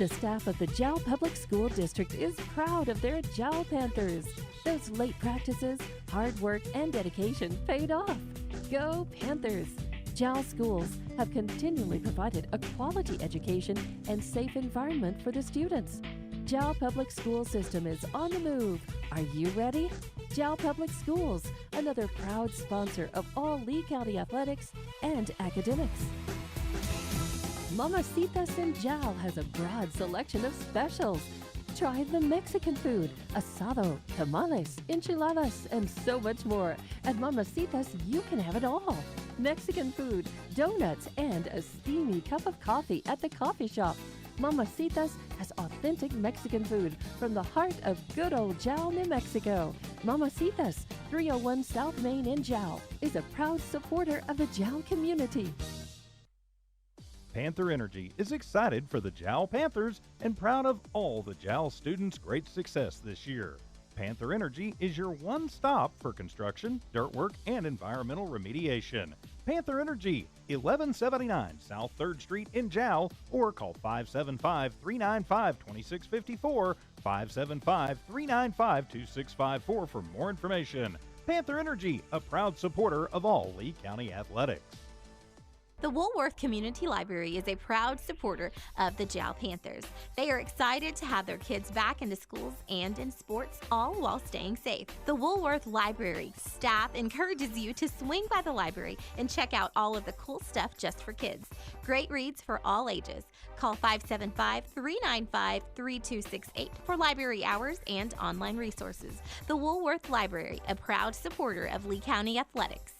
The staff of the Jal Public School District is proud of their Jal Panthers. Those late practices, hard work, and dedication paid off. Go Panthers! Jal schools have continually provided a quality education and safe environment for the students. Jal Public School System is on the move. Are you ready? Jal Public Schools, another proud sponsor of all Lee County athletics and academics. Mamacitas in Jal has a broad selection of specials. Try the Mexican food, asado, tamales, enchiladas, and so much more. At Mamacitas, you can have it all. Mexican food, donuts, and a steamy cup of coffee at the coffee shop. Mamacitas has authentic Mexican food from the heart of good old Jal, New Mexico. Mamacitas, 301 South Main in Jal, is a proud supporter of the Jal community. Panther Energy is excited for the Jal Panthers and proud of all the Jal students' great success this year. Panther Energy is your one stop for construction, dirt work, and environmental remediation. Panther Energy, 1179 South 3rd Street in Jal, or call 575-395-2654, 575-395-2654 for more information. Panther Energy, a proud supporter of all Lee County athletics. The Woolworth Community Library is a proud supporter of the Jal Panthers. They are excited to have their kids back into schools and in sports, all while staying safe. The Woolworth Library staff encourages you to swing by the library and check out all of the cool stuff just for kids. Great reads for all ages. Call 575-395-3268 for library hours and online resources. The Woolworth Library, a proud supporter of Lee County athletics.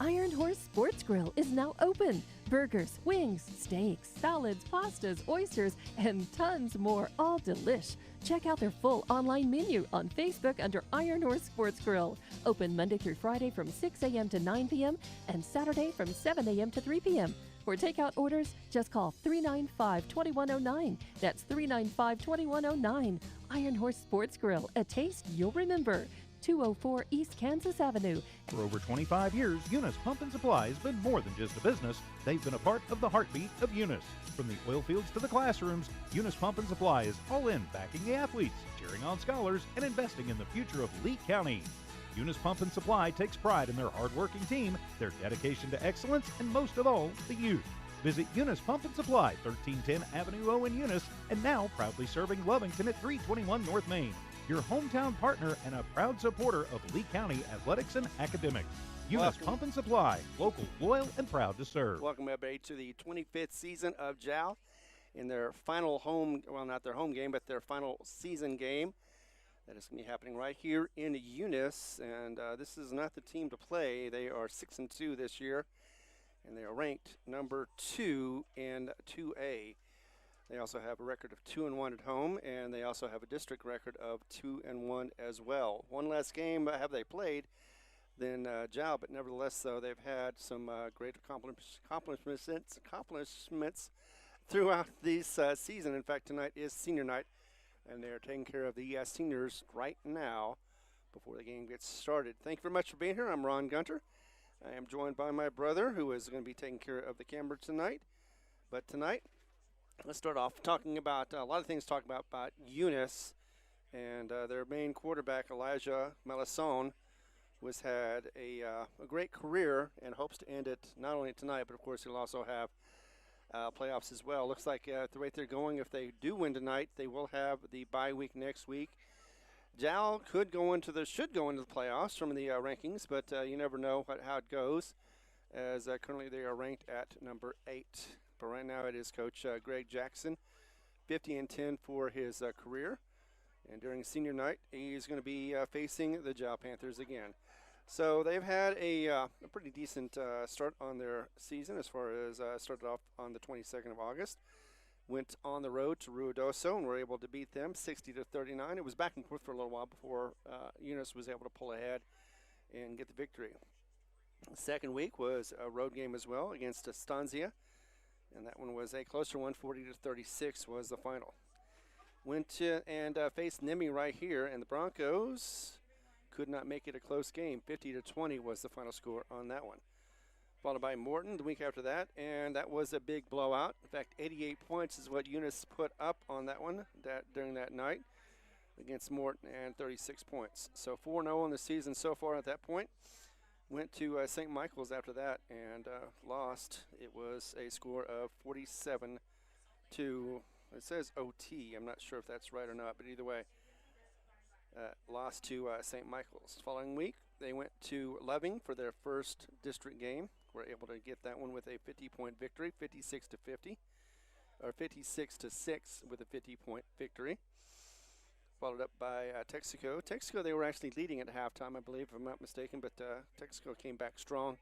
Iron Horse Sports Grill is now open. Burgers, wings, steaks, salads, pastas, oysters, and tons more, all delish. Check out their full online menu on Facebook under Iron Horse Sports Grill. Open Monday through Friday from 6 a.m. to 9 p.m. and Saturday from 7 a.m. to 3 p.m. For takeout orders, just call 395-2109. That's 395-2109. Iron Horse Sports Grill, a taste you'll remember. 204 East Kansas Avenue. For over 25 years, Eunice Pump and Supply has been more than just a business. They've been a part of the heartbeat of Eunice. From the oil fields to the classrooms, Eunice Pump and Supply is all in backing the athletes, cheering on scholars, and investing in the future of Lee County. Eunice Pump and Supply takes pride in their hard-working team, their dedication to excellence, and most of all, the youth. Visit Eunice Pump and Supply, 1310 Avenue O in Eunice, and now proudly serving Lovington at 321 North Main. Your hometown partner and a proud supporter of Lee County athletics and academics. Eunice Pump and Supply, local, loyal, and proud to serve. Welcome, everybody, to the 25th season of Jal in their final home, well, not their home game, but their final season game. That is going to be happening right here in Eunice, and this is not the team to play. They are 6-2 this year, and they are ranked number 2 in 2A. They also have a record of 2-1 at home, and they also have a district record of 2-1 as well. One less game have they played than Jal, but nevertheless, though, they've had some great accomplishments throughout this season. In fact, tonight is senior night, and they are taking care of the seniors right now before the game gets started. Thank you very much for being here. I'm Ron Gunter. I am joined by my brother, who is going to be taking care of the camera tonight. But tonight, let's start off talking about a lot of things to talk about Eunice and their main quarterback, Elijah Melisson, has had a great career and hopes to end it not only tonight, but of course he'll also have playoffs as well. Looks like the rate they're going, if they do win tonight, they will have the bye week next week. Jal should go into the playoffs from the rankings, but you never know how it goes, as currently they are ranked at number 8. But right now it is Coach Greg Jackson, 50-10 for his career. And during senior night, he's going to be facing the Jal Panthers again. So they've had a pretty decent start on their season, as far as started off on the 22nd of August. Went on the road to Ruidoso and were able to beat them 60-39. It was back and forth for a little while before Eunice was able to pull ahead and get the victory. The second week was a road game as well against Estancia. And that one was a closer one, 40-36 was the final. Went to and faced Nemi right here, and the Broncos could not make it a close game. 50-20 was the final score on that one. followed by Morton the week after that, and that was a big blowout. In fact, 88 points is what Eunice put up on that one during that night against Morton, and 36 points. So 4-0 in the season so far at that point. Went to St. Michael's after that and lost. It was a score of 47 to, it says OT. I'm not sure if that's right or not, but either way, lost to St. Michael's. Following week, they went to Loving for their first district game. Were able to get that one with a 50-point victory, 56 to 50, or 56 to 6 with a 50-point victory. Followed up by Texaco. Texaco, they were actually leading at halftime, I believe, if I'm not mistaken, but Texaco came back strong.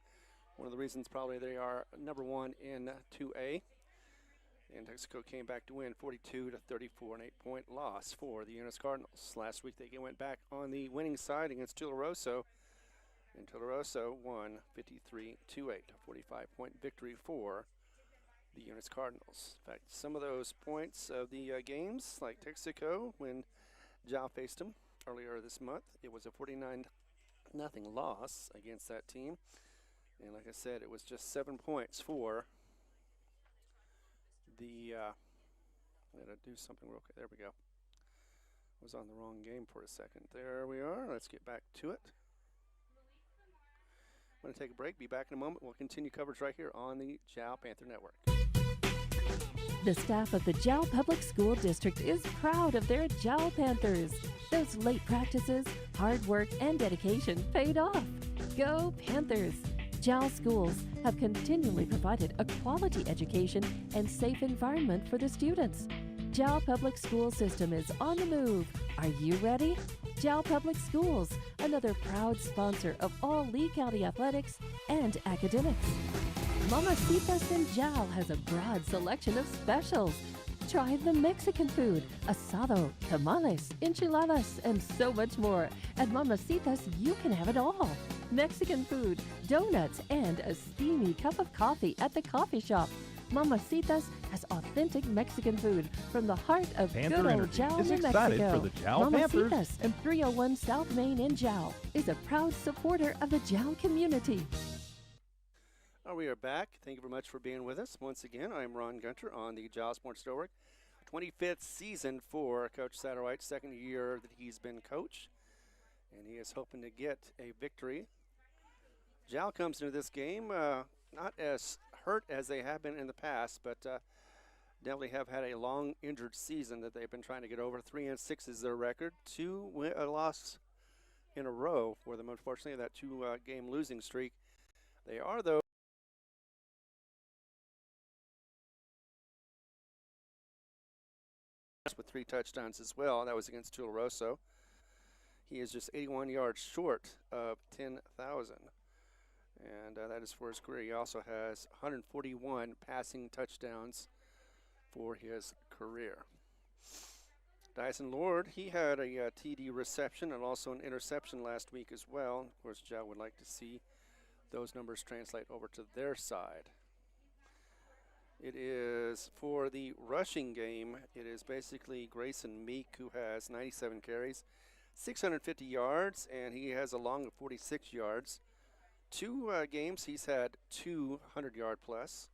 One of the reasons probably they are number one in 2A. And Texaco came back to win 42 to 34, an 8-point loss for the Eunice Cardinals. Last week they went back on the winning side against Tularosa, and Tularosa won 53 to 8, a 45-point victory for the Eunice Cardinals. In fact, some of those points of the games, like Texaco, when Jal faced them earlier this month, it was a 49-0 loss against that team. And like I said, it was just 7 points for the, I'm going to do something real quick. There we go. Was on the wrong game for a second. There we are. Let's get back to it. I'm going to take a break. Be back in a moment. We'll continue coverage right here on the Jal Panther Network. The staff of the Jal Public School District is proud of their Jal Panthers. Those late practices, hard work, and dedication paid off. Go Panthers! Jal schools have continually provided a quality education and safe environment for the students. Jal Public School System is on the move. Are you ready? Jal Public Schools, another proud sponsor of all Lee County athletics and academics. Mamacitas in Jal has a broad selection of specials. Try the Mexican food, asado, tamales, enchiladas, and so much more. At Mamacitas, you can have it all. Mexican food, donuts, and a steamy cup of coffee at the coffee shop. Mamacitas has authentic Mexican food from the heart of Panther good old Energy Jal, is New excited Mexico. for the Jal Panthers. Mamacitas and 301 South Main in Jal is a proud supporter of the Jal community. We are back. Thank you very much for being with us. Once again, I'm Ron Gunter on the Jal Sports Network. 25th season for Coach Satterwhite, second year that he's been coach, and he is hoping to get a victory. Jal comes into this game not as hurt as they have been in the past, but definitely have had a long injured season that they've been trying to get over. 3-6 is their record. A loss in a row for them, unfortunately, that two-game losing streak. They are, though, with 3 touchdowns as well. That was against Tularosa. He is just 81 yards short of 10,000. And that is for his career. He also has 141 passing touchdowns for his career. Dyson Lord, he had a TD reception and also an interception last week as well. Of course, Jal would like to see those numbers translate over to their side. It is for the rushing game. It is basically Grayson Meek, who has 97 carries, 650 yards, and he has a long of 46 yards. 2 games he's had 200-yard plus,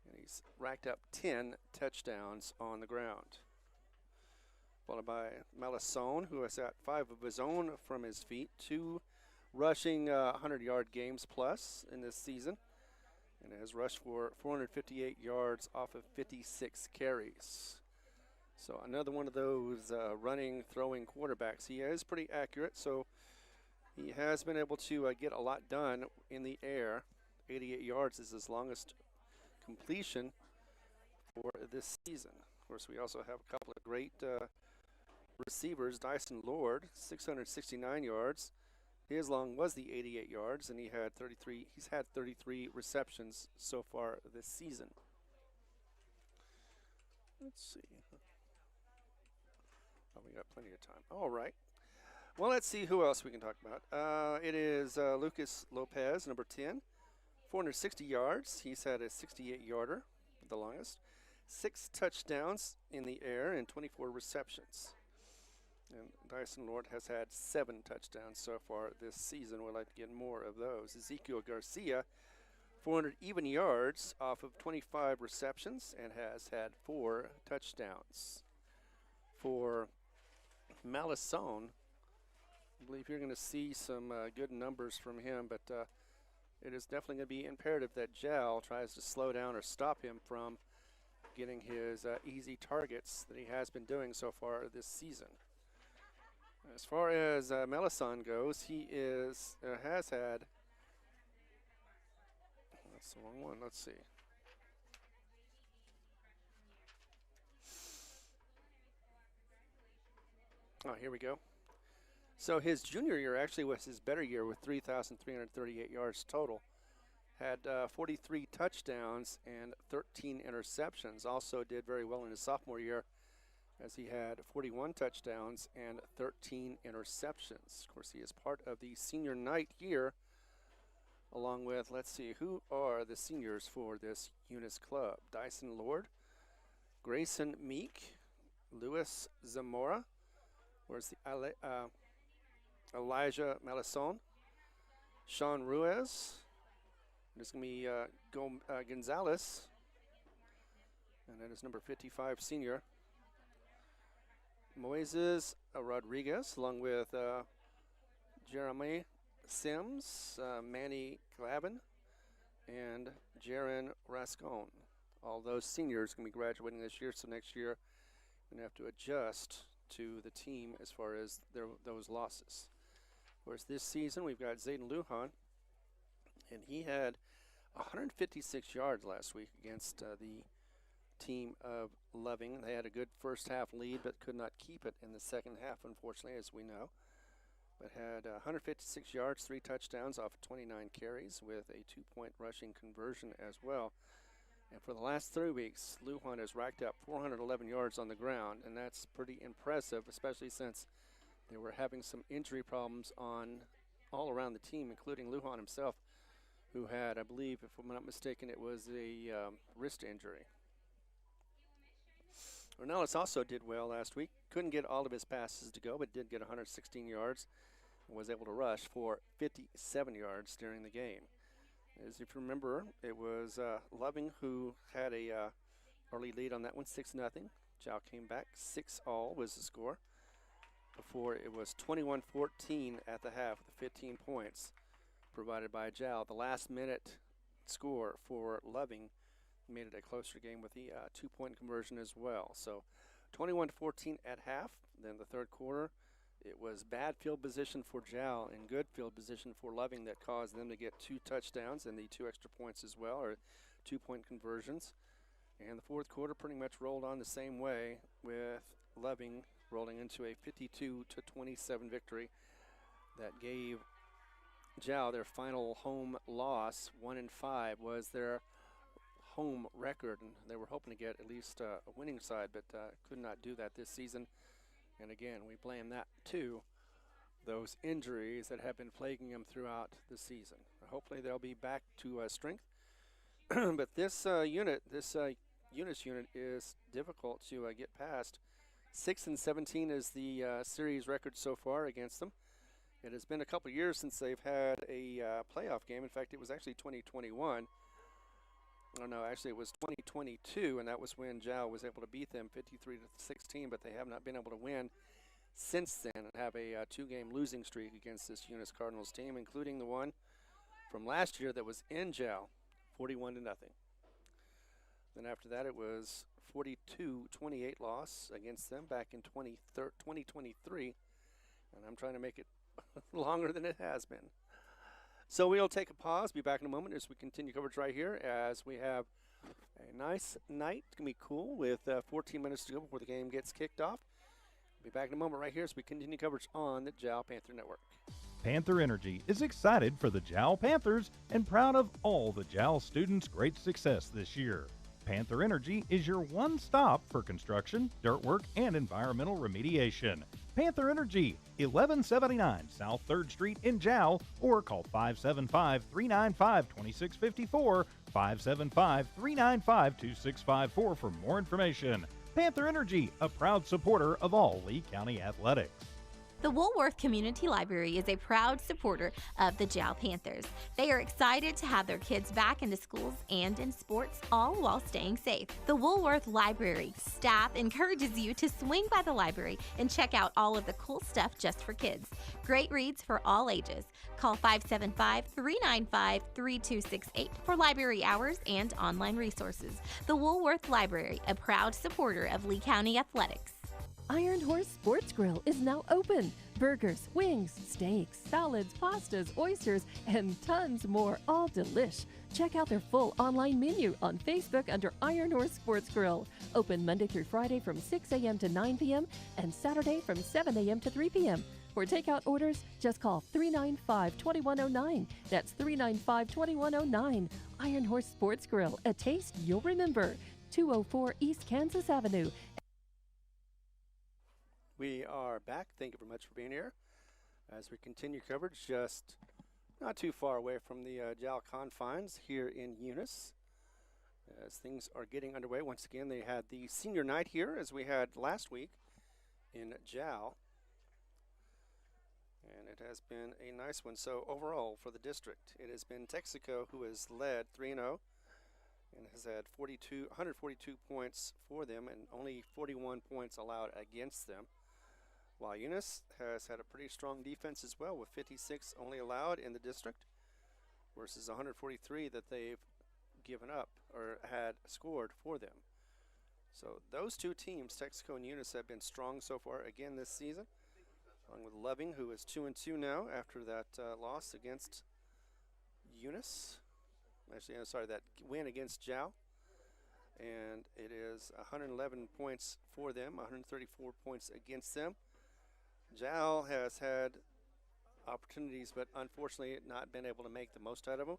and he's racked up 10 touchdowns on the ground. Followed by Malison, who has got 5 of his own from his feet, 2 rushing 100-yard games plus in this season, and has rushed for 458 yards off of 56 carries. So another one of those running, throwing quarterbacks. He is pretty accurate, so he has been able to get a lot done in the air. 88 yards is his longest completion for this season. Of course, we also have a couple of great receivers. Dyson Lord, 669 yards. His long was the 88 yards, and he's had 33 receptions so far this season. Let's see. Oh, we got plenty of time. All right. Well, let's see who else we can talk about. It is Lucas Lopez, number 10, 460 yards. He's had a 68-yarder, the longest. 6 touchdowns in the air and 24 receptions. And Dyson Lord has had 7 touchdowns so far this season. We'd like to get more of those. Ezekiel Garcia, 400 even yards off of 25 receptions and has had 4 touchdowns. For Malison, I believe you're going to see some good numbers from him, but it is definitely going to be imperative that Jal tries to slow down or stop him from getting his easy targets that he has been doing so far this season. As far as Malison goes, he has had, that's the wrong one, let's see. Oh, here we go. So his junior year actually was his better year with 3,338 yards total. Had 43 touchdowns and 13 interceptions. Also did very well in his sophomore year as he had 41 touchdowns and 13 interceptions. Of course, he is part of the senior night here, along with, let's see, who are the seniors for this Eunice club? Dyson Lord, Grayson Meek, Louis Zamora, where's the Elijah Malison, Sean Ruiz, there's going to be Gonzalez, and that is number 55 senior, Moises Rodriguez, along with Jeremy Sims, Manny Glavin, and Jaron Rascon. All those seniors going to be graduating this year, so next year we're going to have to adjust to the team as far as those losses. Of course, this season we've got Zayden Lujan, and he had 156 yards last week against the team of Loving. They had a good first half lead, but could not keep it in the second half, unfortunately, as we know. But had 156 yards, 3 touchdowns off of 29 carries with a 2-point rushing conversion as well. And for the last 3 weeks, Lujan has racked up 411 yards on the ground, and that's pretty impressive, especially since they were having some injury problems all around the team, including Lujan himself, who had, I believe, if I'm not mistaken, it was a wrist injury. Ornelas also did well last week. Couldn't get all of his passes to go, but did get 116 yards and was able to rush for 57 yards during the game. As if you remember, it was Loving who had a early lead on that one, 6-0. Jal came back, 6-all was the score. Before it was 21-14 at the half with 15 points provided by Jal. The last minute score for Loving made it a closer game with the 2-point conversion as well. So 21-14 at half. Then the third quarter, it was bad field position for Jal and good field position for Loving that caused them to get 2 touchdowns and the 2 extra points as well, or 2-point conversions. And the fourth quarter pretty much rolled on the same way, with Loving rolling into a 52-27 victory that gave Jal their final home loss. 1-5 was their home record, and they were hoping to get at least a winning side, but could not do that this season. And again, we blame that to those injuries that have been plaguing them throughout the season. Hopefully they'll be back to strength. But this Eunice unit is difficult to get past. 6-17 is the series record so far against them. It has been a couple years since they've had a playoff game. In fact, it was actually 2021. Oh no, actually it was 2022, and that was when Jal was able to beat them 53-16, but they have not been able to win since then and have a 2-game losing streak against this Eunice Cardinals team, including the one from last year that was in Jal, 41-0. Then after that, it was 42-28 loss against them back in 2023, and I'm trying to make it longer than it has been. So we'll take a pause, be back in a moment as we continue coverage right here, as we have a nice night. It's going to be cool with 14 minutes to go before the game gets kicked off. We'll be back in a moment right here as we continue coverage on the Jal Panther Network. Panther Energy is excited for the Jal Panthers and proud of all the Jal students' great success this year. Panther Energy is your one-stop for construction, dirt work, and environmental remediation. Panther Energy, 1179 South 3rd Street in Jal, or call 575-395-2654, 575-395-2654 for more information. Panther Energy, a proud supporter of all Lee County athletics. The Woolworth Community Library is a proud supporter of the Jal Panthers. They are excited to have their kids back into schools and in sports, all while staying safe. The Woolworth Library staff encourages you to swing by the library and check out all of the cool stuff just for kids. Great reads for all ages. Call 575-395-3268 for library hours and online resources. The Woolworth Library, a proud supporter of Lee County Athletics. Iron Horse Sports Grill is now open. Burgers, wings, steaks, salads, pastas, oysters, and tons more, all delish. Check out their full online menu on Facebook under Iron Horse Sports Grill. Open Monday through Friday from 6 a.m. to 9 p.m. and Saturday from 7 a.m. to 3 p.m. For takeout orders, just call 395-2109. That's 395-2109. Iron Horse Sports Grill, a taste you'll remember. 204 East Kansas Avenue. We are back. Thank you very much for being here as we continue coverage just not too far away from the Jal confines here in Eunice. As things are getting underway, once again, they had the senior night here as we had last week in Jal. And it has been a nice one. So overall for the district, it has been Texaco who has led 3-0 and has had 142 points for them and only 41 points allowed against them. While Eunice has had a pretty strong defense as well, with 56 only allowed in the district versus 143 that they've given up or had scored for them. So those two teams, Texaco and Eunice, have been strong so far again this season, along with Loving, who is 2-2 now after that loss against Eunice. Actually, I'm sorry, that win against Jal. And it is 111 points for them, 134 points against them. Jal has had opportunities, but unfortunately not been able to make the most out of them.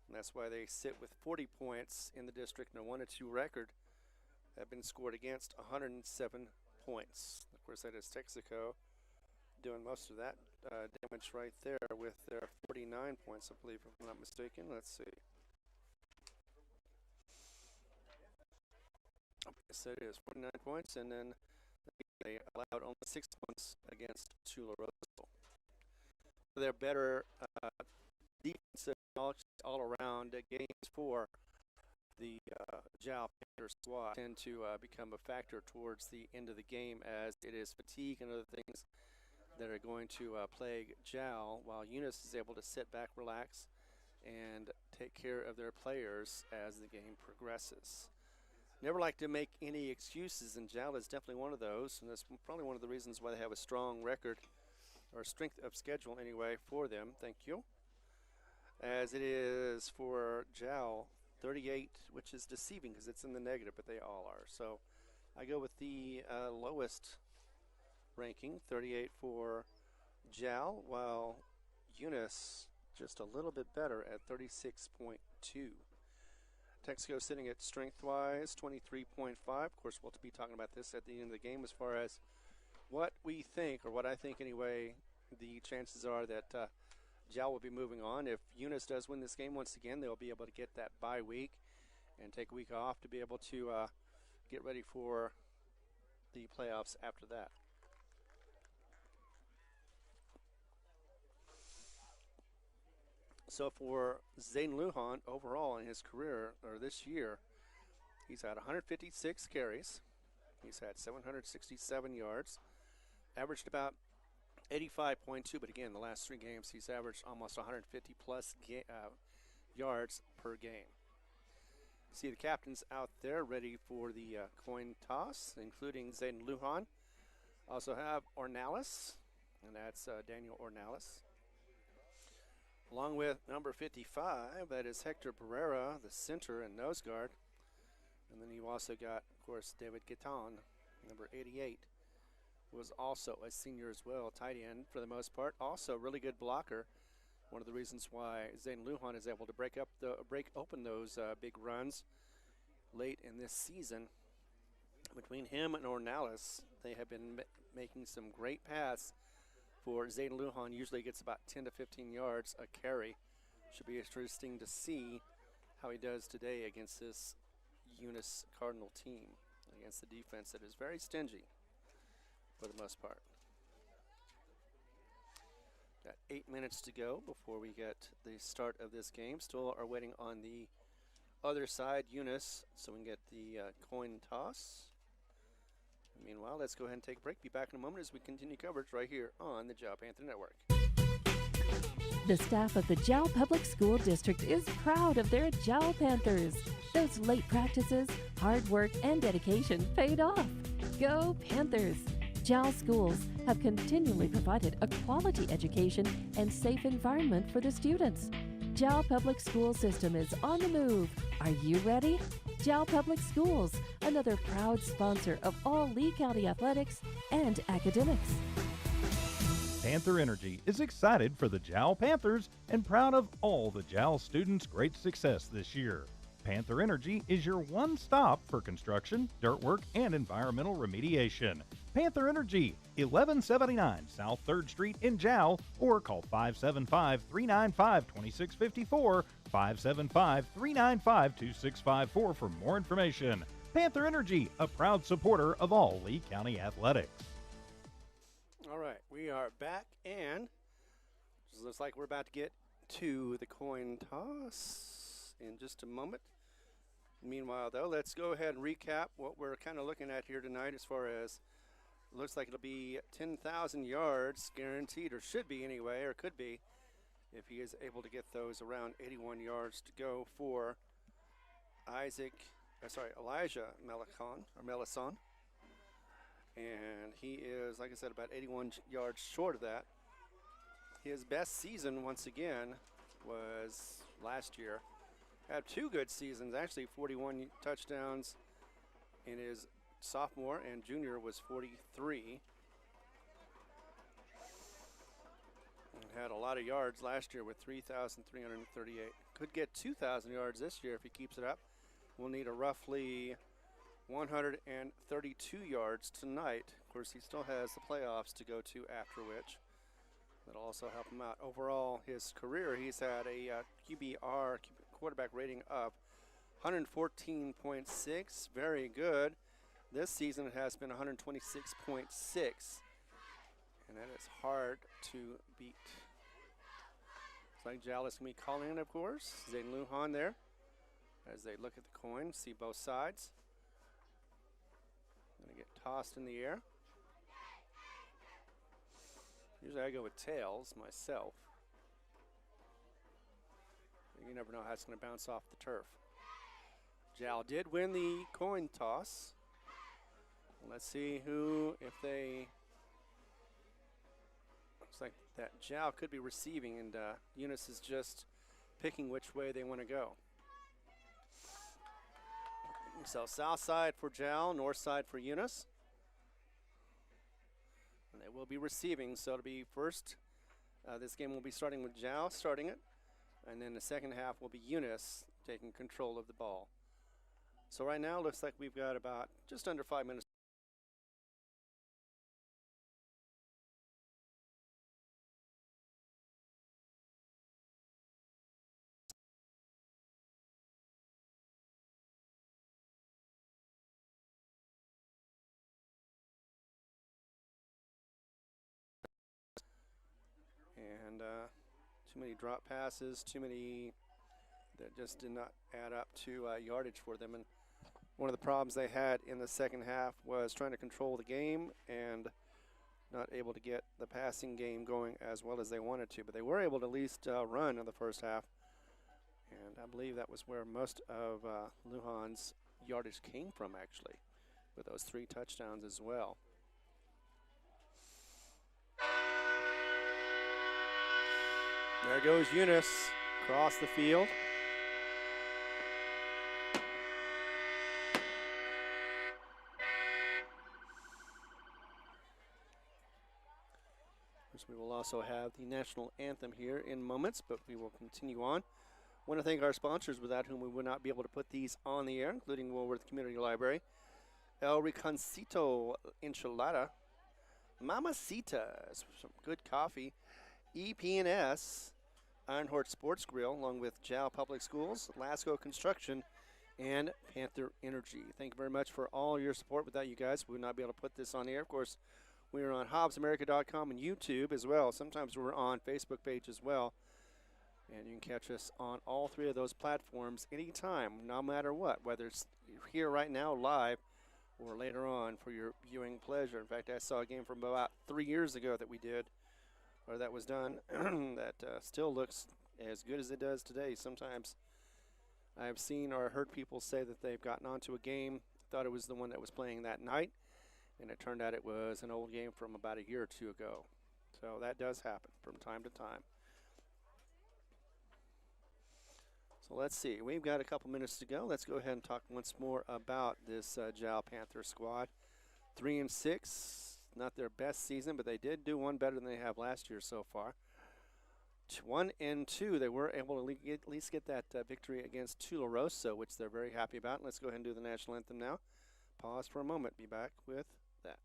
And that's why they sit with 40 points in the district and a 1-2 record. Have been scored against 107 points. Of course, that is Texaco doing most of that damage right there with their 49 points, I believe, if I'm not mistaken. Let's see. Yes, it is 49 points, and then they allowed only 6 points against Chula Roseville. They're better defensive all-around games for the Jal Panthers squad tend to become a factor towards the end of the game, as it is fatigue and other things that are going to plague Jal, while Eunice is able to sit back, relax, and take care of their players as the game progresses. Never like to make any excuses, and Jal is definitely one of those, and that's probably one of the reasons why they have a strong record, or strength of schedule anyway, for them. Thank you. As it is for Jal, 38, which is deceiving because it's in the negative, but they all are. So I go with the lowest ranking, 38 for Jal, while Eunice just a little bit better at 36.2. Texaco sitting at strength-wise, 23.5. Of course, we'll be talking about this at the end of the game as far as what we think, or what I think anyway, the chances are that Jal will be moving on. If Eunice does win this game once again, they'll be able to get that bye week and take a week off to be able to get ready for the playoffs after that. So for Zayden Lujan, overall in his career, or this year, he's had 156 carries. He's had 767 yards, averaged about 85.2, but again, the last 3 games, he's averaged almost 150 plus yards per game. See the captains out there ready for the coin toss, including Zayden Lujan. Also have Ornalis, and that's Daniel Ornalis. Along with number 55, that is Hector Barrera, the center and nose guard. And then you also got, of course, David Guiton, number 88, was also a senior as well, tight end for the most part. Also really good blocker. One of the reasons why Zayden Lujan is able to break open those big runs late in this season. Between him and Ornalis, they have been making some great paths for Zayden Lujan. Usually gets about 10 to 15 yards a carry. Should be interesting to see how he does today against this Eunice Cardinal team, against the defense that is very stingy for the most part. Got 8 minutes to go before we get the start of this game. Still are waiting on the other side, Eunice, so we can get the coin toss. Meanwhile, let's go ahead and take a break. Be back in a moment as we continue coverage right here on the Jal Panther Network. The staff of the Jal Public School District is proud of their Jal Panthers. Those late practices, hard work, and dedication paid off. Go Panthers! Jal schools have continually provided a quality education and safe environment for the students. Jal Public School System is on the move. Are you ready? Jal Public Schools, another proud sponsor of all Lee County athletics and academics. Panther Energy is excited for the Jal Panthers and proud of all the Jal students' great success this year. Panther Energy is your one stop for construction, dirt work, and environmental remediation. Panther Energy, 1179 South 3rd Street in Jal, or call 575-395-2654, 575-395-2654 for more information. Panther Energy, a proud supporter of all Lee County athletics. All right, we are back, and it looks like we're about to get to the coin toss in just a moment. Meanwhile, though, let's go ahead and recap what we're kind of looking at here tonight as far as looks like it'll be 10,000 yards guaranteed, or should be anyway, or could be, if he is able to get those around 81 yards to go for Elijah Melisson. And he is, like I said, about 81 yards short of that. His best season, once again, was last year. Had 2 good seasons, actually 41 touchdowns in his sophomore, and junior was 43. And had a lot of yards last year with 3,338. Could get 2,000 yards this year if he keeps it up. We'll need a roughly 132 yards tonight. Of course, he still has the playoffs to go to, after which that'll also help him out. Overall, his career, he's had a QBR, quarterback rating of 114.6, very good. This season it has been 126.6, and that is hard to beat. It's like Jal is going to be calling in, of course. Zayden Lujan there as they look at the coin, see both sides. Going to get tossed in the air. Usually I go with tails myself. You never know how it's going to bounce off the turf. Jal did win the coin toss. Let's see if they, looks like that Jal could be receiving, and Eunice is just picking which way they want to go. So south side for Jal, north side for Eunice. And they will be receiving, so it'll be first, this game will be starting with Jal starting it, and then the second half will be Eunice taking control of the ball. So right now, looks like we've got about just under 5 minutes. And too many drop passes, too many that just did not add up to yardage for them. And one of the problems they had in the second half was trying to control the game and not able to get the passing game going as well as they wanted to. But they were able to at least run in the first half. And I believe that was where most of Lujan's yardage came from, actually, with those 3 touchdowns as well. There goes Eunice across the field. We will also have the national anthem here in moments, but we will continue on. I want to thank our sponsors, without whom we would not be able to put these on the air, including Woolworth Community Library, El Riconcito Enchilada, Mamacitas, some good coffee, EP&S, Ironhorse Sports Grill, along with Jal Public Schools, Lasco Construction, and Panther Energy. Thank you very much for all your support. Without you guys, we would not be able to put this on the air. Of course, We're on HobbsAmerica.com and YouTube as well. Sometimes we're on Facebook page as well. And you can catch us on all three of those platforms anytime, no matter what, whether it's here right now live or later on for your viewing pleasure. In fact, I saw a game from about 3 years ago that we did, or that was done, that still looks as good as it does today. Sometimes I've seen or heard people say that they've gotten onto a game, thought it was the one that was playing that night, and it turned out it was an old game from about a year or two ago. So that does happen from time to time. So let's see. We've got a couple minutes to go. Let's go ahead and talk once more about this Jal Panther squad. 3-6, not their best season, but they did do one better than they have last year so far. 1-2, they were able to at least get that victory against Tularosa, which they're very happy about. Let's go ahead and do the national anthem now. Pause for a moment. Be back with that.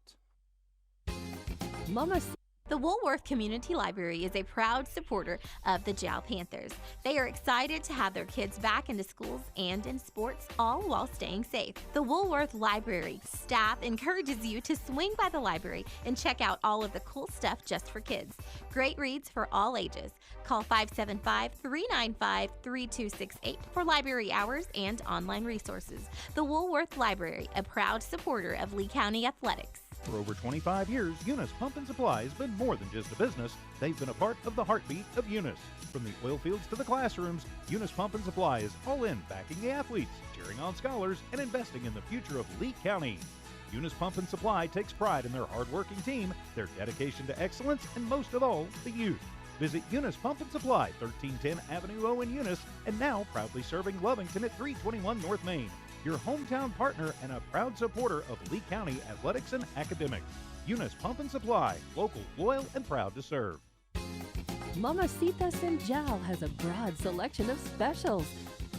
Mama. The Woolworth Community Library is a proud supporter of the Jal Panthers. They are excited to have their kids back into schools and in sports, all while staying safe. The Woolworth Library staff encourages you to swing by the library and check out all of the cool stuff just for kids. Great reads for all ages. Call 575-395-3268 for library hours and online resources. The Woolworth Library, a proud supporter of Lee County Athletics. For over 25 years, Eunice Pump and Supply has been more than just a business. They've been a part of the heartbeat of Eunice. From the oil fields to the classrooms, Eunice Pump and Supply is all in backing the athletes, cheering on scholars, and investing in the future of Lee County. Eunice Pump and Supply takes pride in their hard-working team, their dedication to excellence, and most of all, the youth. Visit Eunice Pump and Supply, 1310 Avenue O in Eunice, and now proudly serving Lovington at 321 North Main. Your hometown partner and a proud supporter of Lee County athletics and academics. Eunice Pump and Supply, local, loyal, and proud to serve. Mamacitas in Jal has a broad selection of specials.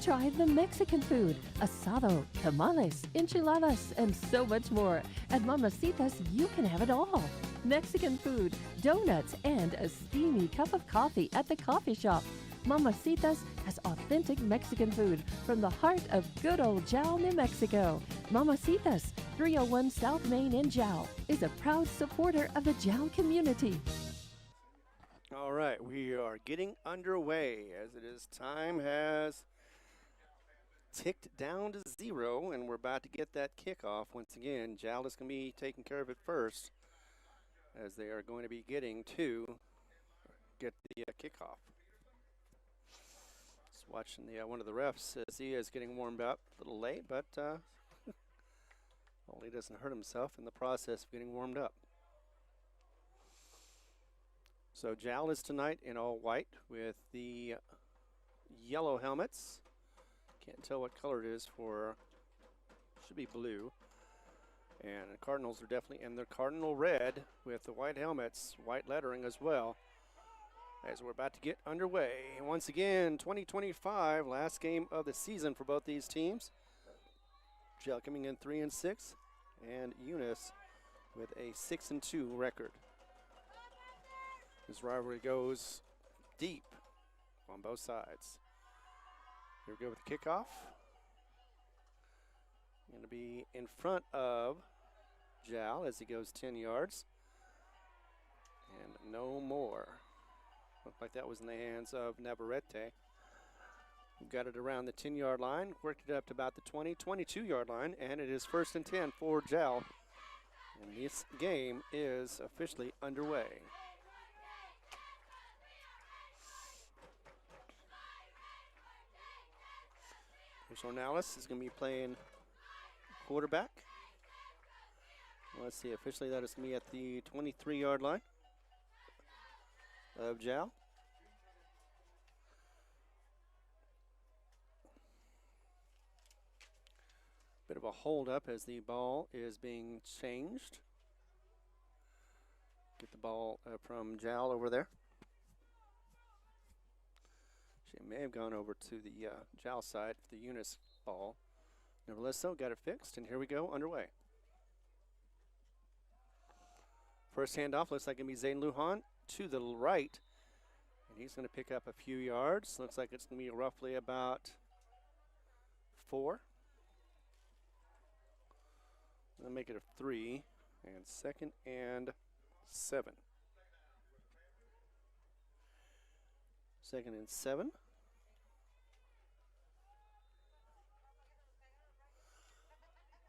Try the Mexican food, asado, tamales, enchiladas, and so much more. At Mamacitas, you can have it all. Mexican food, donuts, and a steamy cup of coffee at the coffee shop. Mamacitas has authentic Mexican food from the heart of good old Jal, New Mexico. Mamacitas, 301 South Main in Jal, is a proud supporter of the Jal community. All right, we are getting underway as it is. Time has ticked down to 0, and we're about to get that kickoff. Once again, Jal is going to be taking care of it first, as they are going to be getting to get the kickoff. Just watching the one of the refs as he is getting warmed up, a little late, but well, he doesn't hurt himself in the process of getting warmed up. So Jal is tonight in all white with the yellow helmets. Can't tell what color it is for, should be blue. And the Cardinals are definitely in their cardinal red with the white helmets, white lettering as well. As we're about to get underway. Once again, 2025, last game of the season for both these teams. Jal coming in 3-6, and Eunice with a 6-2 record. This rivalry goes deep on both sides. Here we go with the kickoff. Going to be in front of Jal as he goes 10 yards. And no more. Looked like that was in the hands of Navarrete. We've got it around the 10-yard line, worked it up to about the 22-yard line, and it is 1st and 10 for Jal. And this game is officially underway. Coach Ornelas is going to be playing quarterback. Let's see, officially that is going to be at the 23-yard line of Jal. Bit of a hold up as the ball is being changed. Get the ball from Jal over there. She may have gone over to the Jal side for the Eunice ball. Nevertheless, though, got it fixed, and here we go, underway. First handoff looks like it's going to be Zane Lujan to the right, and he's going to pick up a few yards. Looks like it's going to be roughly about 4. I'll make it a 3, and 2nd and 7. 2nd and 7.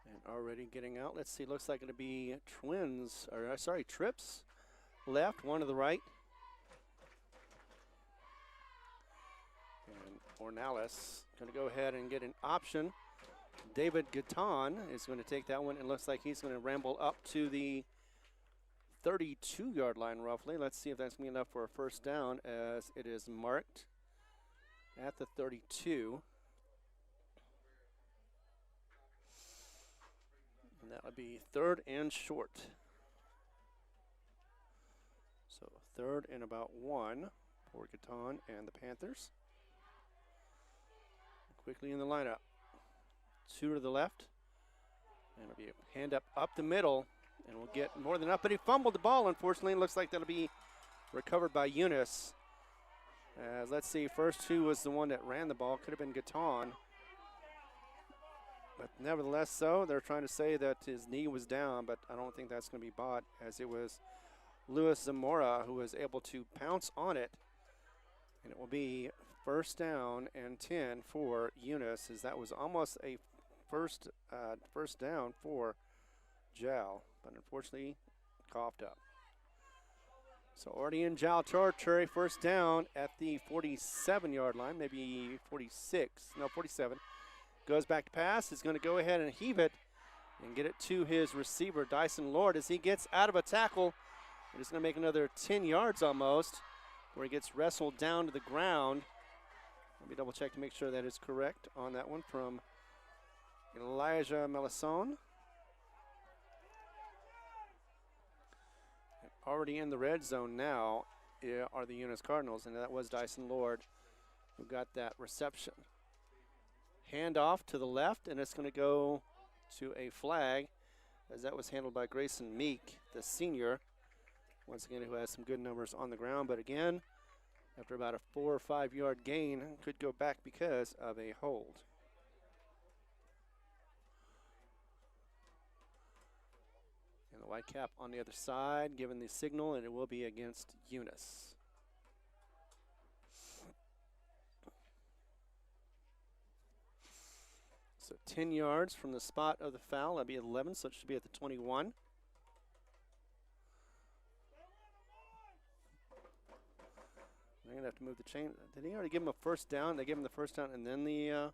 And already getting out. Let's see, looks like it'll be trips left, one to the right. And Ornalis going to go ahead and get an option. David Gatton is going to take that one, and looks like he's going to ramble up to the 32-yard line roughly. Let's see if that's going to be enough for a first down, as it is marked at the 32. And that would be 3rd and short. So 3rd and about 1 for Gatton and the Panthers. Quickly in the lineup. 2 to the left. And it'll be a hand up the middle. And we'll get more than enough. But he fumbled the ball, unfortunately. It looks like that'll be recovered by Eunice. Let's see, first who was the one that ran the ball. Could have been Gatton. But nevertheless, they're trying to say that his knee was down, but I don't think that's going to be bought, as it was Luis Zamora who was able to pounce on it. And it will be first down and 10 for Eunice, as that was almost a first down for Jal, but unfortunately coughed up. So already in Jal territory, first down at the 47-yard line, maybe 47. Goes back to pass. He's going to go ahead and heave it and get it to his receiver, Dyson Lord, as he gets out of a tackle. And he's going to make another 10 yards almost, where he gets wrestled down to the ground. Let me double check to make sure that is correct on that one from Elijah Melisson. Already in the red zone now are the Eunice Cardinals, and that was Dyson Lord who got that reception. Hand off to the left, and it's going to go to a flag, as that was handled by Grayson Meek, the senior, once again, who has some good numbers on the ground. But again, after about a 4 or 5 yard gain, could go back because of a hold. And the white cap on the other side, given the signal, and it will be against Eunice. So 10 yards from the spot of the foul. That'd be 11, so it should be at the 21. They're going to have to move the chain. Did he already give him a first down? They gave him the first down and then the... all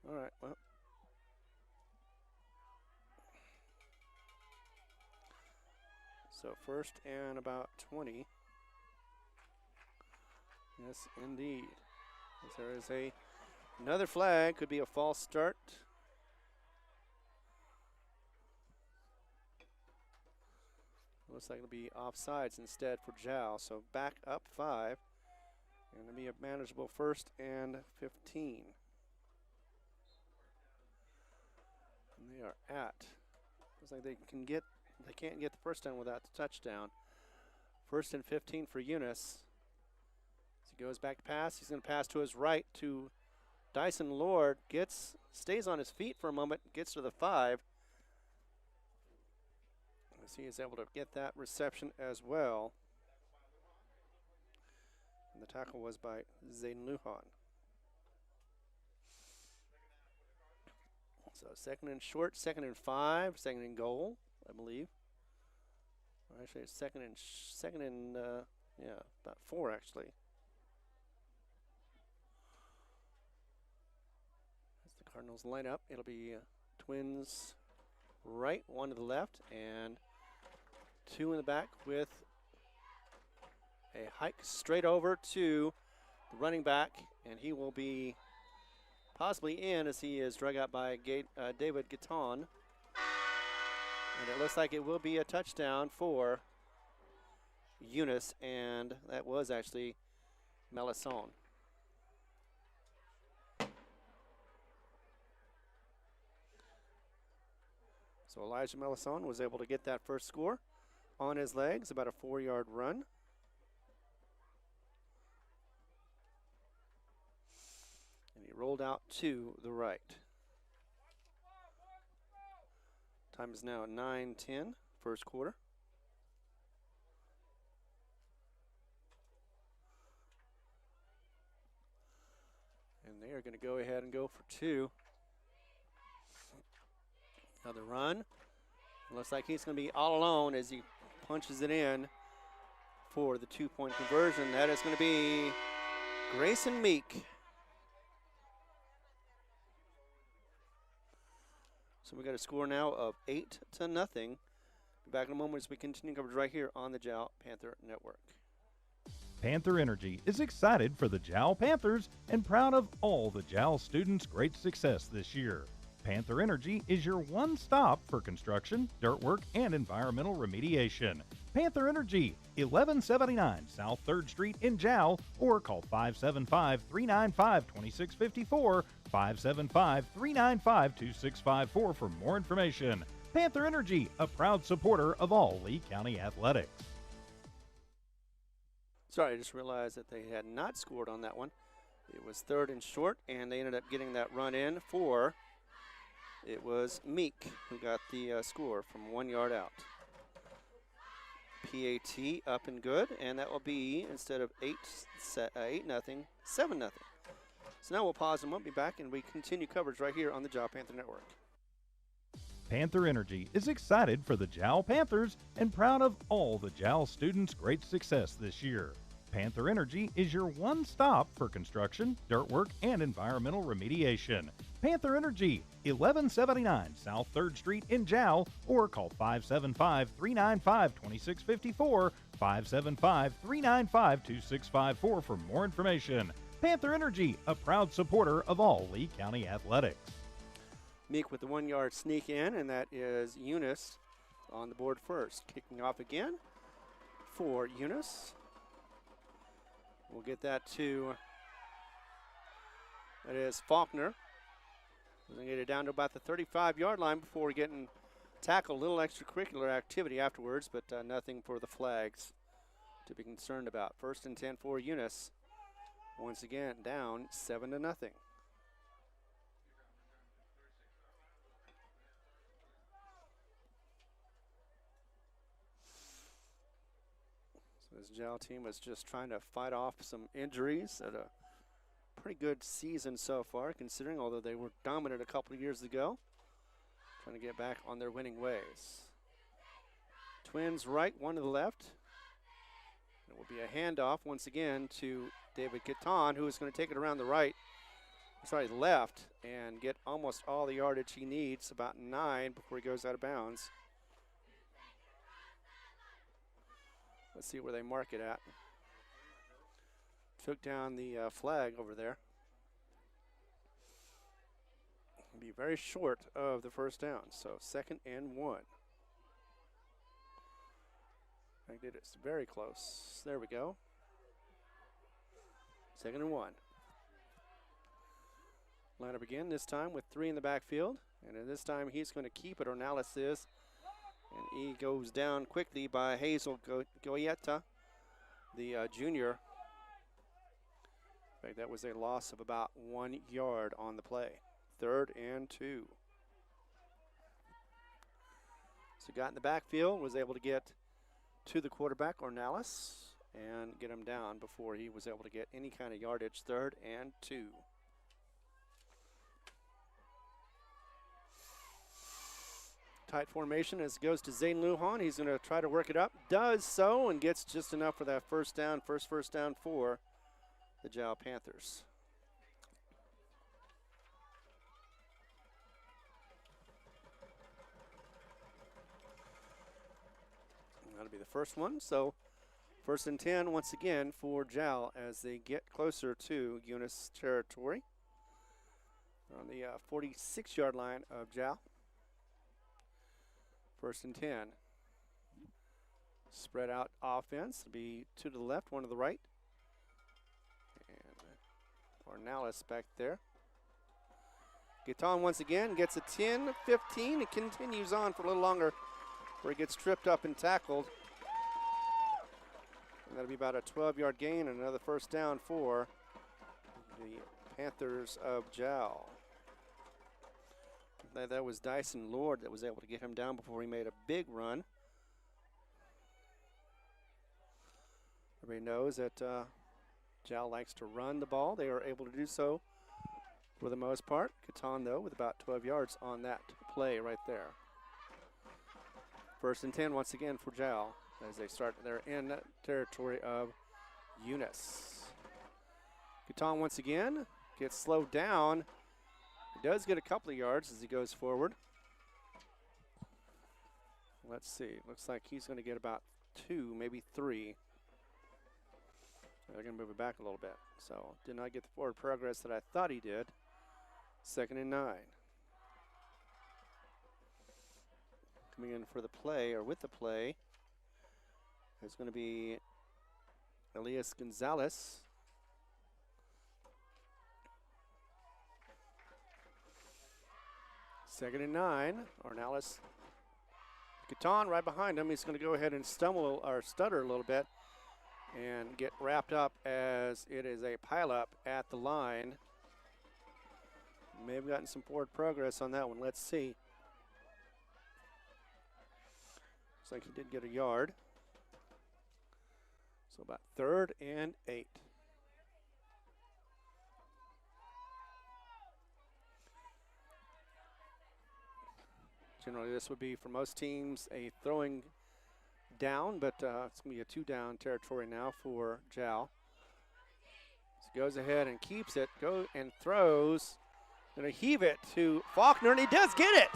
right, well. So first and about 20. Yes, indeed. As there is another flag, could be a false start. Looks like it'll be offsides instead for Jal. So back up 5. And it'll be a manageable 1st and 15. And they are at. Looks like they can't get the first down without the touchdown. 1st and 15 for Eunice. As he goes back to pass, he's going to pass to his right to Dyson Lord. Stays on his feet for a moment, gets to the 5. As he is able to get that reception as well. And the tackle was by Zayden Lujan. So 2nd and short, 2nd and 5, 2nd and goal, I believe. Or actually, it's 2nd and about 4 actually. As the Cardinals line up, it'll be Twins right, 1 to the left, and 2 in the back, with a hike straight over to the running back, and he will be possibly in, as he is drug out by David Gatton. And it looks like it will be a touchdown for Eunice, and that was actually Melisson. So Elijah Melisson was able to get that first score on his legs, about a 4-yard run. And he rolled out to the right. Time is now 9:10, first quarter. And they are going to go ahead and go for two. Another run. Looks like he's going to be all alone as he punches it in for the 2-point conversion. That is going to be Grayson Meek. So we got a score now of 8-0. Be back in a moment as we continue coverage right here on the Jal Panther Network. Panther Energy is excited for the Jal Panthers and proud of all the Jal students' great success this year. Panther Energy is your one stop for construction, dirt work, and environmental remediation. Panther Energy, 1179 South 3rd Street in Jal, or call 575-395-2654, 575-395-2654 for more information. Panther Energy, a proud supporter of all Lee County athletics. Sorry, I just realized that they had not scored on that one. It was 3rd and short, and they ended up getting that run in for, it was Meek who got the score from 1 yard out. PAT up and good, and that will be, instead of 8-0, 7-0. So now we'll pause and we'll be back, and we continue coverage right here on the Jal Panther Network. Panther Energy is excited for the Jal Panthers and proud of all the Jal students' great success this year. Panther Energy is your one stop for construction, dirt work, and environmental remediation. Panther Energy, 1179 South 3rd Street in Jal, or call 575-395-2654, 575-395-2654 for more information. Panther Energy, a proud supporter of all Lee County athletics. Meek with the 1 yard sneak in, and that is Eunice on the board first. Kicking off again for Eunice. We'll get that to, that is Faulkner. We're going to get it down to about the 35-yard line before getting tackled. A little extracurricular activity afterwards, but nothing for the flags to be concerned about. 1st and 10 for Eunice. Once again, down 7-0. This Jal team is just trying to fight off some injuries at a pretty good season so far, considering, although they were dominant a couple of years ago. Trying to get back on their winning ways. Twins right, one to the left. It will be a handoff once again to David Caton, who is going to take it around the left, and get almost all the yardage he needs, about 9 before he goes out of bounds. Let's see where they mark it at. Took down the flag over there. Be very short of the first down, so 2nd and 1. I did it very close. There we go. 2nd and 1. Line up again, this time with 3 in the backfield. And in this time he's going to keep it, Ornelas is. And he goes down quickly by Hazel Goyeta, the junior. In fact, that was a loss of about 1 yard on the play. 3rd and 2. So got in the backfield, was able to get to the quarterback, Ornelas, and get him down before he was able to get any kind of yardage. 3rd and 2. Tight formation as it goes to Zane Lujan. He's going to try to work it up. Does so and gets just enough for that first down for the Jal Panthers. That'll be the first one. So 1st and 10 once again for Jal as they get closer to Eunice territory. On the 46-yard line of Jal. 1st and 10. Spread out offense. It'll be 2 to the left, 1 to the right. And Ornelas back there. Gaetan once again gets a 10, 15. It continues on for a little longer where he gets tripped up and tackled. And that'll be about a 12-yard gain and another first down for the Panthers of Jal. That was Dyson Lord that was able to get him down before he made a big run. Everybody knows that Jal likes to run the ball. They are able to do so for the most part. Catan, though, with about 12 yards on that play right there. 1st and 10 once again for Jal as they start there in territory of Eunice. Catan once again gets slowed down. He does get a couple of yards as he goes forward. Let's see. Looks like he's going to get about 2, maybe 3. They're going to move it back a little bit. So did not get the forward progress that I thought he did. 2nd and 9. Coming in for the play, or with the play, is going to be Elias Gonzalez. Second and 9. Ornelas. Catan right behind him. He's going to go ahead and stumble or stutter a little bit and get wrapped up as it is a pileup at the line. May have gotten some forward progress on that one. Let's see. Looks like he did get a yard. So about 3rd and 8. Generally, this would be for most teams a throwing down, but it's going to be a 2-down territory now for Jal. So goes ahead and keeps it, goes and throws. Going to heave it to Faulkner, and he does get it.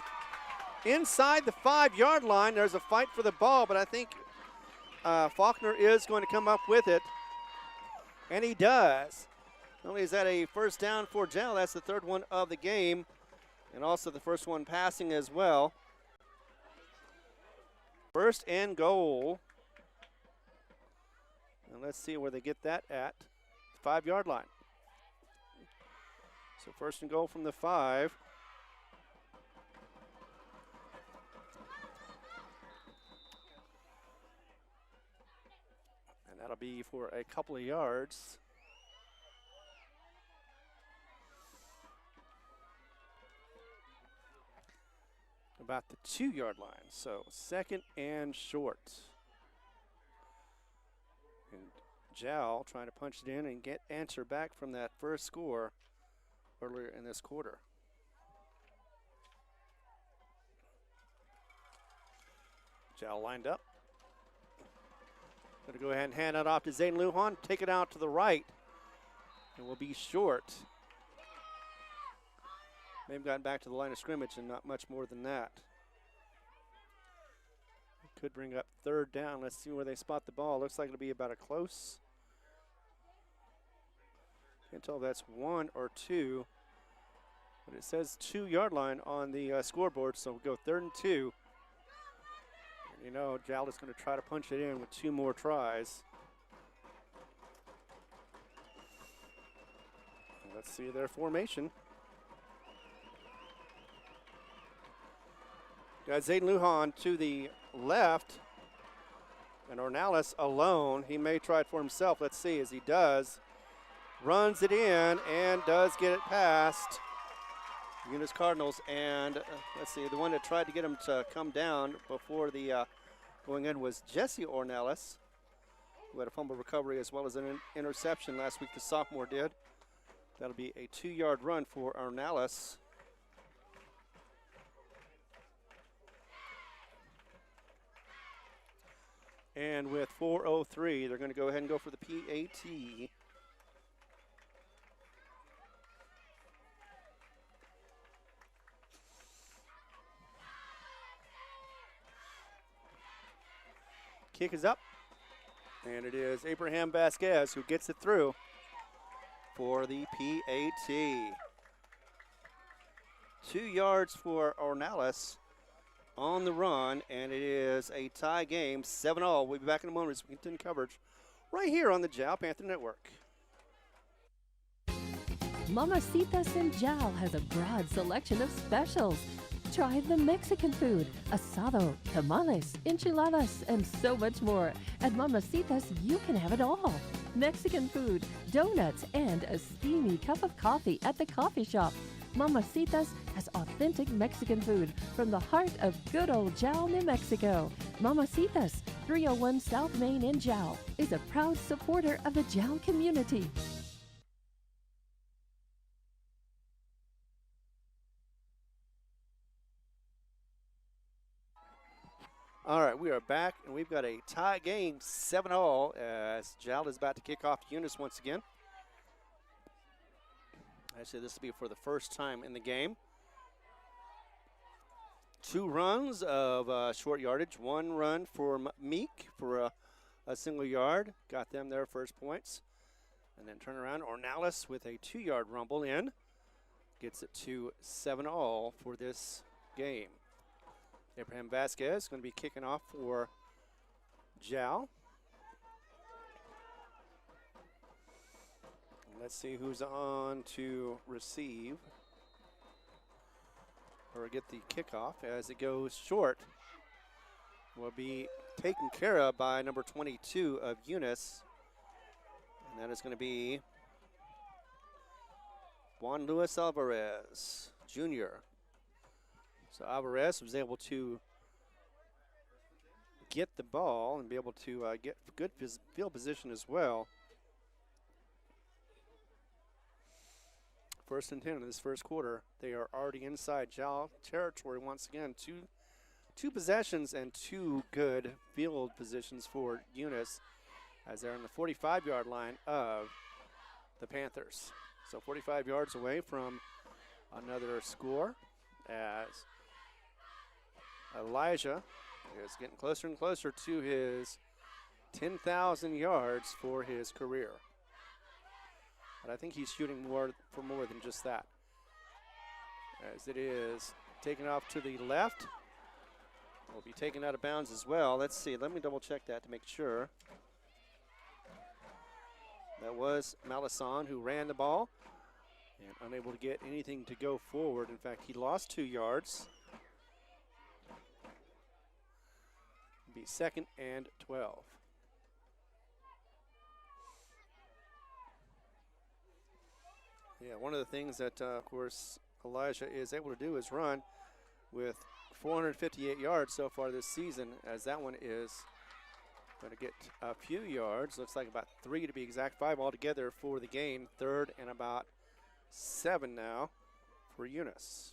Inside the 5-yard line, there's a fight for the ball, but I think Faulkner is going to come up with it, and he does. Not only is that a 1st down for Jal, that's the 3rd one of the game, and also the 1st one passing as well. 1st and goal. And let's see where they get that at. 5-yard line. So 1st and goal from the 5. And that'll be for a couple of yards. About the 2-yard line. So 2nd and short. And Jal trying to punch it in and get answer back from that first score earlier in this quarter. Jal lined up. Going to go ahead and hand it off to Zayden Lujan. Take it out to the right. And will be short. They've gotten back to the line of scrimmage and not much more than that. Could bring up 3rd down. Let's see where they spot the ball. Looks like it'll be about a close. Can't tell if that's 1 or 2. But it says 2-yard line on the scoreboard, so we'll go 3rd and 2. And you know, Jal is going to try to punch it in with 2 more tries. Let's see their formation. Got Zayden Lujan to the left, and Ornelas alone. He may try it for himself. Let's see as he does. Runs it in and does get it past Eunice Cardinals. And let's see, the one that tried to get him to come down before the going in was Jesse Ornelas, who had a fumble recovery as well as an interception last week. The sophomore did. That'll be a 2-yard run for Ornelas. And with 4:03, they're going to go ahead and go for the PAT. Kick is up, and it is Abraham Vasquez who gets it through for the PAT. 2 yards for Ornelas on the run, and it is a tie game, 7-all. We'll be back in a moment as we continue coverage right here on the Jal Panther Network. Mamacitas in Jal has a broad selection of specials. Try the Mexican food, asado, tamales, enchiladas, and so much more. At Mamacitas, you can have it all. Mexican food, donuts, and a steamy cup of coffee at the coffee shop. Mamacitas has authentic Mexican food from the heart of good old Jal, New Mexico. Mamacitas, 301 South Main in Jal, is a proud supporter of the Jal community. All right, we are back, and we've got a tie game, 7-all, as Jal is about to kick off Eunice once again. Actually, this will be for the first time in the game. 2 runs of short yardage, 1 run for Meek for a single yard. Got them their first points. And then turn around, Ornalis with a 2-yard rumble in. Gets it to 7-all for this game. Abraham Vasquez going to be kicking off for Jal. Let's see who's on to receive or get the kickoff as it goes short. Will be taken care of by number 22 of Eunice. And that is going to be Juan Luis Alvarez, Jr. So Alvarez was able to get the ball and be able to get good field position as well. 1st and 10 in this first quarter. They are already inside Jal territory once again. Two possessions and 2 good field positions for Eunice as they're on the 45-yard line of the Panthers. So 45 yards away from another score as Elijah is getting closer and closer to his 10,000 yards for his career. But I think he's shooting for more than just that. As it is taken off to the left. Will be taken out of bounds as well. Let's see. Let me double check that to make sure. That was Malison who ran the ball and unable to get anything to go forward. In fact, he lost 2 yards. Be 2nd and 12. Yeah, one of the things that, of course, Elijah is able to do is run with 458 yards so far this season, as that one is going to get a few yards. Looks like about 3 to be exact, 5 altogether for the game. 3rd and about 7 now for Eunice.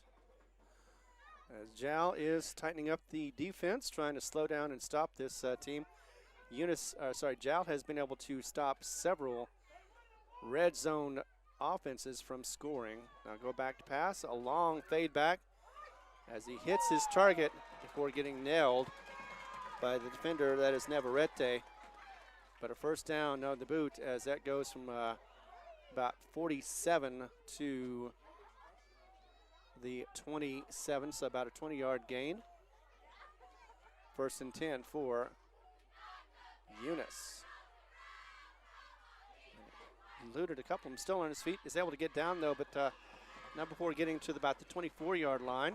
As Jal is tightening up the defense, trying to slow down and stop this team. Jal has been able to stop several red zone offenses from scoring. Now go back to pass, a long fade back as he hits his target before getting nailed by the defender, that is Navarrete. But a first down on the boot as that goes from about 47 to the 27, so about a 20-yard gain. 1st and 10 for Eunice. Eluded a couple of them, still on his feet. Is able to get down though, but not before getting to about the 24-yard line.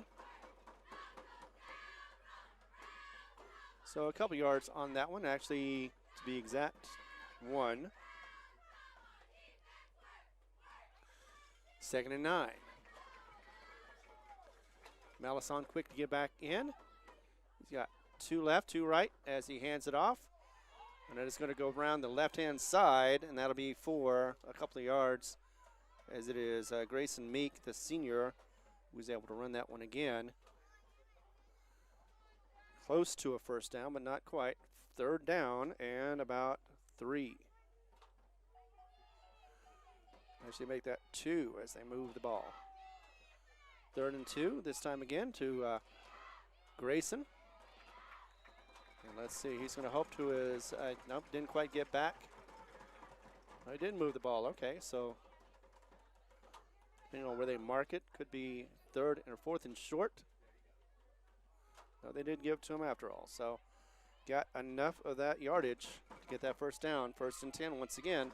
So a couple yards on that one, actually, to be exact, 1. 2nd and 9. Malison quick to get back in. He's got 2 left, 2 right as he hands it off. And that is going to go around the left-hand side, and that'll be for a couple of yards as it is Grayson Meek, the senior, who's able to run that one again. Close to a first down, but not quite. 3rd down and about 3. Actually make that 2 as they move the ball. 3rd and 2, this time again to Grayson. And let's see, he's going to hope to his, nope, didn't quite get back. Oh, he didn't move the ball, okay, so depending on where they mark it, could be 3rd or 4th and short. No, they did give it to him after all, so got enough of that yardage to get that first down. 1st and 10 once again.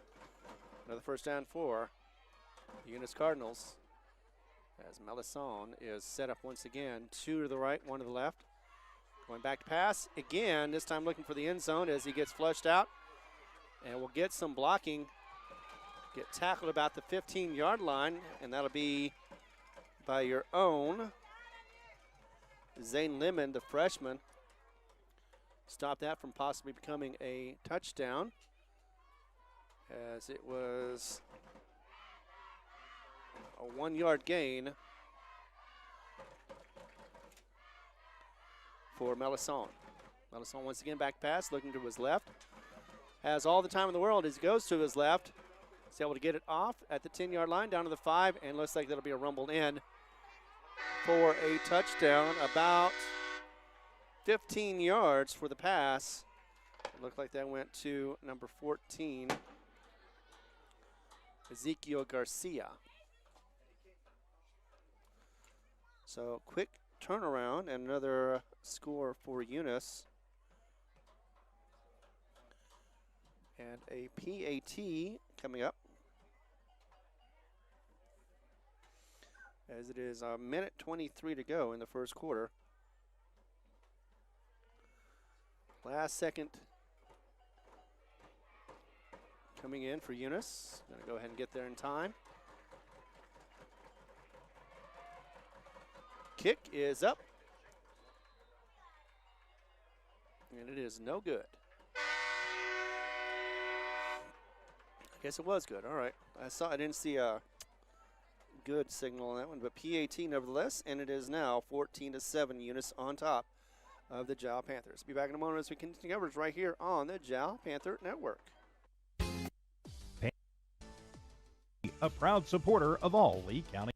Another first down for the Eunice Cardinals as Malison is set up once again. 2 to the right, 1 to the left. Going back to pass again, this time looking for the end zone as he gets flushed out. And will get some blocking. Get tackled about the 15-yard line, and that'll be by your own Zane Lemon, the freshman. Stop that from possibly becoming a touchdown, as it was a 1-yard gain for Malison. Melisson once again back pass, looking to his left. Has all the time in the world as he goes to his left. He's able to get it off at the 10-yard line, down to the 5, and looks like that'll be a rumble in for a touchdown. About 15 yards for the pass. It looked like that went to number 14, Ezekiel Garcia. So quick turnaround and another score for Eunice. And a PAT coming up, as it is a minute 23 to go in the first quarter. Last second coming in for Eunice. Going to go ahead and get there in time. Kick is up. And it is no good. I guess it was good. All right. I didn't see a good signal on that one, but PAT nevertheless, and it is now 14-7, Eunice on top of the Jal Panthers. Be back in a moment as we continue coverage right here on the Jal Panther Network. A proud supporter of all Lee County.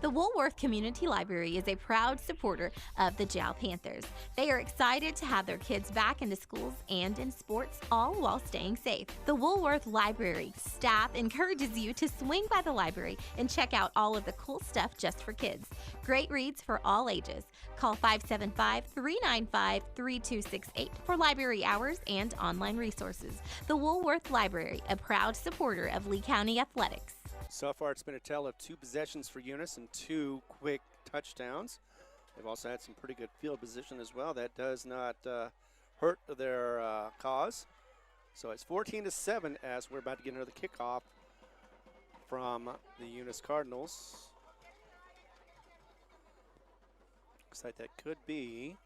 The Woolworth Community Library is a proud supporter of the Jal Panthers. They are excited to have their kids back into schools and in sports, all while staying safe. The Woolworth Library staff encourages you to swing by the library and check out all of the cool stuff just for kids. Great reads for all ages. Call 575-395-3268 for library hours and online resources. The Woolworth Library, a proud supporter of Lee County Athletics. So far, it's been a tale of 2 possessions for Eunice and 2 quick touchdowns. They've also had some pretty good field position as well. That does not hurt their cause. So it's 14-7 as we're about to get another kickoff from the Eunice Cardinals. Looks like that could be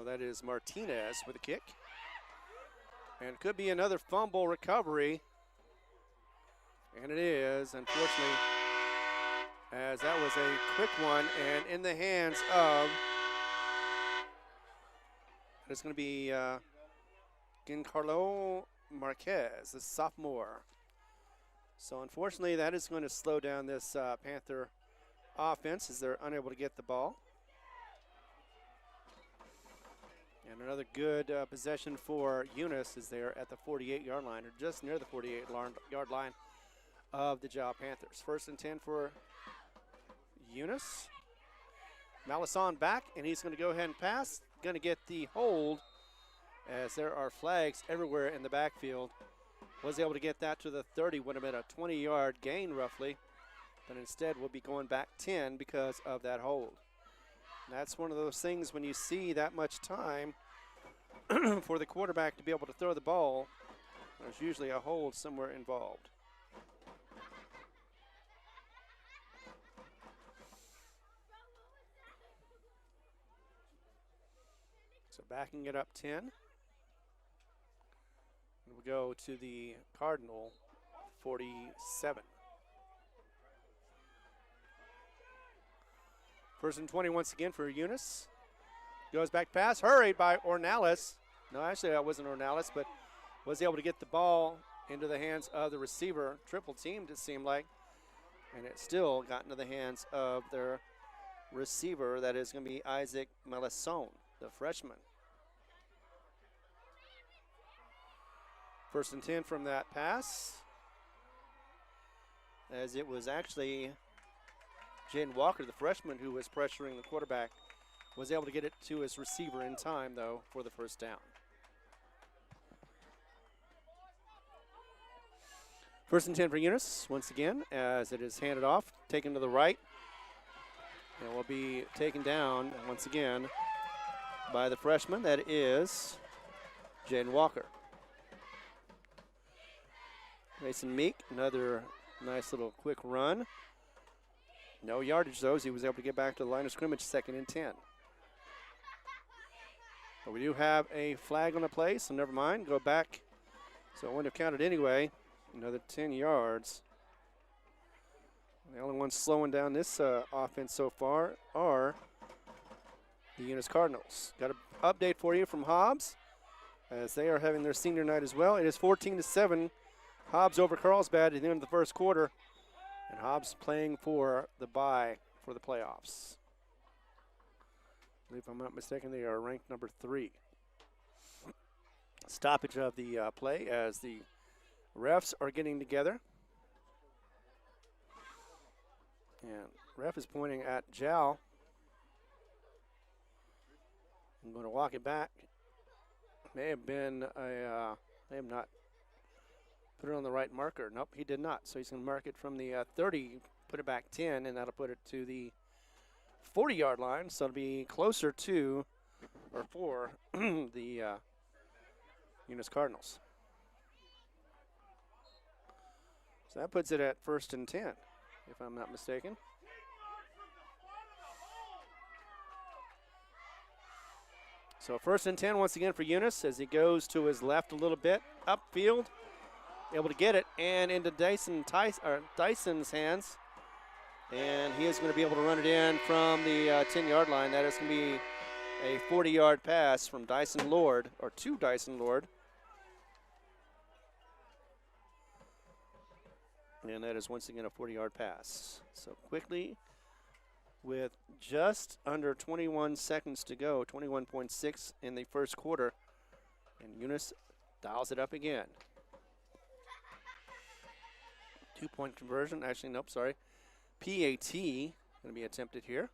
that is Martinez with a kick. And it could be another fumble recovery. And it is, unfortunately, as that was a quick one and in the hands of, it's going to be Giancarlo Marquez, the sophomore. So unfortunately, that is going to slow down this Panther offense as they're unable to get the ball. And another good possession for Eunice is there at the 48-yard line, or just near the 48-yard line of the Jal Panthers. 1st and 10 for Eunice. Melisson back, and he's going to go ahead and pass. Going to get the hold, as there are flags everywhere in the backfield. Was able to get that to the 30, would have been a 20-yard gain roughly, but instead will be going back 10 because of that hold. That's one of those things when you see that much time for the quarterback to be able to throw the ball, there's usually a hold somewhere involved. So backing it up 10. We'll go to the Cardinal 47. 1st and 20 once again for Eunice. Goes back pass, hurried by Ornelas. No, actually that wasn't Ornelas, but was able to get the ball into the hands of the receiver. Triple teamed, it seemed like. And it still got into the hands of their receiver. That is going to be Isaac Melisson, the freshman. 1st and 10 from that pass, as it was actually Jaden Walker, the freshman, who was pressuring the quarterback, was able to get it to his receiver in time, though, for the 1st down. 1st and 10 for Eunice, once again, as it is handed off, taken to the right, and will be taken down, once again, by the freshman. That is Jaden Walker. Mason Meek, another nice little quick run. No yardage, though, as he was able to get back to the line of scrimmage, 2nd and 10. But we do have a flag on the play, so never mind. Go back. So it wouldn't have counted anyway. Another 10 yards. The only ones slowing down this offense so far are the Eunice Cardinals. Got an update for you from Hobbs as they are having their senior night as well. It is 14-7. Hobbs over Carlsbad at the end of the first quarter. And Hobbs playing for the bye for the playoffs. I believe, if I'm not mistaken, they are ranked number 3. Stoppage of the play as the refs are getting together. And ref is pointing at Jal. I'm going to walk it back. May have been may have not put it on the right marker. Nope, he did not. So he's going to mark it from the 30, put it back 10, and that'll put it to the 40-yard line. So it'll be closer to, or for, the Eunice Cardinals. So that puts it at 1st and 10, if I'm not mistaken. So 1st and 10 once again for Eunice as he goes to his left a little bit, upfield, able to get it, and into Dyson's hands. And he is going to be able to run it in from the 10-yard line. That is going to be a 40-yard pass from Dyson Lord, or to Dyson Lord. And that is once again a 40-yard pass. So quickly, with just under 21 seconds to go, 21.6 in the first quarter, and Eunice dials it up again. 2-point conversion, actually, nope, sorry. PAT going to be attempted here.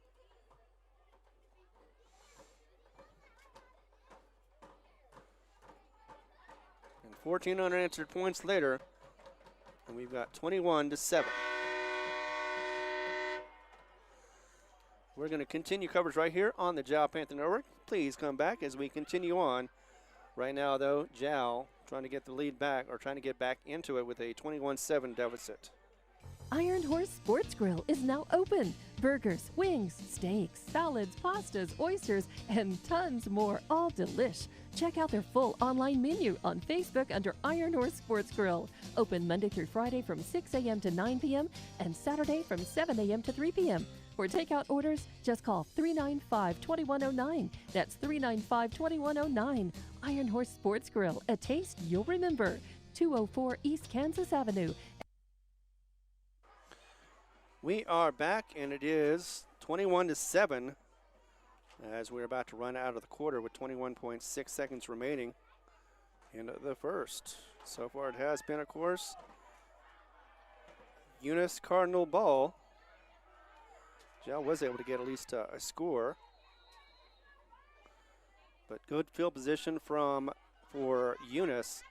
And 14 unanswered points later, and we've got 21-7. We're going to continue coverage right here on the Jal Panther Network. Please come back as we continue on. Right now, though, Jal trying to get the lead back, or trying to get back into it with a 21-7 deficit. Iron Horse Sports Grill is now open. Burgers, wings, steaks, salads, pastas, oysters, and tons more, all delish. Check out their full online menu on Facebook under Iron Horse Sports Grill. Open Monday through Friday from 6 a.m. to 9 p.m. and Saturday from 7 a.m. to 3 p.m. For takeout orders, just call 395-2109. That's 395-2109. Iron Horse Sports Grill, a taste you'll remember. 204 East Kansas Avenue. We are back, and it is 21-7 as we're about to run out of the quarter with 21.6 seconds remaining in the first. So far it has been, of course, Eunice Cardinal ball. Jal was able to get at least a score. But good field position for Eunice.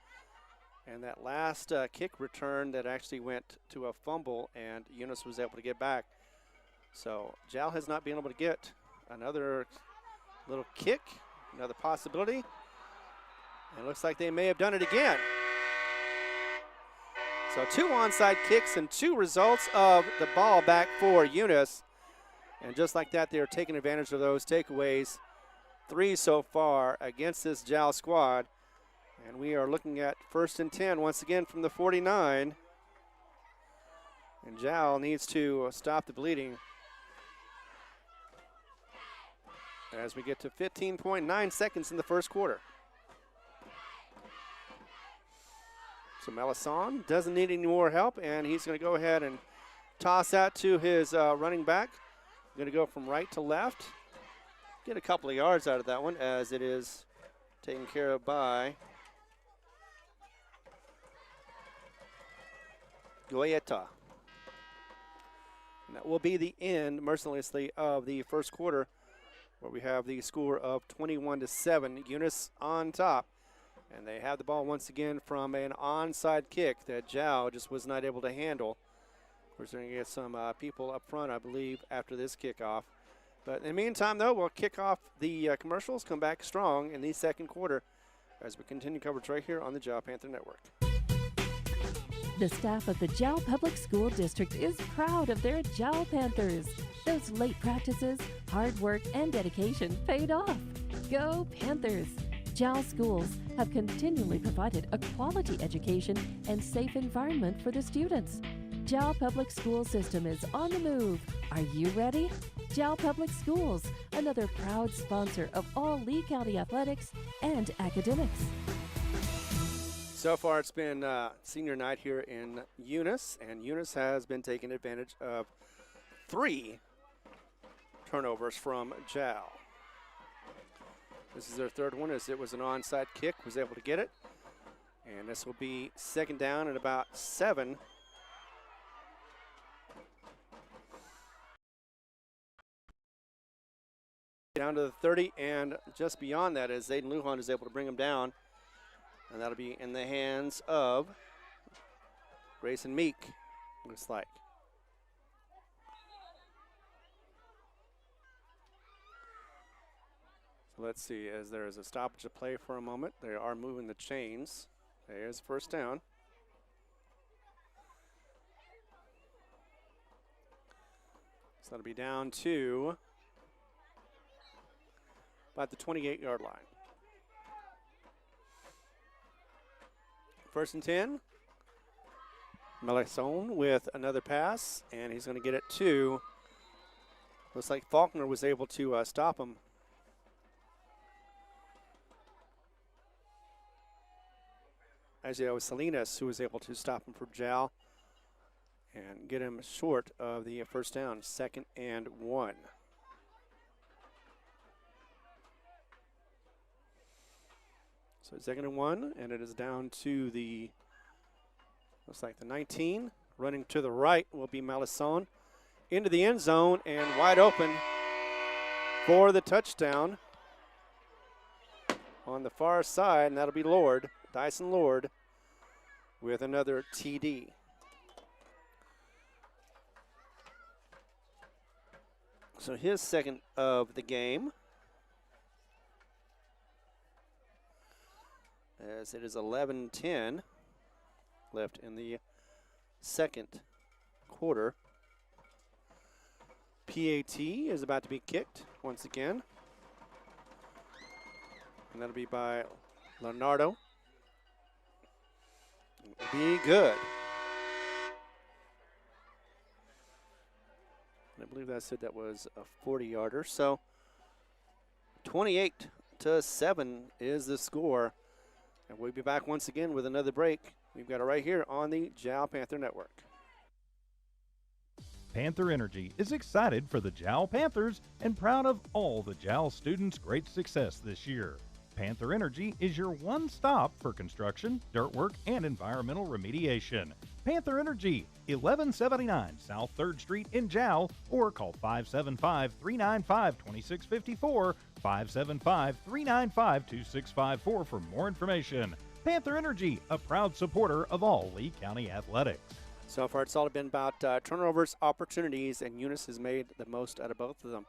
And that last kick return that actually went to a fumble, and Eunice was able to get back. So Jal has not been able to get another little kick, another possibility. And it looks like they may have done it again. So 2 onside kicks and 2 results of the ball back for Eunice. And just like that, they're taking advantage of those takeaways. 3 so far against this Jal squad. And we are looking at 1st and 10 once again from the 49. And Jal needs to stop the bleeding as we get to 15.9 seconds in the first quarter. So Melisson doesn't need any more help, and he's going to go ahead and toss that to his running back. Going to go from right to left. Get a couple of yards out of that one as it is taken care of by Goyeta. And that will be the end, mercilessly, of the first quarter, where we have the score of 21-7. Eunice on top. And they have the ball once again from an onside kick that Jal just was not able to handle. We're going to get some people up front, I believe, after this kickoff. But in the meantime, though, we'll kick off the commercials, come back strong in the second quarter as we continue coverage right here on the Jal Panther Network. The staff of the Jal Public School District is proud of their Jal Panthers. Those late practices, hard work, and dedication paid off. Go Panthers! Jal schools have continually provided a quality education and safe environment for the students. Jal Public School System is on the move. Are you ready? Jal Public Schools, another proud sponsor of all Lee County athletics and academics. So far, it's been senior night here in Eunice, and Eunice has been taking advantage of 3 turnovers from Jal. This is their third one, as it was an onside kick, was able to get it. And this will be second down and about 7. Down to the 30, and just beyond that, as Zayden Lujan is able to bring him down. And that'll be in the hands of Grayson Meek, looks like. So let's see, as there is a stoppage of play for a moment. They are moving the chains. There's first down. So that'll be down to about the 28-yard line. First and 10. Melisson with another pass, and he's going to get it to, looks like Faulkner was able to stop him. Actually, it was Salinas who was able to stop him for Jal and get him short of the first down, 2nd and 1. So 2nd and 1, and it is down to the, looks like the 19. Running to the right will be Melisson into the end zone and wide open for the touchdown on the far side, and that'll be Lord, Dyson Lord, with another TD. So his second of the game, as it is 11-10 left in the second quarter. PAT is about to be kicked once again, and that'll be by Leonardo. Be good. And I believe that was a 40-yarder. So 28-7 is the score. And we'll be back once again with another break. We've got it right here on the Jal Panther Network. Panther Energy is excited for the Jal Panthers and proud of all the Jal students' great success this year. Panther Energy is your one stop for construction, dirt work, and environmental remediation. Panther Energy, 1179 South 3rd Street in Jal, or call 575-395-2654, 575-395-2654 for more information. Panther Energy, a proud supporter of all Lee County athletics. So far, it's all been about turnovers, opportunities, and Eunice has made the most out of both of them.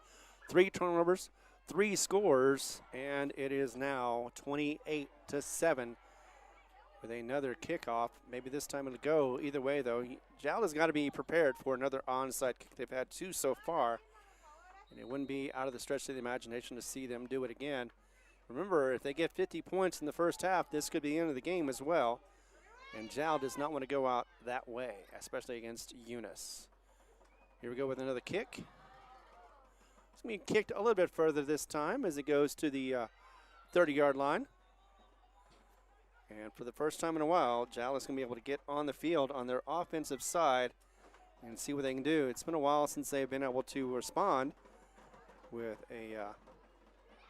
3 turnovers, 3 scores, and it is now 28-7 with another kickoff. Maybe this time it'll go either way, though. Jal has got to be prepared for another onside kick. They've had 2 so far, and it wouldn't be out of the stretch of the imagination to see them do it again. Remember, if they get 50 points in the first half, this could be the end of the game as well. And Jal does not want to go out that way, especially against Eunice. Here we go with another kick. It's going to be kicked a little bit further this time as it goes to the 30-yard line. And for the first time in a while, Jal is going to be able to get on the field on their offensive side and see what they can do. It's been a while since they've been able to respond with a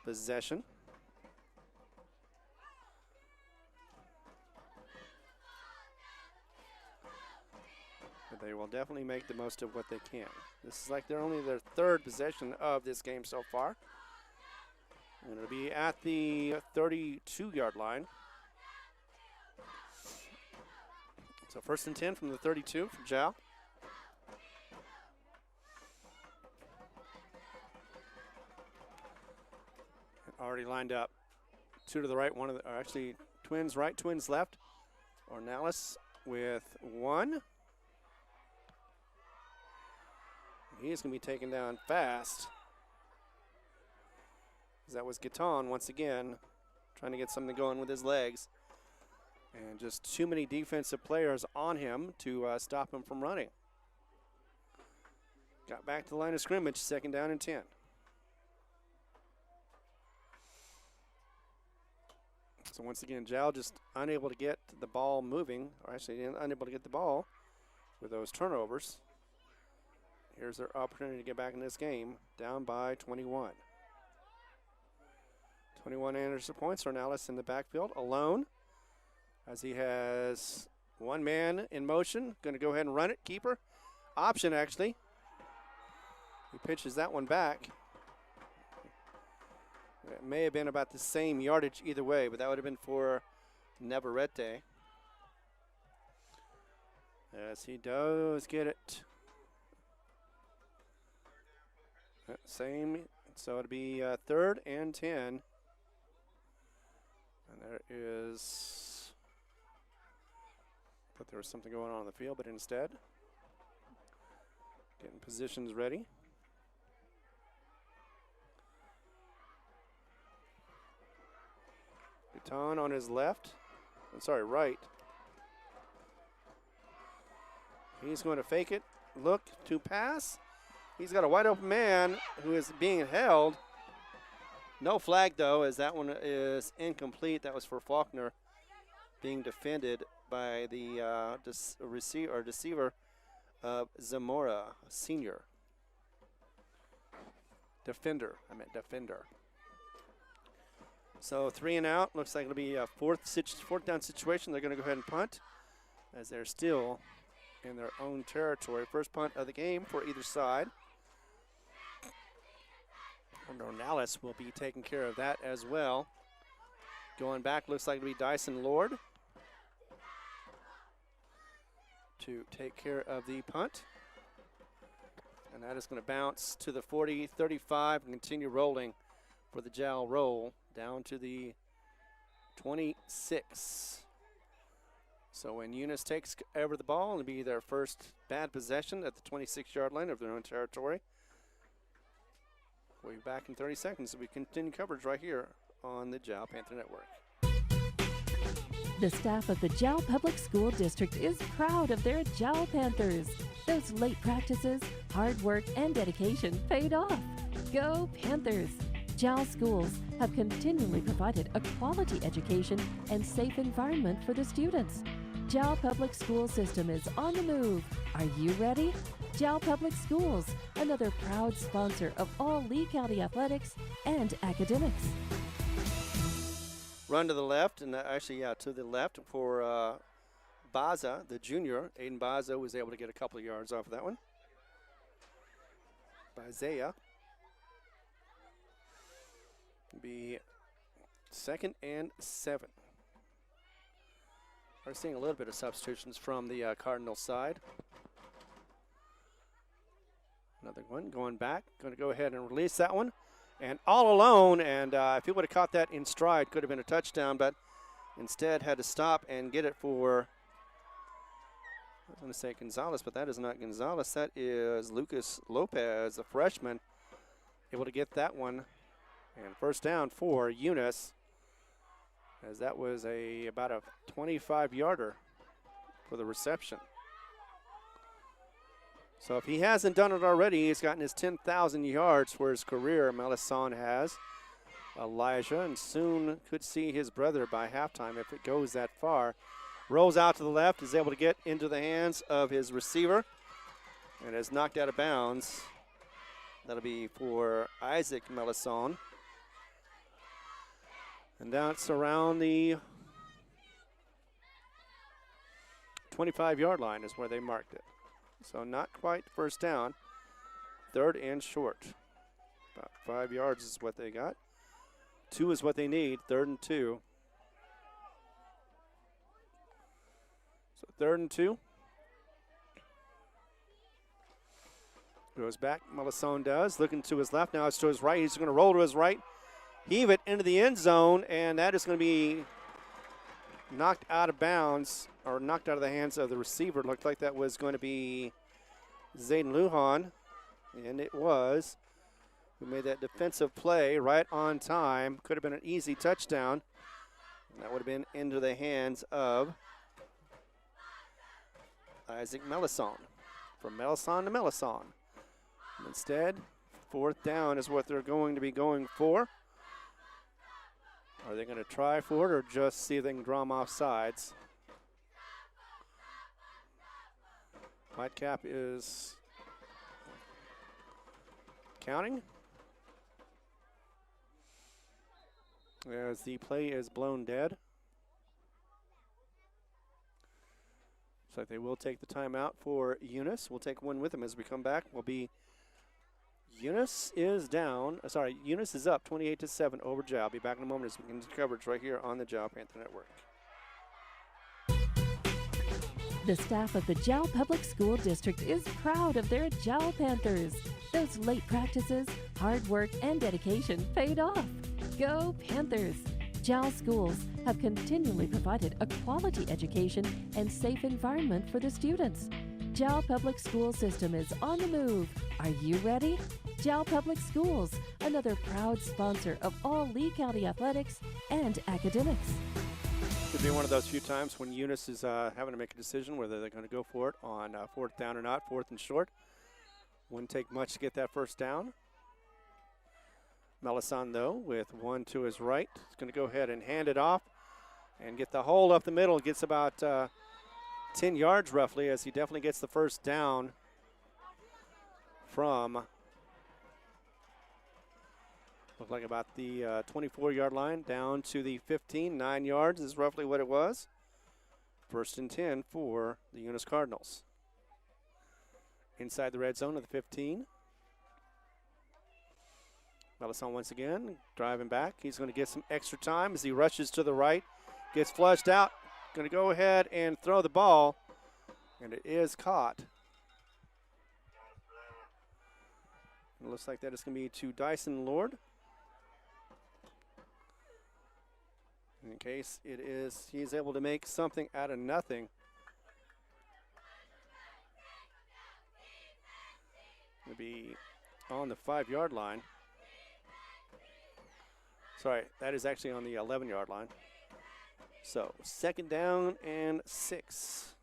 possession. But they will definitely make the most of what they can. This is like they're only their 3rd possession of this game so far. And it'll be at the 32-yard line. So 1st and 10 from the 32 for Jal. Already lined up. 2 to the right, actually twins right, twins left. Ornelas with 1. He's going to be taken down fast. That was Gaetan once again, trying to get something going with his legs. And just too many defensive players on him to stop him from running. Got back to the line of scrimmage, 2nd down and 10. So once again, Jal just unable to get the ball moving, or actually unable to get the ball with those turnovers. Here's their opportunity to get back in this game, down by 21. 21 Anderson points. Ornelas in the backfield alone as he has one man in motion. Going to go ahead and run it. Keeper option, actually. He pitches that one back. It may have been about the same yardage either way, but that would have been for Navarrete. As he does get it. Same, so it'll be 3rd and 10. And there is, thought there was something going on the field, but instead, getting positions ready. Baton on his left. I'm sorry, right. He's going to fake it, look to pass. He's got a wide open man who is being held. No flag, though, as that one is incomplete. That was for Faulkner, being defended by the deceiver of Zamora, senior. Defender. So 3 and out. Looks like it'll be a fourth down situation. They're going to go ahead and punt as they're still in their own territory. First punt of the game for either side. And Ornelas will be taking care of that as well. Going back, looks like it'll be Dyson Lord to take care of the punt. And that is going to bounce to the 40, 35, and continue rolling for the Jal roll down to the 26. So when Eunice takes over the ball, it'll be their first bad possession at the 26-yard line of their own territory. We'll be back in 30 seconds as we continue coverage right here on the Jal Panther Network. The staff of the Jal Public School District is proud of their Jal Panthers. Those late practices, hard work, and dedication paid off. Go Panthers! Jal schools have continually provided a quality education and safe environment for the students. Jal Public School System is on the move. Are you ready? Jal Public Schools, another proud sponsor of all Lee County athletics and academics. Run to the left, and to the left for Baza, the junior. Aiden Baza was able to get a couple of yards off of that one. Bazea. Be 2nd and 7. We're seeing a little bit of substitutions from the Cardinal side. Another one going back. Going to go ahead and release that one. And all alone, and if he would have caught that in stride, could have been a touchdown, but instead had to stop and get it for, I was going to say Gonzalez, but that is not Gonzalez. That is Lucas Lopez, a freshman, able to get that one. And first down for Eunice, as that was about a 25-yarder for the reception. So if he hasn't done it already, he's gotten his 10,000 yards for his career. Melisson has. Elijah, and soon could see his brother by halftime if it goes that far. Rolls out to the left, is able to get into the hands of his receiver, and is knocked out of bounds. That'll be for Isaac Melisson. And that's around the 25-yard line is where they marked it. So not quite first down. 3rd and short. About 5 yards is what they got. 2 is what they need. 3rd and 2. So 3rd and 2. Goes back. Melisson does. Looking to his left. Now it's to his right. He's going to roll to his right. Heave it into the end zone. And that is going to be knocked out of bounds, or knocked out of the hands of the receiver. Looked like that was going to be Zayden Lujan, and it was. We made that defensive play right on time. Could have been an easy touchdown. That would have been into the hands of Isaac Melisson. From Melisson to Melisson. Instead, fourth down is what they're going to be going for. Are they going to try for it or just see if they can draw them off sides? Whitecap is counting as the play is blown dead. Looks like they will take the timeout for Eunice. We'll take one with them as we come back. Will be Eunice is down. Eunice is up 28-7 over Jal. I'll be back in a moment as we can do coverage right here on the Jal Panther Network. The staff of the Jal Public School District is proud of their Jal Panthers. Those late practices, hard work, and dedication paid off. Go Panthers! Jal schools have continually provided a quality education and safe environment for the students. Jal Public School System is on the move. Are you ready? Jal Public Schools, another proud sponsor of all Lee County athletics and academics. Could be one of those few times when Eunice is having to make a decision whether they're going to go for it on fourth down or not, fourth and short. Wouldn't take much to get that first down. Melisson, though, with one to his right, is going to go ahead and hand it off and get the hole up the middle. Gets about 10 yards roughly as he definitely gets the first down from, looked like about the 24-yard line down to the 15. 9 yards is roughly what it was. First and 10 for the Eunice Cardinals. Inside the red zone of the 15. Melisson once again driving back. He's going to get some extra time as he rushes to the right. Gets flushed out. Going to go ahead and throw the ball. And it is caught. It looks like that is going to be to Dyson Lord. In case it is, he's able to make something out of nothing. It'll be on the 5-yard line. Sorry, that is actually on the 11-yard line. So, second down and 6.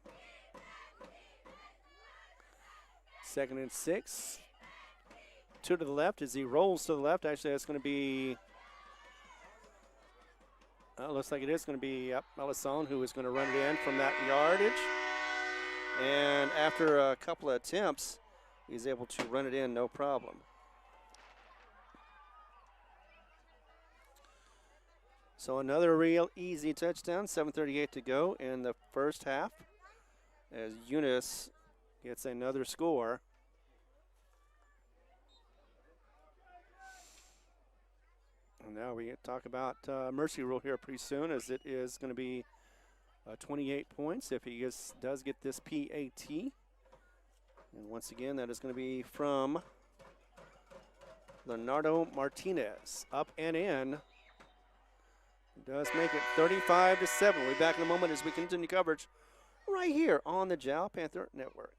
Second and 6. 2 to the left as he rolls to the left. Actually, that's going to be, looks like it is going to be Melisson who is going to run it in from that yardage. And after a couple of attempts, he's able to run it in no problem. So another real easy touchdown, 7:38 to go in the first half as Eunice gets another score. And now we talk about mercy rule here pretty soon, as it is going to be 28 points if he does get this PAT. And once again, that is going to be from Leonardo Martinez. Up and in. Does make it 35-7. We'll be back in a moment as we continue coverage right here on the Jal Panther Network.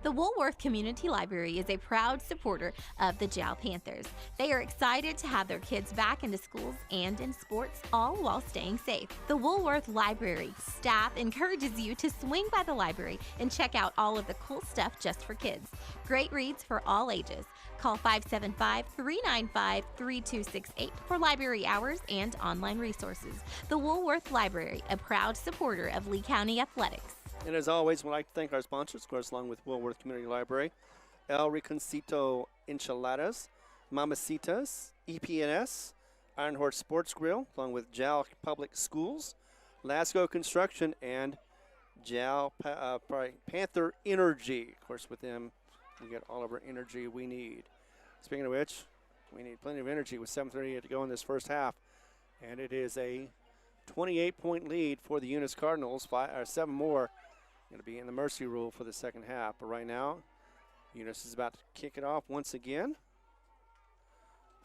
The Woolworth Community Library is a proud supporter of the Jal Panthers. They are excited to have their kids back into schools and in sports, all while staying safe. The Woolworth Library staff encourages you to swing by the library and check out all of the cool stuff just for kids. Great reads for all ages. Call 575-395-3268 for library hours and online resources. The Woolworth Library, a proud supporter of Lee County athletics. And as always, we'd like to thank our sponsors, of course, along with Woolworth Community Library, El Reconcito Enchiladas, Mamacitas, EPNS, Iron Horse Sports Grill, along with Jal Public Schools, Lasco Construction, and Jal Panther Energy. Of course, with them, we get all of our energy we need. Speaking of which, we need plenty of energy with 7:38 to go in this first half. And it is a 28-point lead for the Eunice Cardinals. 7 more going to be in the mercy rule for the second half. But right now, Eunice is about to kick it off once again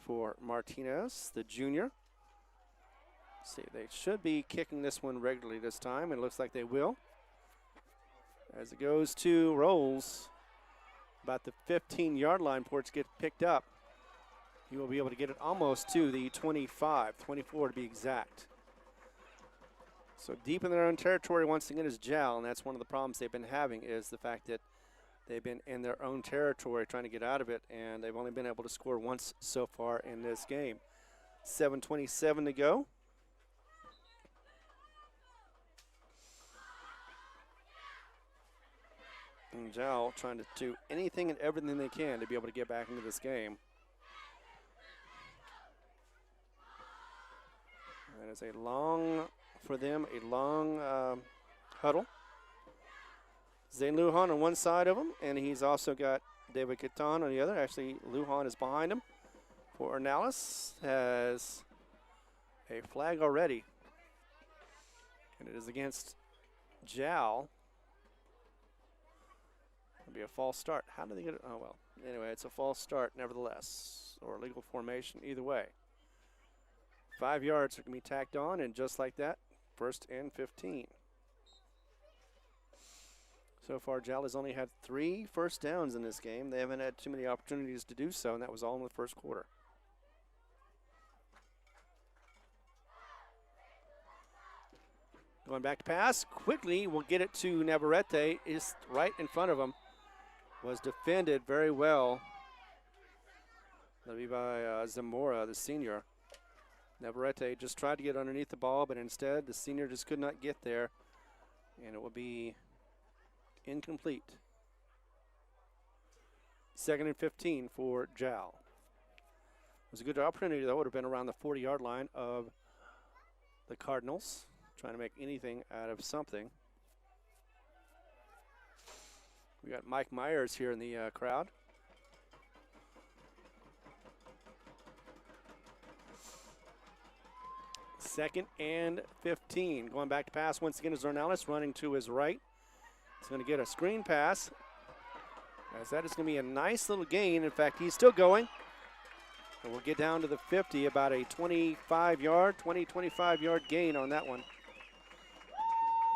for Martinez, the junior. Let's see, they should be kicking this one regularly this time. It looks like they will. As it goes to rolls about the 15-yard line before it gets picked up. He will be able to get it almost to the 25, 24 to be exact. So deep in their own territory once again is Jal, and that's one of the problems they've been having is the fact that they've been in their own territory trying to get out of it, and they've only been able to score once so far in this game. 7:27 to go. And Jal trying to do anything and everything they can to be able to get back into this game. That is a long, for them, a long huddle. Zane Lujan on one side of him, and he's also got David Catan on the other. Actually, Lujan is behind him. For Ornalis has a flag already. And it is against Jal. It'll be a false start. How do they get it? Oh, well. Anyway, it's a false start nevertheless, or legal formation, either way. 5 yards are going to be tacked on, and just like that, 1st and 15. So far, Jal has only had 3 first downs in this game. They haven't had too many opportunities to do so, and that was all in the first quarter. Going back to pass, quickly we'll get it to Navarrete. Is right in front of him. Was defended very well. That'll be by Zamora, the senior. Navarrete just tried to get underneath the ball, but instead the senior just could not get there, and it will be incomplete. 2nd and 15 for Jal. It was a good opportunity, though. It would have been around the 40-yard line of the Cardinals, trying to make anything out of something. We got Mike Myers here in the crowd. Second and 15. Going back to pass once again is Ornalis running to his right. He's going to get a screen pass. As that is going to be a nice little gain. In fact, he's still going. And we'll get down to the 50, about a 25-yard gain on that one.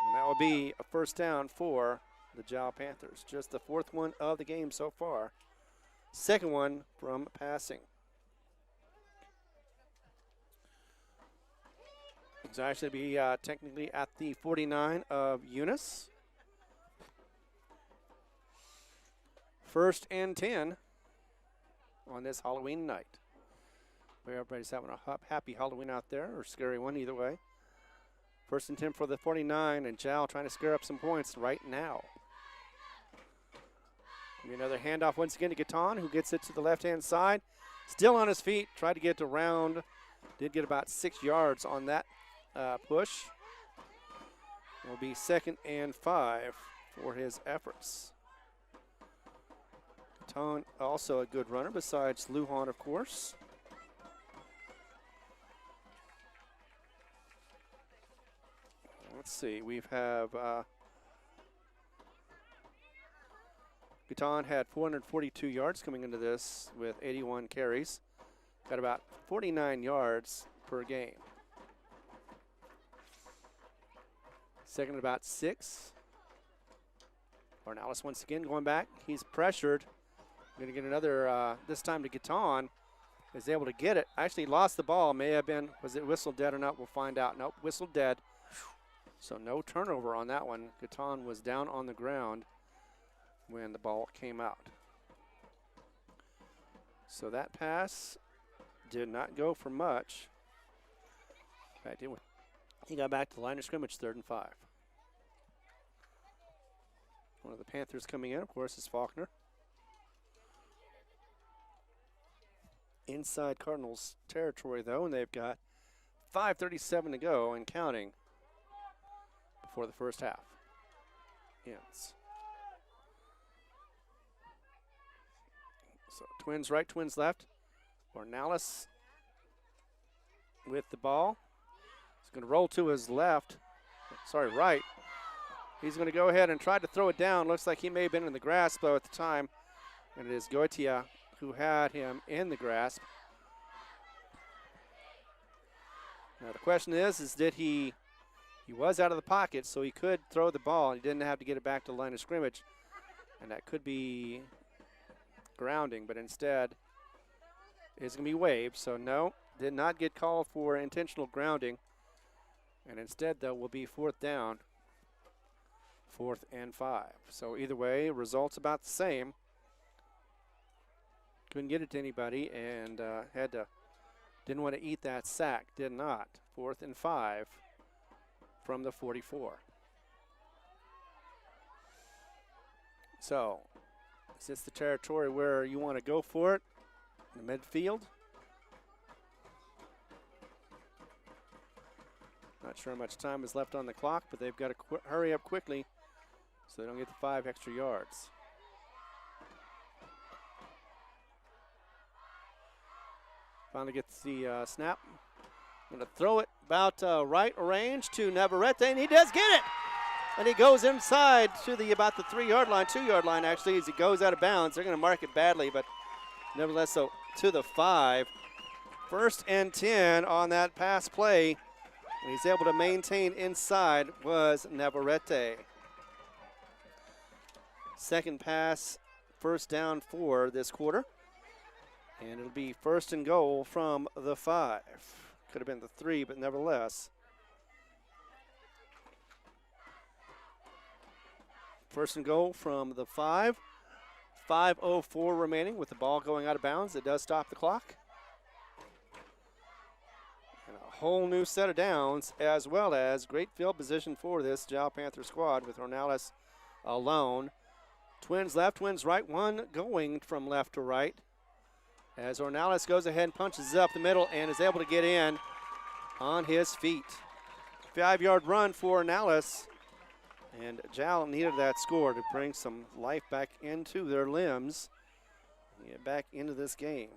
And that will be a first down for the Jal Panthers. Just the 4th one of the game so far. 2nd one from passing. It's actually be technically at the 49 of Eunice. 1st and 10 on this Halloween night. Where everybody's having a happy Halloween out there, or scary one either way. 1st and 10 for the 49, and Jal trying to scare up some points right now. Another handoff once again to Gaton, who gets it to the left-hand side. Still on his feet, tried to get around. Did get about 6 yards on that push. It will be 2nd and 5 for his efforts. Gaton also a good runner besides Lujan, of course. Let's see, we have Gaton had 442 yards coming into this with 81 carries. Got about 49 yards per game. 2nd and about 6. Ornalis once again going back. He's pressured. Going to get another, this time to Gaton. Is able to get it. Actually lost the ball. May have been, was it whistle dead or not? We'll find out. Nope, whistle dead. So no turnover on that one. Gaton was down on the ground when the ball came out. So that pass did not go for much. In fact, he got back to the line of scrimmage, 3rd and 5. One of the Panthers coming in, of course, is Faulkner. Inside Cardinals territory, though, and they've got 5:37 to go and counting before the first half ends. So Twins right, Twins left. Ornalis with the ball. He's going to roll to his left. Sorry, right. He's going to go ahead and try to throw it down. Looks like he may have been in the grasp, though, at the time. And it is Goitia who had him in the grasp. Now the question is did he was out of the pocket, so he could throw the ball. He didn't have to get it back to the line of scrimmage. And that could be grounding, but instead it's going to be waived. So no, did not get called for intentional grounding. And instead, though, will be fourth down, 4th and 5. So either way, results about the same. Couldn't get it to anybody and didn't want to eat that sack, did not. 4th and 5 from the 44. So, is this the territory where you want to go for it in the midfield? Not sure how much time is left on the clock, but they've got to hurry up quickly so they don't get the 5 extra yards. Finally gets the snap. Going to throw it about right range to Navarrete, and he does get it. And he goes inside to about the 3-yard line, 2-yard line actually, as he goes out of bounds. They're going to mark it badly, but nevertheless, so to the 5. 1st and 10 on that pass play. And he's able to maintain inside was Navarrete. Second pass, 1st down for this quarter. And it'll be 1st and goal from the 5. Could have been the 3, but nevertheless. 1st and goal from the 5. 5:04 remaining with the ball going out of bounds. It does stop the clock. And a whole new set of downs, as well as great field position for this Jal Panther squad with Ornelas alone. Twins left, twins right, one going from left to right. As Ornelas goes ahead and punches up the middle and is able to get in on his feet. 5-yard run for Ornelas. And Jal needed that score to bring some life back into their limbs. Get back into this game.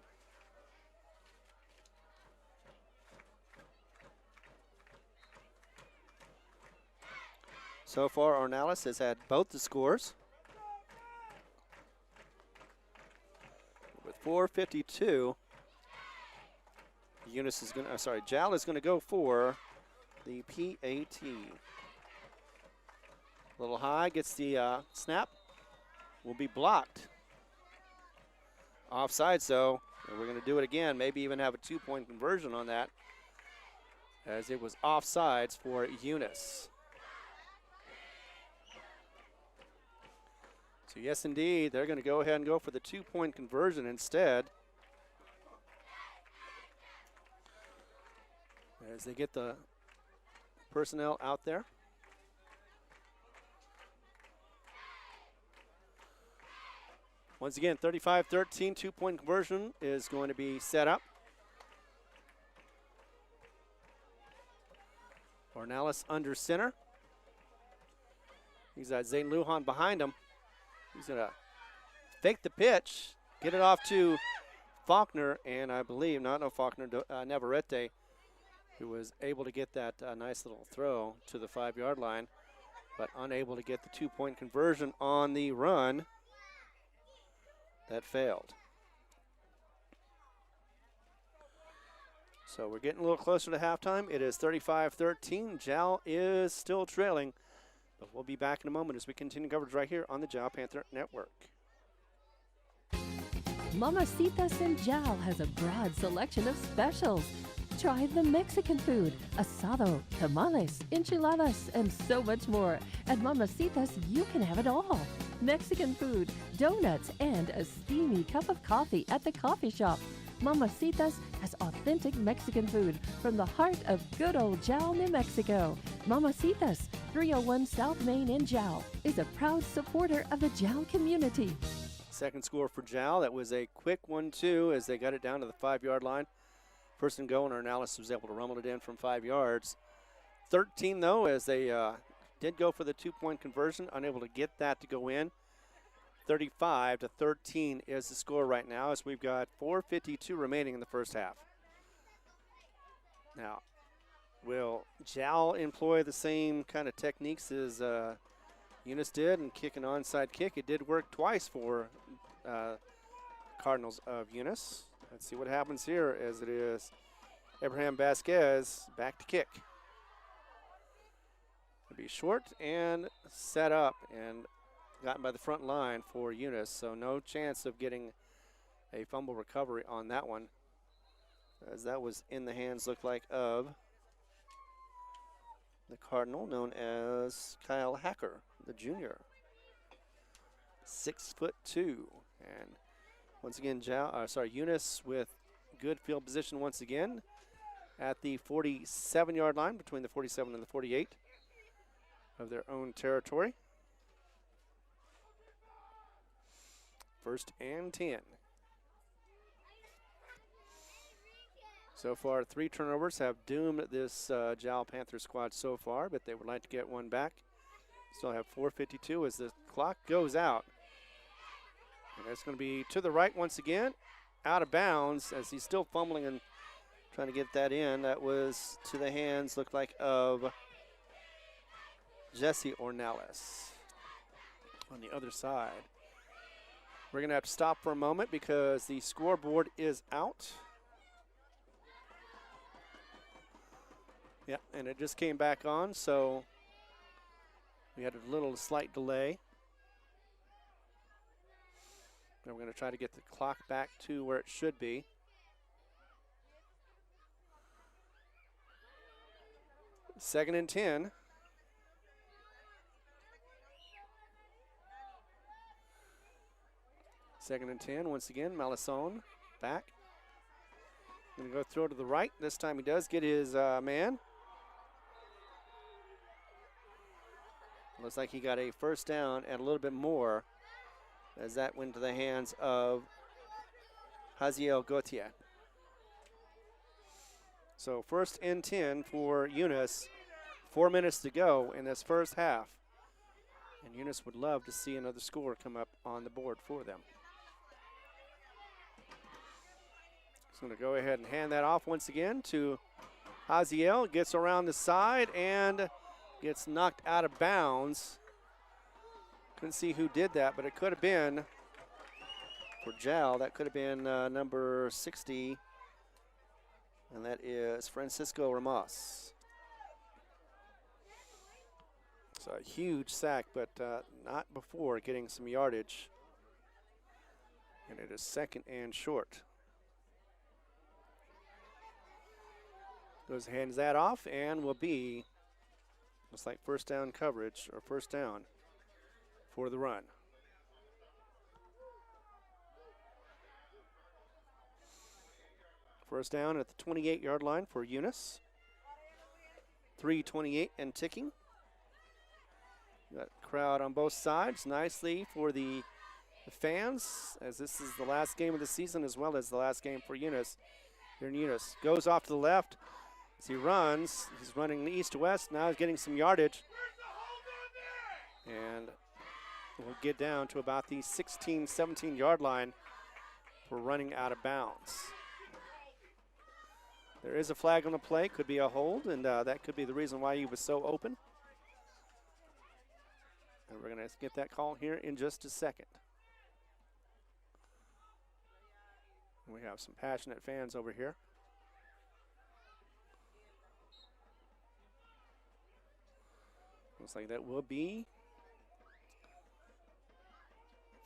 So far, Ornelas has had both the scores. With 4:52, Eunice is going to, Jal is going to go for the PAT. A little high, gets the snap, will be blocked. Offside, so we're going to do it again, maybe even have a 2-point conversion on that, as it was offsides for Eunice. So yes, indeed, they're going to go ahead and go for the 2-point conversion instead. As they get the personnel out there. Once again, 35-13, 2-point conversion is going to be set up. Ornelas under center. He's got Zane Lujan behind him. He's going to fake the pitch, get it off to Faulkner, and I believe, Navarrete, who was able to get that nice little throw to the 5-yard line, but unable to get the 2-point conversion on the run. That failed. So we're getting a little closer to halftime. It is 35-13. Jal is still trailing. But we'll be back in a moment as we continue coverage right here on the Jal Panther Network. Mamacitas in Jal has a broad selection of specials. Try the Mexican food, asado, tamales, enchiladas, and so much more. At Mamacitas, you can have it all. Mexican food, donuts, and a steamy cup of coffee at the coffee shop. Mamacitas has authentic Mexican food from the heart of good old Jal, New Mexico. Mamacitas, 301 South Main in Jal, is a proud supporter of the Jal community. Second score for Jal. That was a quick 1-2 as they got it down to the 5-yard line. 1st and goal, and Ornelas was able to rumble it in from 5 yards. 13, though, as they did go for the 2-point conversion, unable to get that to go in. 35-13 is the score right now, as we've got 4:52 remaining in the first half. Now, will Jal employ the same kind of techniques as Eunice did and kick an onside kick? It did work twice for Cardinals of Eunice. Let's see what happens here, as it is Abraham Vasquez back to kick. It'll be short and set up and gotten by the front line for Eunice, so no chance of getting a fumble recovery on that one, as that was in the hands, looked like, of the Cardinal, known as Kyle Hacker, the junior. 6'2". And once again, Eunice with good field position once again at the 47-yard line, between the 47 and the 48 of their own territory. 1st and 10. So far, 3 turnovers have doomed this Jal Panther squad so far, but they would like to get one back. Still have 4:52 as the clock goes out. And that's going to be to the right once again, out of bounds as he's still fumbling and trying to get that in. That was to the hands, looked like, of Jesse Ornelas on the other side. We're going to have to stop for a moment because the scoreboard is out. Yeah, and it just came back on, so we had a little slight delay. And we're going to try to get the clock back to where it should be. Second and 10. Second and 10, once again, Malison back. Going to go throw to the right. This time he does get his man. Looks like he got a first down and a little bit more as that went to the hands of Haziel Gauthier. So 1st and 10 for Eunice. 4 minutes to go in this first half. And Eunice would love to see another score come up on the board for them. He's going to go ahead and hand that off once again to Haziel. Gets around the side and gets knocked out of bounds. Couldn't see who did that, but it could have been, for Jal, that could have been number 60, and that is Francisco Ramos. So a huge sack, but not before getting some yardage. And it is 2nd and short. Goes hands that off and will be, looks like first down coverage, or first down for the run. First down at the 28-yard line for Eunice. 3:28 and ticking. Got crowd on both sides nicely for the fans, as this is the last game of the season as well as the last game for Eunice. Here in Eunice. Goes off to the left as he runs. He's running east to west. Now he's getting some yardage. And we'll get down to about the 16, 17-yard line for running out of bounds. There is a flag on the play. Could be a hold, and that could be the reason why he was so open. And we're going to get that call here in just a second. We have some passionate fans over here. Looks like that will be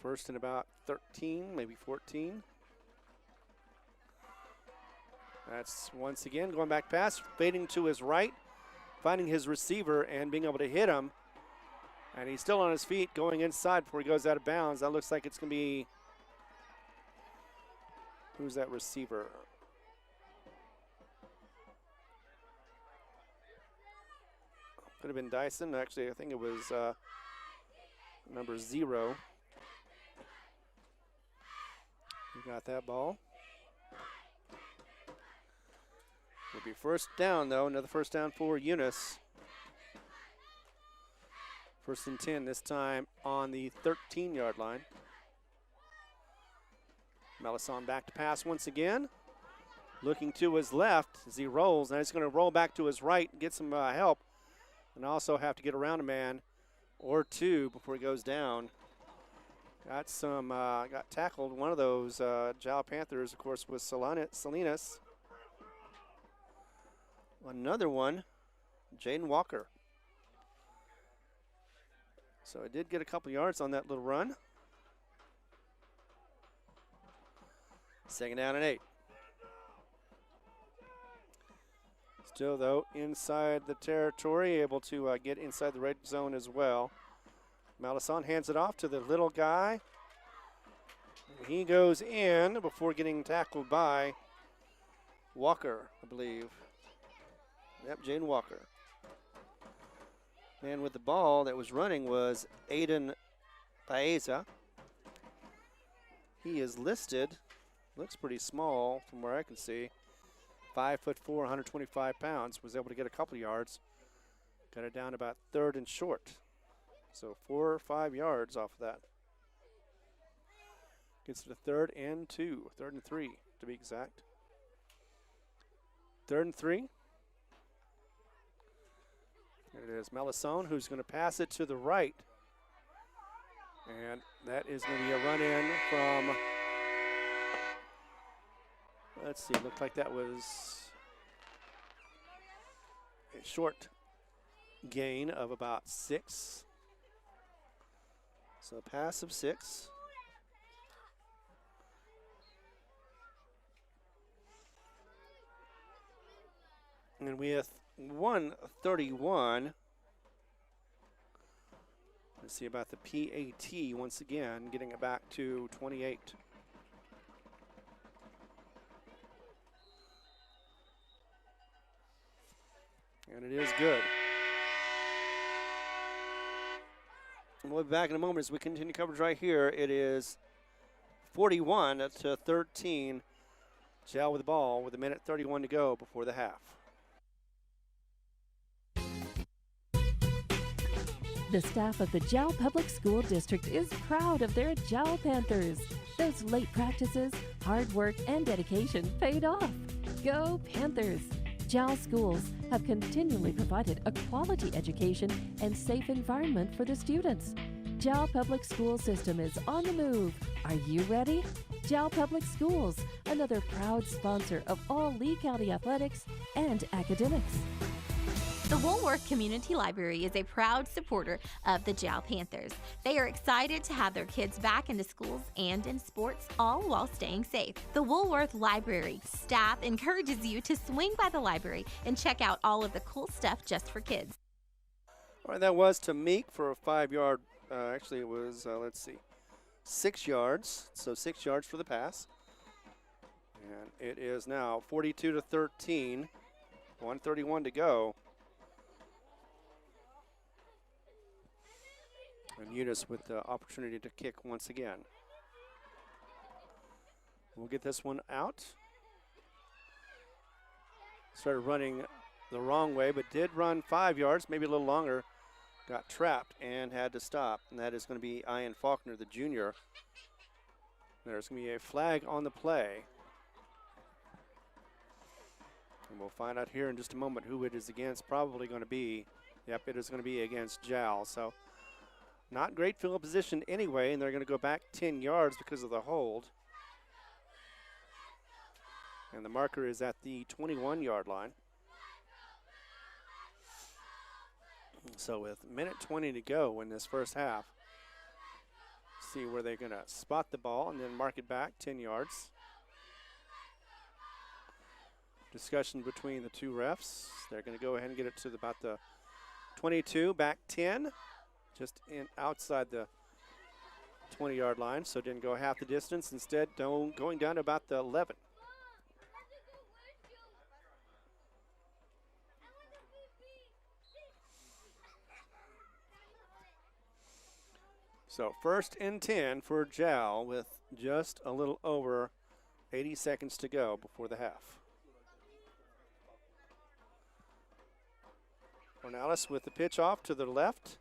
first and about 13, maybe 14. That's once again going back pass, fading to his right, finding his receiver and being able to hit him. And he's still on his feet going inside before he goes out of bounds. That looks like it's going to be, who's that receiver? Could have been Dyson. Actually, I think it was number 0. He got that ball. Will be first down, though. Another first down for Eunice. 1st and 10 this time on the 13-yard line. Malison back to pass once again. Looking to his left as he rolls. Now he's going to roll back to his right and get some help. And also have to get around a man or two before he goes down. Got tackled. One of those Jal Panthers, of course, was Salinas. Another one, Jaden Walker. So I did get a couple yards on that little run. 2nd down and 8. Still, though, inside the territory, able to get inside the red zone as well. Malison hands it off to the little guy. He goes in before getting tackled by Walker, I believe. Yep, Jaden Walker. And with the ball that was running was Aiden Baeza. He is listed, looks pretty small from where I can see. 5'4", 125 pounds, was able to get a couple yards. Got it down about 3rd and short. So 4 or 5 yards off of that. Gets to 3rd and 2, 3rd and 3 to be exact. 3rd and 3. There it is, Melisone, who's going to pass it to the right. And that is going to be a run in from, let's see, looked like that was a short gain of about 6. So a pass of 6. And we have 131. Let's see about the PAT once again, getting it back to 28. And it is good. And we'll be back in a moment as we continue coverage right here. It is 41-13. Jal with the ball with 1:31 to go before the half. The staff of the Jal Public School District is proud of their Jal Panthers. Those late practices, hard work, and dedication paid off. Go Panthers! Jal schools have continually provided a quality education and safe environment for the students. Jal Public School System is on the move. Are you ready? Jal Public Schools, another proud sponsor of all Lee County athletics and academics. The Woolworth Community Library is a proud supporter of the Jal Panthers. They are excited to have their kids back into schools and in sports, all while staying safe. The Woolworth Library staff encourages you to swing by the library and check out all of the cool stuff just for kids. All right, that was to Meek for a 5-yard, actually it was, 6 yards. So 6 yards for the pass. And it is now 42-13, 1:31 to go. And Eunice with the opportunity to kick once again. We'll get this one out. Started running the wrong way, but did run 5 yards, maybe a little longer. Got trapped and had to stop. And that is going to be Ian Faulkner, the junior. There's going to be a flag on the play. And we'll find out here in just a moment who it is against. Probably going to be, yep, it is going to be against Jal. So not great field position anyway, and they're going to go back 10 yards because of the hold. And the marker is at the 21-yard line. So with 1:20 to go in this first half, see where they're going to spot the ball and then mark it back 10 yards. Discussion between the two refs. They're going to go ahead and get it to about the 22, back 10. Just outside the 20-yard line, so didn't go half the distance. Instead, going down to about the 11. So 1st and 10 for Jal with just a little over 80 seconds to go before the half. Ornelas with the pitch off to the left.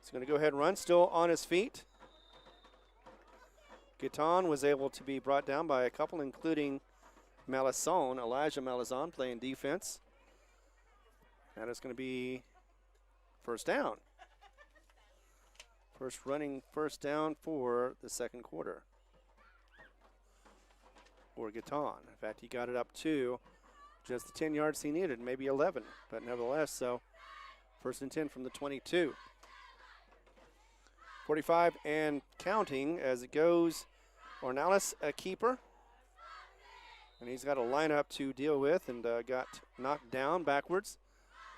He's going to go ahead and run, still on his feet. Guiton was able to be brought down by a couple, including Malison, Elijah Malison, playing defense. And it's going to be first down. First down for the second quarter. Or Guiton. In fact, he got it up to just the 10 yards he needed, maybe 11. But nevertheless, so 1st and 10 from the 22. 45 and counting as it goes. Ornelas, a keeper. And he's got a lineup to deal with and got knocked down backwards.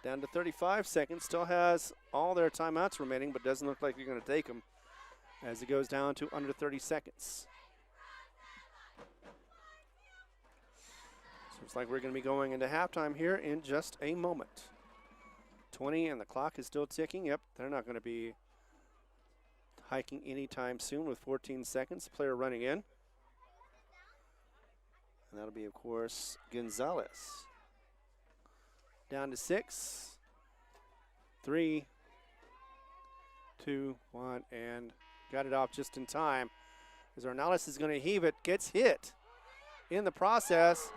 Down to 35 seconds. Still has all their timeouts remaining, but doesn't look like you're going to take them as it goes down to under 30 seconds. So looks like we're going to be going into halftime here in just a moment. 20 and the clock is still ticking. Yep, they're not going to be hiking anytime soon with 14 seconds. Player running in. And that'll be, of course, Gonzalez. Down to 6, 3, 2, 1, and got it off just in time. As Arnales is going to heave it, gets hit in the process,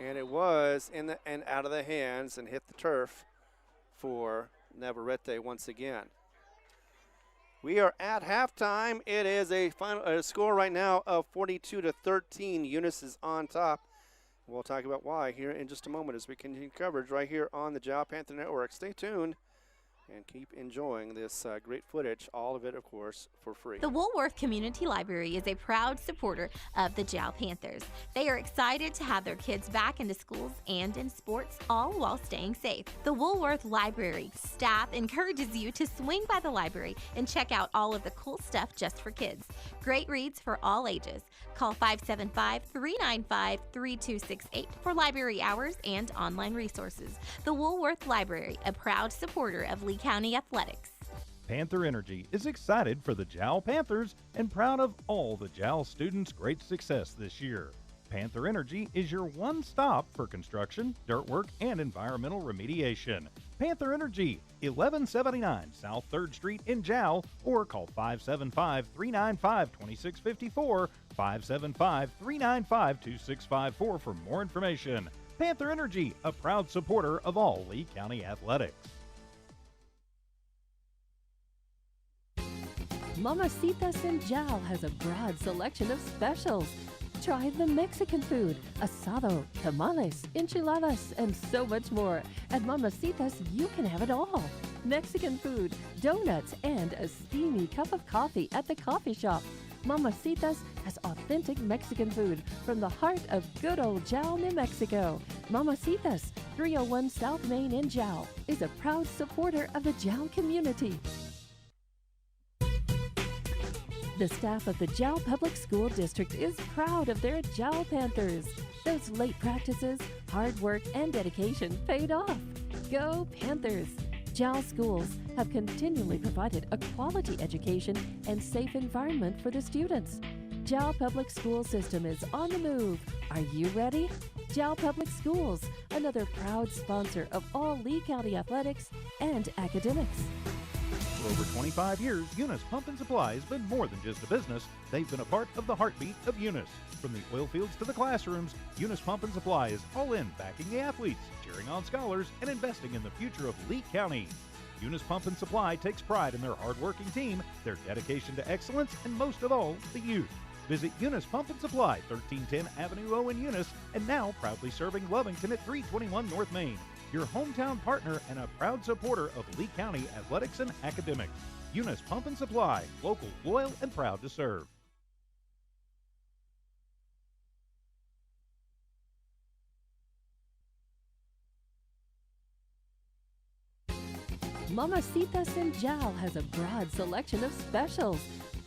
and it was in the and out of the hands and hit the turf for Navarrete once again. We are at halftime. It is a final score right now of 42-13. Eunice is on top. We'll talk about why here in just a moment as we continue coverage right here on the Jal Panther Network. Stay tuned and keep enjoying this great footage, all of it, of course, for free. The Woolworth Community Library is a proud supporter of the Jal Panthers. They are excited to have their kids back into schools and in sports, all while staying safe. The Woolworth Library staff encourages you to swing by the library and check out all of the cool stuff just for kids. Great reads for all ages. Call 575-395-3268 for library hours and online resources. The Woolworth Library, a proud supporter of Lee County Athletics. Panther Energy is excited for the Jal Panthers and proud of all the Jal students' great success this year. Panther Energy is your one stop for construction, dirt work, and environmental remediation. Panther Energy, 1179 South 3rd Street in Jal, or call 575-395-2654, 575-395-2654 for more information. Panther Energy, a proud supporter of all Lee County athletics. Mamacitas in Jal has a broad selection of specials. Try the Mexican food, asado, tamales, enchiladas, and so much more. At Mamacitas, you can have it all. Mexican food, donuts, and a steamy cup of coffee at the coffee shop. Mamacitas has authentic Mexican food from the heart of good old Jal, New Mexico. Mamacitas, 301 South Main in Jal, is a proud supporter of the Jal community. The staff of the Jal Public School District is proud of their Jal Panthers. Those late practices, hard work, and dedication paid off. Go Panthers! Jal schools have continually provided a quality education and safe environment for the students. Jal Public School System is on the move. Are you ready? Jal Public Schools, another proud sponsor of all Lee County athletics and academics. For over 25 years, Eunice Pump and Supply has been more than just a business. They've been a part of the heartbeat of Eunice. From the oil fields to the classrooms, Eunice Pump and Supply is all in backing the athletes, cheering on scholars, and investing in the future of Lee County. Eunice Pump and Supply takes pride in their hard-working team, their dedication to excellence, and most of all, the youth. Visit Eunice Pump and Supply, 1310 Avenue O in Eunice, and now proudly serving Lovington at 321 North Main. Your hometown partner and a proud supporter of Lee County athletics and academics. Eunice Pump and Supply, local, loyal, and proud to serve. Mamacitas in Jal has a broad selection of specials.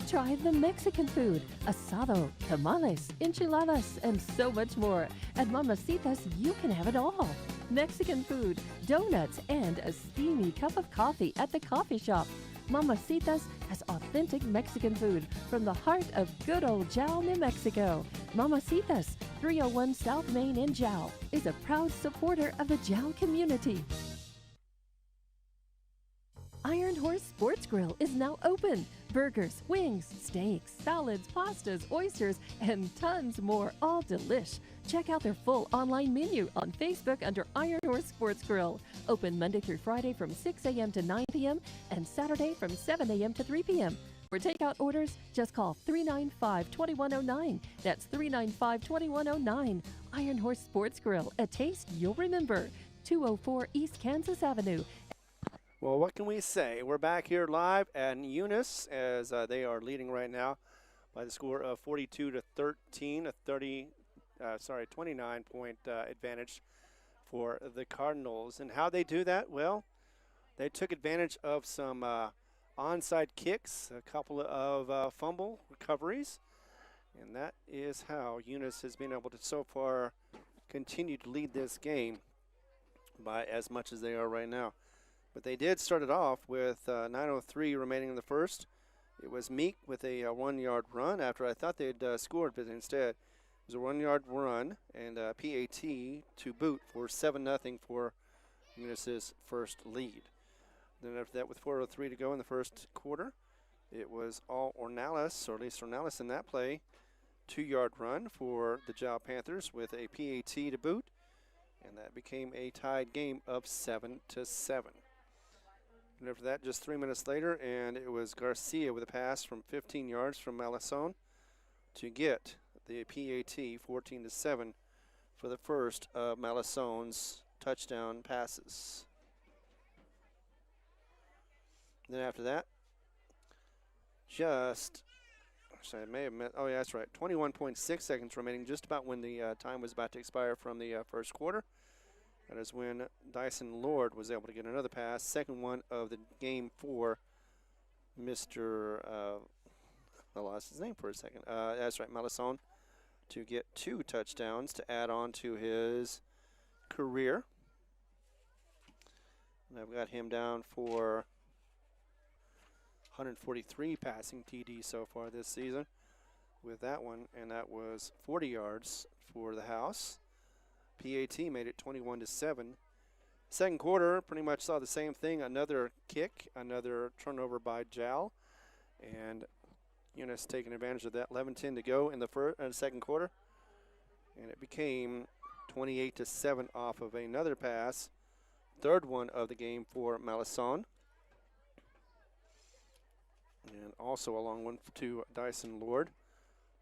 Try the Mexican food, asado, tamales, enchiladas, and so much more. At Mamacitas, you can have it all. Mexican food, donuts, and a steamy cup of coffee at the coffee shop. Mamacitas has authentic Mexican food from the heart of good old Jal, New Mexico. Mamacitas, 301 South Main in Jal, is a proud supporter of the Jal community. Iron Horse Sports Grill is now open. Burgers, wings, steaks, salads, pastas, oysters, and tons more, all delish. Check out their full online menu on Facebook under Iron Horse Sports Grill. Open Monday through Friday from 6 a.m. to 9 p.m. and Saturday from 7 a.m. to 3 p.m. For takeout orders, just call 395-2109. That's 395-2109. Iron Horse Sports Grill, a taste you'll remember. 204 East Kansas Avenue. Well, what can we say? We're back here live at Eunice as they are leading right now by the score of 42-13, a 29-point advantage for the Cardinals. And how they do that? Well, they took advantage of some onside kicks, a couple of fumble recoveries, and that is how Eunice has been able to so far continue to lead this game by as much as they are right now. But they did start it off with 9:03 remaining in the first. It was Meek with a 1-yard run after I thought they'd scored, but instead it was a 1-yard run and PAT to boot for 7-0 for Eunice's first lead. Then after that, with 4:03 to go in the first quarter, it was all Ornelas, or at least Ornelas in that play. 2-yard run for the Jal Panthers with a PAT to boot, and that became a tied game of 7-7. And after that, just 3 minutes later, and it was Garcia with a pass from 15 yards from Malison to get the PAT 14-7 for the first of Malison's touchdown passes. Then after that, I may have meant, oh yeah, that's right, 21.6 seconds remaining, just about when the time was about to expire from the first quarter. That is when Dyson Lord was able to get another pass, second one of the game for Mr. I lost his name for a second. That's right, Malison, to get 2 touchdowns to add on to his career. And I've got him down for 143 passing TD so far this season with that one, and that was 40 yards for the house. PAT made it 21-7. Second quarter pretty much saw the same thing, another kick, another turnover by Jal, and Eunice taking advantage of that. 11:10 to go in the second quarter, and it became 28-7 off of another pass, third one of the game for Malison. And also a long one to Dyson Lord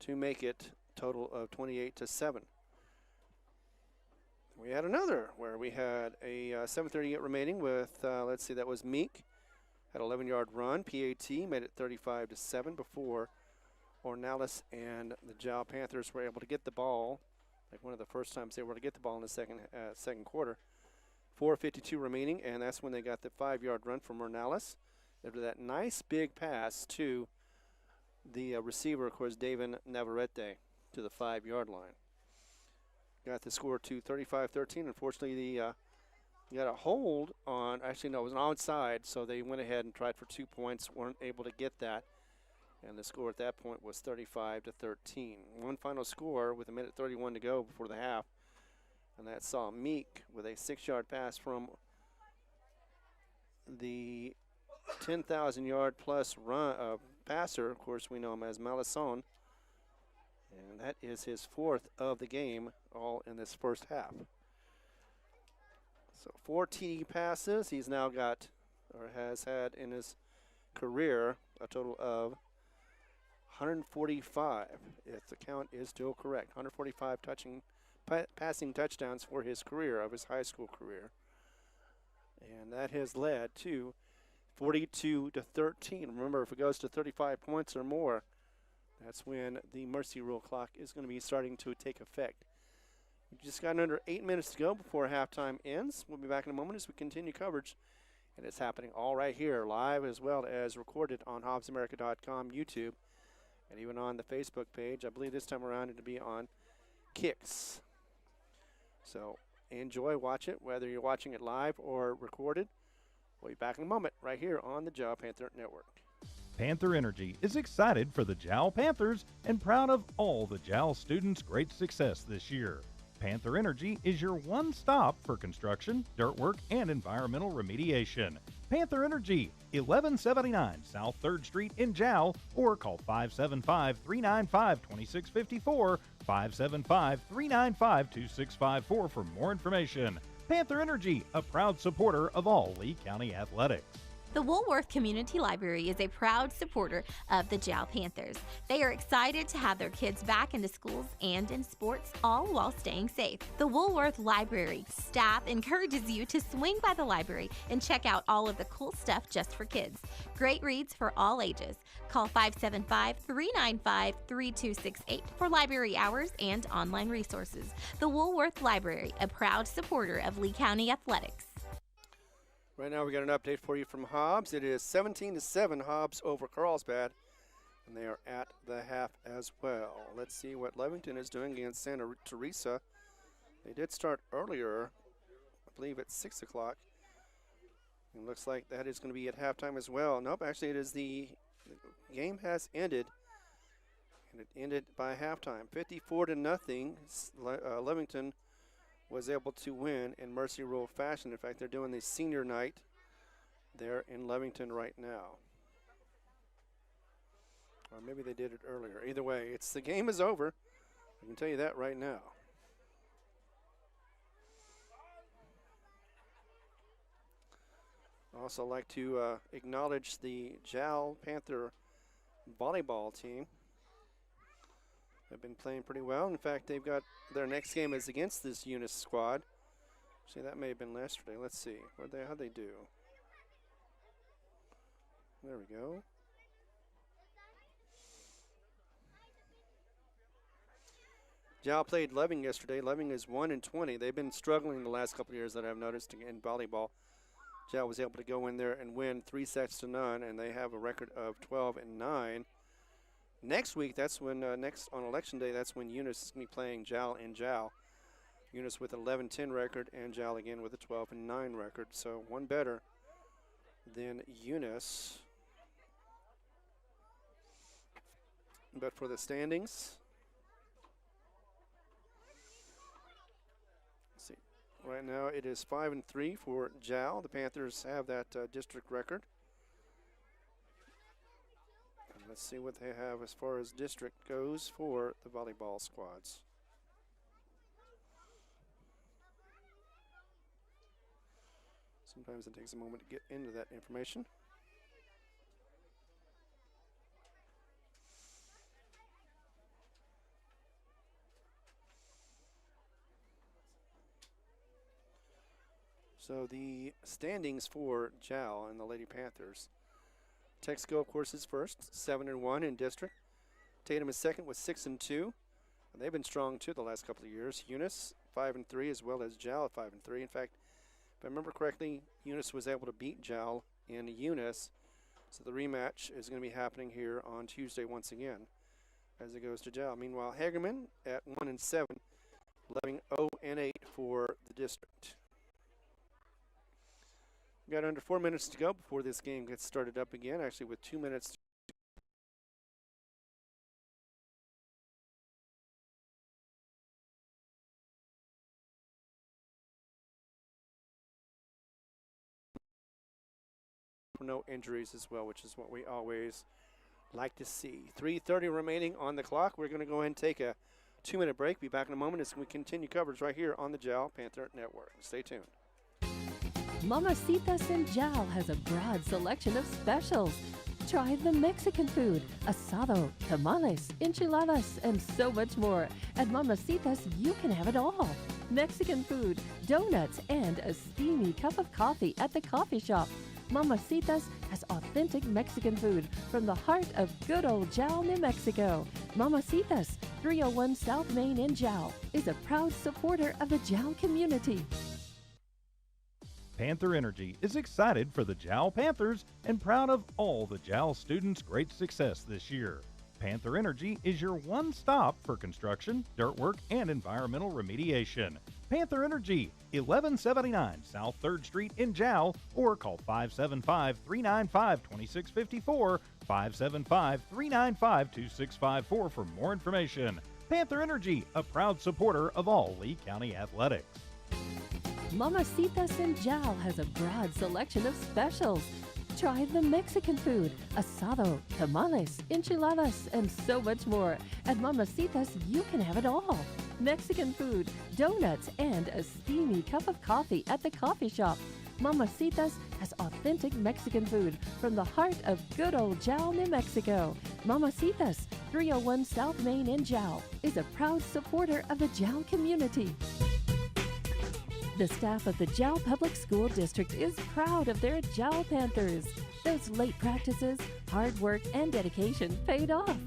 to make it total of 28-7. We had another where we had a 7:38 remaining with, let's see, that was Meek. Had an 11-yard run. PAT made it 35-7 before Ornelas and the Jal Panthers were able to get the ball. Like one of the first times they were able to get the ball in the second quarter. 4:52 remaining, and that's when they got the 5-yard run from Ornelas. After that nice big pass to the receiver, of course, David Navarrete, to the 5-yard line. Got the score to 35-13. Unfortunately, got a hold on, actually, no, it was an onside, so they went ahead and tried for 2 points, weren't able to get that. And the score at that point was 35-13. One final score with 1:31 to go before the half. And that saw Meek with a 6-yard pass from the 10,000-yard plus run passer. Of course, we know him as Malison. And that is his 4th of the game, all in this first half. So 4 TD passes. He's now got, or has had in his career, a total of 145, if the count is still correct. 145 passing touchdowns for his career, of his high school career. And that has led to 42-13. Remember, if it goes to 35 points or more, that's when the mercy rule clock is going to be starting to take effect. We've just got under 8 minutes to go before halftime ends. We'll be back in a moment as we continue coverage. And it's happening all right here, live as well as recorded on HobbsAmerica.com, YouTube, and even on the Facebook page. I believe this time around it'll be on Kicks. So enjoy, watch it, whether you're watching it live or recorded. We'll be back in a moment right here on the Jal Panther Network. Panther Energy is excited for the Jal Panthers and proud of all the Jal students' great success this year. Panther Energy is your one stop for construction, dirt work, and environmental remediation. Panther Energy, 1179 South 3rd Street in Jal, or call 575-395-2654, 575-395-2654 for more information. Panther Energy, a proud supporter of all Lee County athletics. The Woolworth Community Library is a proud supporter of the Jal Panthers. They are excited to have their kids back into schools and in sports, all while staying safe. The Woolworth Library staff encourages you to swing by the library and check out all of the cool stuff just for kids. Great reads for all ages. Call 575-395-3268 for library hours and online resources. The Woolworth Library, a proud supporter of Lee County Athletics. Right now we got an update for you from Hobbs. It is 17-7 Hobbs over Carlsbad, and they are at the half as well. Let's see what Levington is doing against Santa Teresa. They did start earlier, I believe at 6 o'clock. It looks like that is going to be at halftime as well. Nope, actually it is the game has ended, and it ended by halftime. 54-0. Levington was able to win in Mercy Rule fashion. In fact, they're doing the senior night there in Levington right now. Or maybe they did it earlier. Either way, the game is over. I can tell you that right now. I'd also like to acknowledge the Jal Panther volleyball team. They've been playing pretty well. In fact, they've got their next game is against this Eunice squad. See, that may have been yesterday. Let's see. How'd they do? There we go. Jal played Loving yesterday. Loving is 1-20. They've been struggling the last couple of years that I've noticed in volleyball. Jal was able to go in there and win 3-0, and they have a record of 12-9. Next week, that's when, on Election Day, that's when Eunice is going to be playing Jal and Jal. Eunice with an 11-10 record and Jal again with a 12-9 record. So one better than Eunice. But for the standings, let's see. Right now it is 5-3 for Jal. The Panthers have that district record. Let's see what they have as far as district goes for the volleyball squads. Sometimes it takes a moment to get into that information. So the standings for Jal and the Lady Panthers. Texaco, of course, is first, 7-1 in district. Tatum is second with 6-2. And they've been strong, too, the last couple of years. Eunice, 5-3, as well as Jal at 5-3. In fact, if I remember correctly, Eunice was able to beat Jal in Eunice. So the rematch is going to be happening here on Tuesday once again as it goes to Jal. Meanwhile, Hagerman at 1-7, leaving 0-8 for the district. We've got under 4 minutes to go before this game gets started up again, actually with 2 minutes to no injuries as well, which is what we always like to see. 3:30 remaining on the clock. We're going to go ahead and take a 2-minute break. Be back in a moment as we continue coverage right here on the Jal Panther Network. Stay tuned. Mamacitas in Jal has a broad selection of specials. Try the Mexican food, asado, tamales, enchiladas, and so much more. At Mamacitas, you can have it all. Mexican food, donuts, and a steamy cup of coffee at the coffee shop. Mamacitas has authentic Mexican food from the heart of good old Jal, New Mexico. Mamacitas, 301 South Main in Jal, is a proud supporter of the Jal community. Panther Energy is excited for the Jal Panthers and proud of all the Jal students' great success this year. Panther Energy is your one stop for construction, dirt work, and environmental remediation. Panther Energy, 1179 South 3rd Street in Jal, or call 575-395-2654, 575-395-2654 for more information. Panther Energy, a proud supporter of all Lee County athletics. Mamacitas in Jal has a broad selection of specials. Try the Mexican food, asado, tamales, enchiladas, and so much more. At Mamacitas, you can have it all. Mexican food, donuts, and a steamy cup of coffee at the coffee shop. Mamacitas has authentic Mexican food from the heart of good old Jal, New Mexico. Mamacitas, 301 South Main in Jal, is a proud supporter of the Jal community. The staff of the Jal Public School District is proud of their Jal Panthers. Those late practices, hard work, and dedication paid off.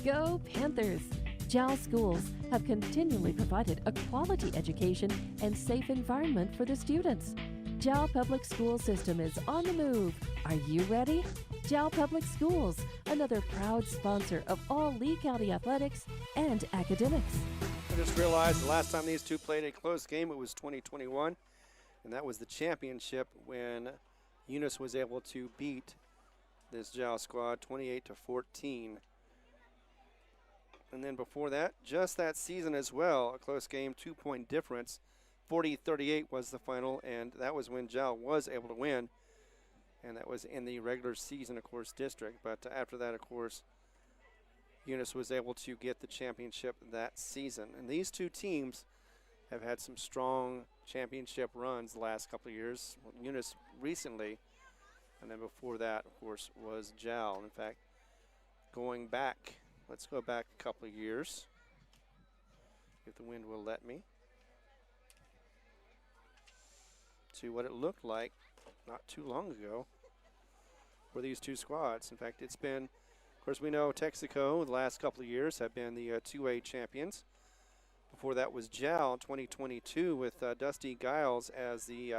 Go Panthers! Jal schools have continually provided a quality education and safe environment for the students. Jal Public School System is on the move. Are you ready? Jal Public Schools, another proud sponsor of all Lee County athletics and academics. I just realized the last time these two played a close game, it was 2021, and that was the championship when Eunice was able to beat this Jal squad 28-14. And then before that, just that season as well, a close game, 2-point difference. 40-38 was the final, and that was when Jal was able to win. And that was in the regular season, of course, district. But after that, of course, Eunice was able to get the championship that season. And these two teams have had some strong championship runs the last couple of years. Eunice recently, and then before that, of course, was Jal. In fact, going back, let's go back a couple of years, if the wind will let me, to what it looked like not too long ago for these two squads. In fact, it's been, of course, we know Texaco the last couple of years have been the 2A champions. Before that was Jal 2022 with Dusty Giles as the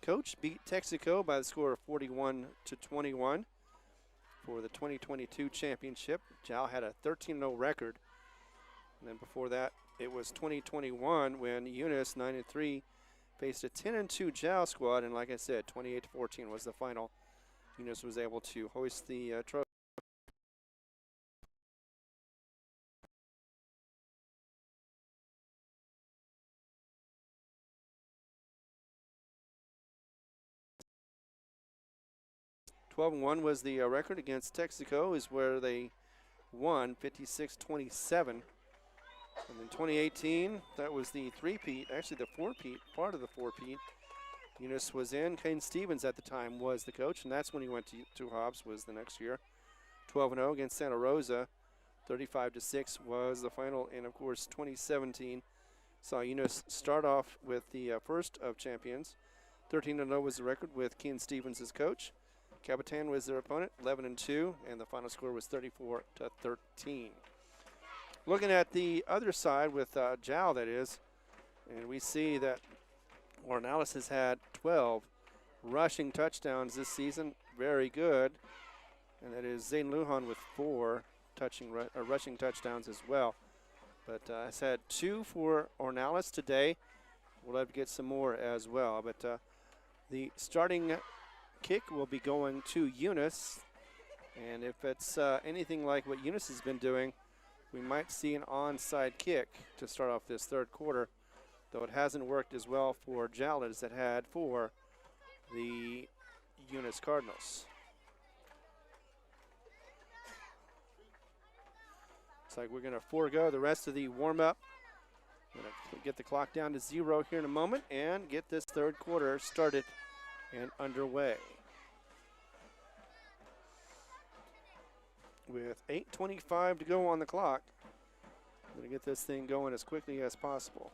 coach. Beat Texaco by the score of 41-21 for the 2022 championship. Jal had a 13-0 record. And then before that, it was 2021 when Eunice, 9-3, faced a 10-2 Jal squad. And like I said, 28-14 was the final. Eunice was able to hoist the trophy. (12-1) was the record against Texaco, is where they won 56-27. And in 2018, that was the three-peat, actually the four-peat, part of the four-peat. Eunice was in. Kane Stevens at the time was the coach, and that's when he went to Hobbs, was the next year. 12-0 against Santa Rosa. 35-6 was the final. And of course, 2017 saw Eunice start off with the first of champions. 13-0 was the record with Kane Stevens as coach. Capitan was their opponent, 11-2, and the final score was 34-13. Looking at the other side with Jal, that is, and we see that Ornalis has had 12 rushing touchdowns this season. Very good. And that is Zayden Lujan with 4 rushing touchdowns as well. But has had 2 for Ornalis today. We'll have to get some more as well. But the starting kick will be going to Eunice. And if it's anything like what Eunice has been doing, we might see an onside kick to start off this third quarter, though it hasn't worked as well for Jal as it had for the Eunice Cardinals. Looks like we're going to forego the rest of the warm-up. Going to get the clock down to 0 here in a moment and get this third quarter started and underway. With 8:25 to go on the clock, I'm going to get this thing going as quickly as possible.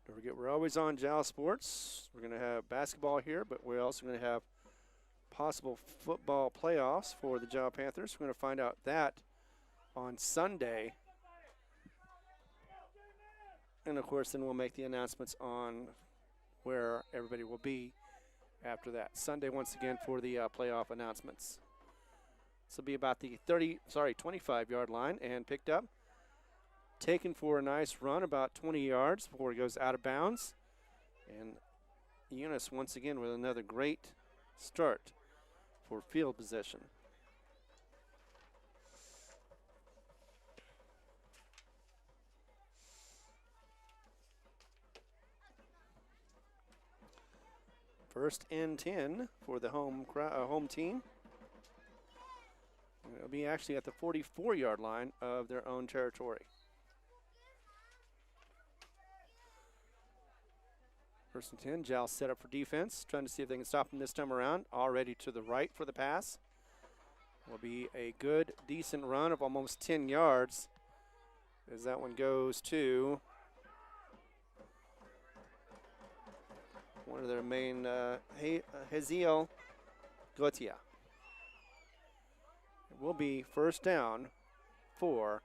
Don't forget, we're always on Jal Sports. We're going to have basketball here, but we're also going to have possible football playoffs for the Jal Panthers. We're going to find out that on Sunday. And, of course, then we'll make the announcements on where everybody will be after that. Sunday, once again, for the playoff announcements. This will be about the 25-yard line and picked up. Taken for a nice run, about 20 yards before he goes out of bounds. And Eunice, once again, with another great start for field position. First and 10 for the home team. It'll be actually at the 44-yard line of their own territory. First and 10, Jal set up for defense, trying to see if they can stop him this time around. Already to the right for the pass. Will be a good, decent run of almost 10 yards as that one goes to one of their main, Haziel Gotia. It will be first down for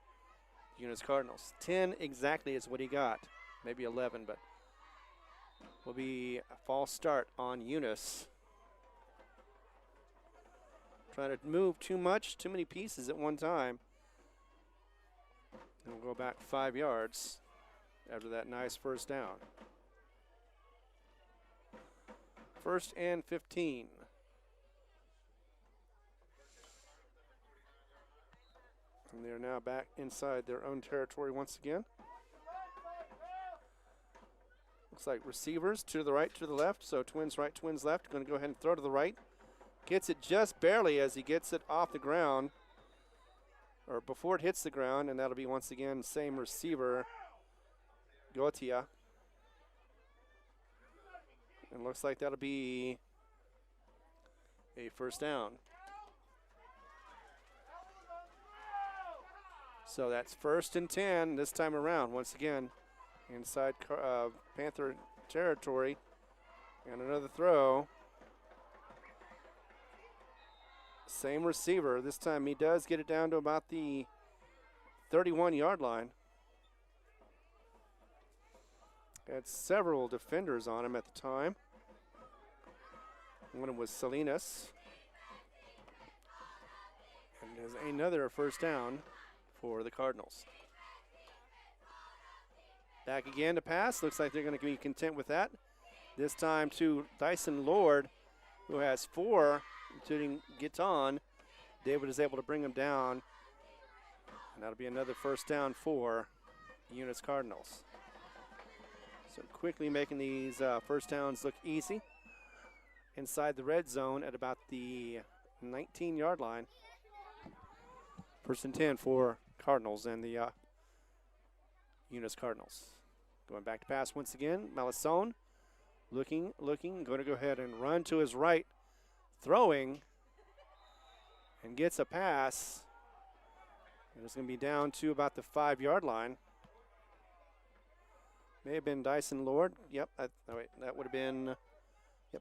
Eunice Cardinals. 10 exactly is what he got, maybe 11, but will be a false start on Eunice. Trying to move too much, too many pieces at one time. And we'll go back 5 yards after that nice first down. First and 15. And they are now back inside their own territory once again. Looks like receivers to the right, to the left. So twins right, twins left. Going to go ahead and throw to the right. Gets it just barely as he gets it off the ground, or before it hits the ground, and that'll be once again same receiver, Gotia. And looks like that'll be a first down. So that's first and 10 this time around, once again, inside Panther territory. And another throw. Same receiver. This time he does get it down to about the 31-yard line. Had several defenders on him at the time. One was Salinas. And there's another first down for the Cardinals. Back again to pass. Looks like they're going to be content with that. This time to Dyson Lord, who has 4, including Giton. David is able to bring him down. And that'll be another first down for Eunice Cardinals. So quickly making these first downs look easy. Inside the red zone at about the 19-yard line. First and 10 for Cardinals and the Eunice Cardinals. Going back to pass once again. Malissone looking, going to go ahead and run to his right. Throwing and gets a pass. And it's going to be down to about the 5-yard line. May have been Dyson Lord. Yep, that would have been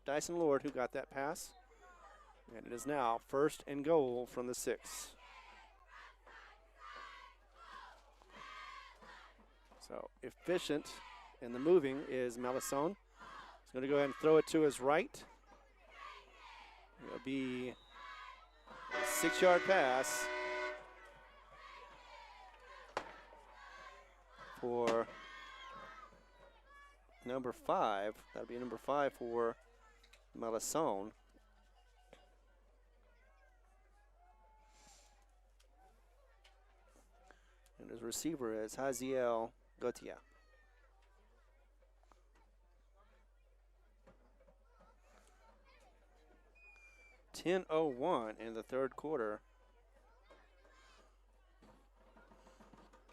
Dyson Lord who got that pass. And it is now first and goal from the 6. So efficient in the moving is Malissone. He's going to go ahead and throw it to his right. It'll be a 6-yard pass for number 5. That'll be number 5 for Malissone. And his receiver is Haziel Gotia. .10:01 in the third quarter.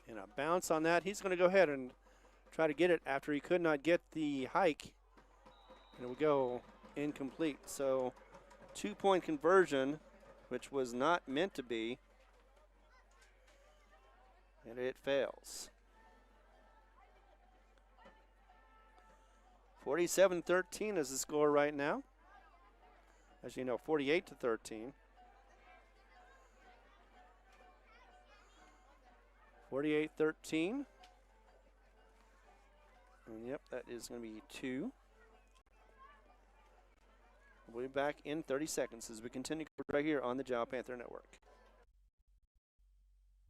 And a bounce on that. He's going to go ahead and try to get it after he could not get the hike. And it will go incomplete. So 2-point conversion, which was not meant to be. And it fails. 47-13 is the score right now. As you know, 48-13. 48-13. And yep, that is going to be 2. We'll be back in 30 seconds as we continue right here on the Jal Panther Network.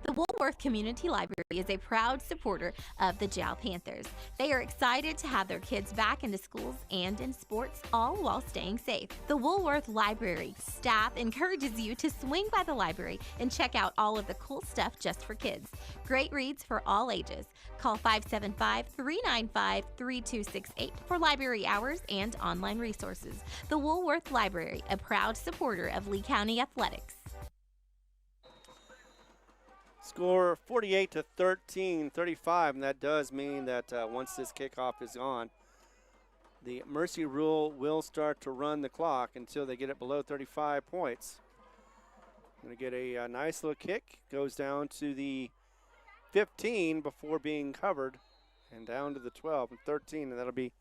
The Woolworth Community Library is a proud supporter of the Jal Panthers. They are excited to have their kids back into schools and in sports, all while staying safe. The Woolworth Library staff encourages you to swing by the library and check out all of the cool stuff just for kids. Great reads for all ages. Call 575-395-3268 for library hours and online resources. The Woolworth Library, a proud supporter of Lee County Athletics. Score 48-13, 35, and that does mean that once this kickoff is on, the mercy rule will start to run the clock until they get it below 35 points. Going to get a nice little kick, goes down to the 15 before being covered, and down to the 12 and 13, and that'll be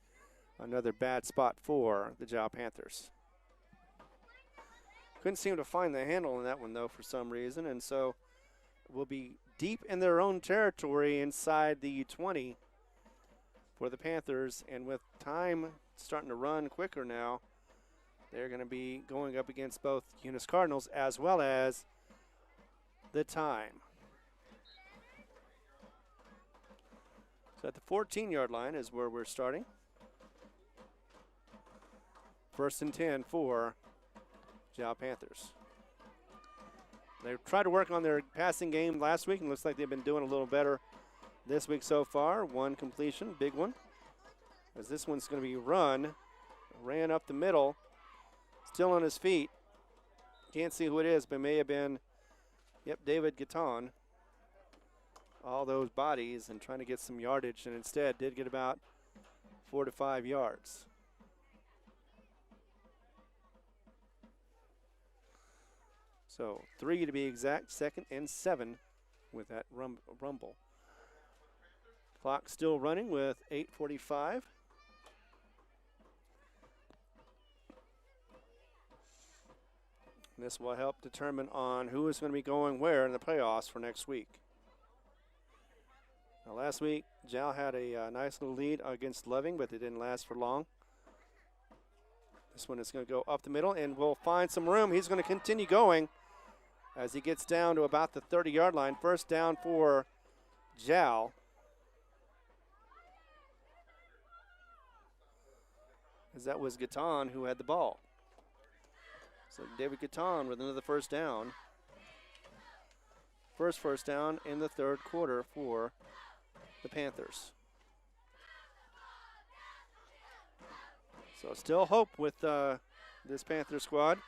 another bad spot for the Jal Panthers. Couldn't seem to find the handle on that one, though, for some reason, and so will be deep in their own territory inside the 20 for the Panthers, and with time starting to run quicker now, they're going to be going up against both Eunice Cardinals as well as the time. So at the 14-yard line is where we're starting. 1st and 10 for Jal Panthers. They tried to work on their passing game last week, and looks like they've been doing a little better this week so far. One completion, big one. As this one's going to be ran up the middle, still on his feet. Can't see who it is, but it may have been, David Gatton. All those bodies and trying to get some yardage, and instead did get about 4 to 5 yards. So 3 to be exact, 2nd and 7 with that rumble. Clock still running with 8:45. This will help determine on who is going to be going where in the playoffs for next week. Now, last week, Jal had a nice little lead against Loving, but it didn't last for long. This one is going to go up the middle, and will find some room. He's going to continue going as he gets down to about the 30-yard line. First down for Jal. As that was Gatton who had the ball. So David Gatton with another first down. First down in the 3rd quarter for the Panthers. So still hope with this Panther squad.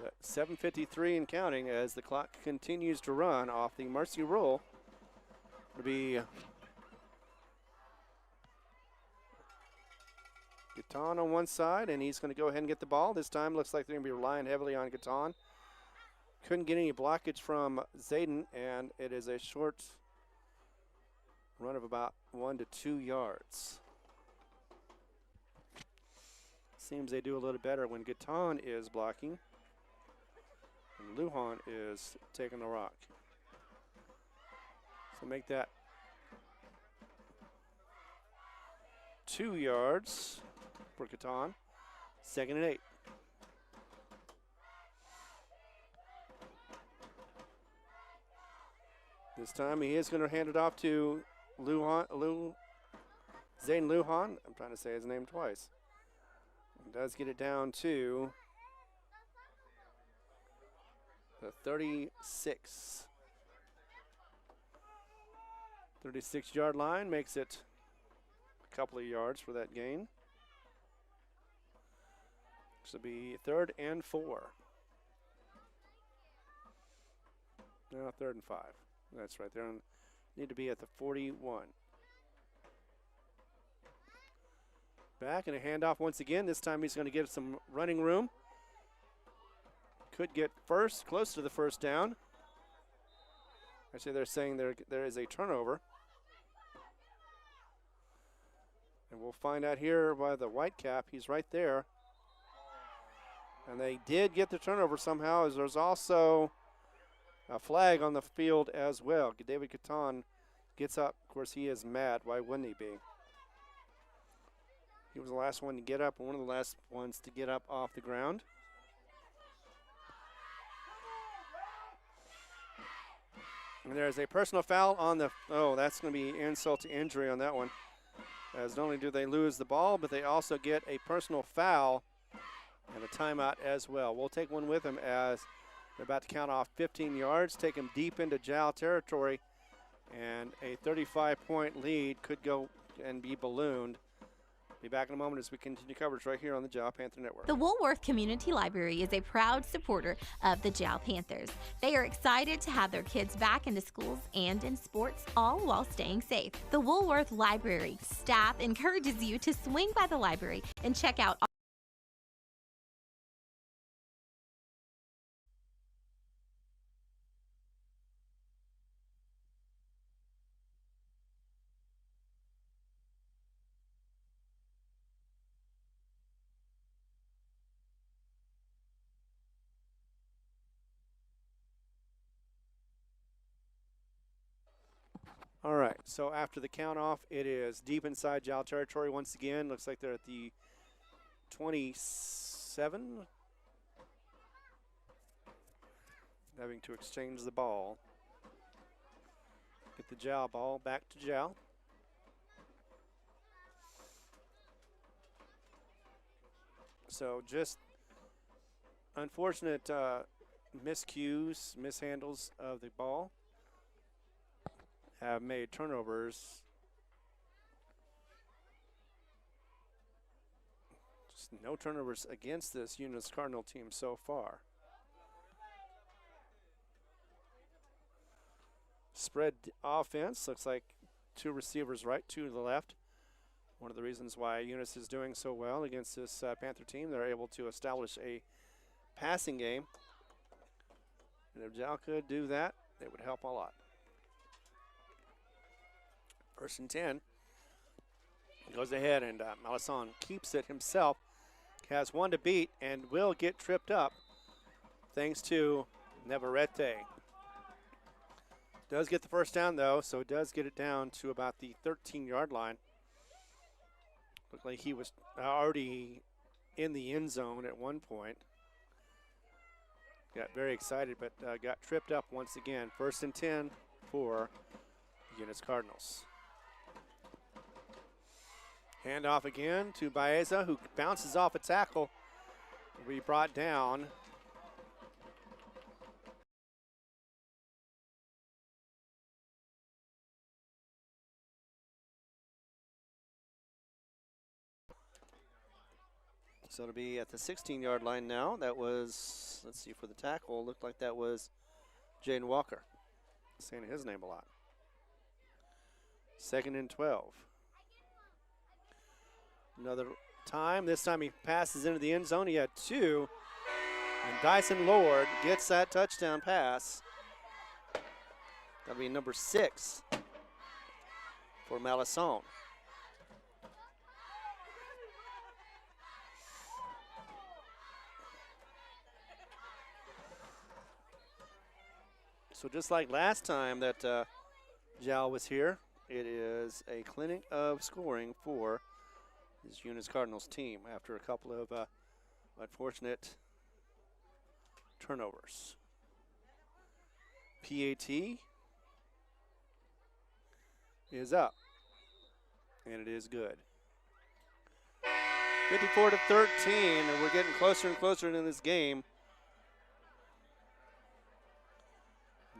But 7:53 and counting as the clock continues to run off the mercy rule. It'll be Gatton on one side, and he's going to go ahead and get the ball. This time looks like they're going to be relying heavily on Gatton. Couldn't get any blockage from Zayden, and it is a short run of about 1 to 2 yards. Seems they do a little better when Gatton is blocking and Lujan is taking the rock. So make that 2 yards for Gatton. 2nd and 8. This time he is going to hand it off to Zane Lujan. I'm trying to say his name twice. He does get it down to the 36. 36-yard line makes it a couple of yards for that gain. This will be 3rd and 4. No, 3rd and 5. That's right. They need to be at the 41. Back and a handoff once again. This time he's going to get some running room. Could get close to the first down. Actually, they're saying there is a turnover. And we'll find out here by the white cap. He's right there. And they did get the turnover somehow, as there's also a flag on the field as well. David Gatton gets up. Of course, he is mad. Why wouldn't he be? He was the last one to get up, and one of the last ones to get up off the ground. And there's a personal foul on the, that's going to be insult to injury on that one. As not only do they lose the ball, but they also get a personal foul and a timeout as well. We'll take one with them as they're about to count off 15 yards, take them deep into Jal territory, and a 35-point lead could go and be ballooned Be back in a moment as we continue coverage right here on the Jal Panther Network. The Woolworth Community Library is a proud supporter of the Jal Panthers. They are excited to have their kids back into schools and in sports, all while staying safe. The Woolworth Library staff encourages you to swing by the library and check out All right, so after the count off, it is deep inside Jal territory once again. Looks like they're at the 27. Having to exchange the ball. Get the Jal ball back to Jal. So just unfortunate miscues, mishandles of the ball have made turnovers. Just no turnovers against this Eunice Cardinal team so far. Spread offense, looks like two receivers right, two to the left. One of the reasons why Eunice is doing so well against this Panther team, they're able to establish a passing game. And if Jal could do that, it would help a lot. 1st and 10. Goes ahead and Malison keeps it himself. Has one to beat and will get tripped up thanks to Navarrete. Does get the first down though, so it does get it down to about the 13-yard line. Looked like he was already in the end zone at one point. Got very excited, but got tripped up once again. 1st and 10 for Eunice Cardinals. Handoff again to Baeza, who bounces off a tackle. Will be brought down. So it'll be at the 16-yard line now. That was, let's see, for the tackle, looked like that was Jaden Walker. Saying his name a lot. 2nd and 12. Another time. This time he passes into the end zone. He had two. And Dyson Lord gets that touchdown pass. That'll be number 6 for Malison. So just like last time that Jal was here, it is a clinic of scoring for this Eunice Cardinals team after a couple of unfortunate turnovers. PAT is up, and it is good. 54-13, and we're getting closer and closer into this game.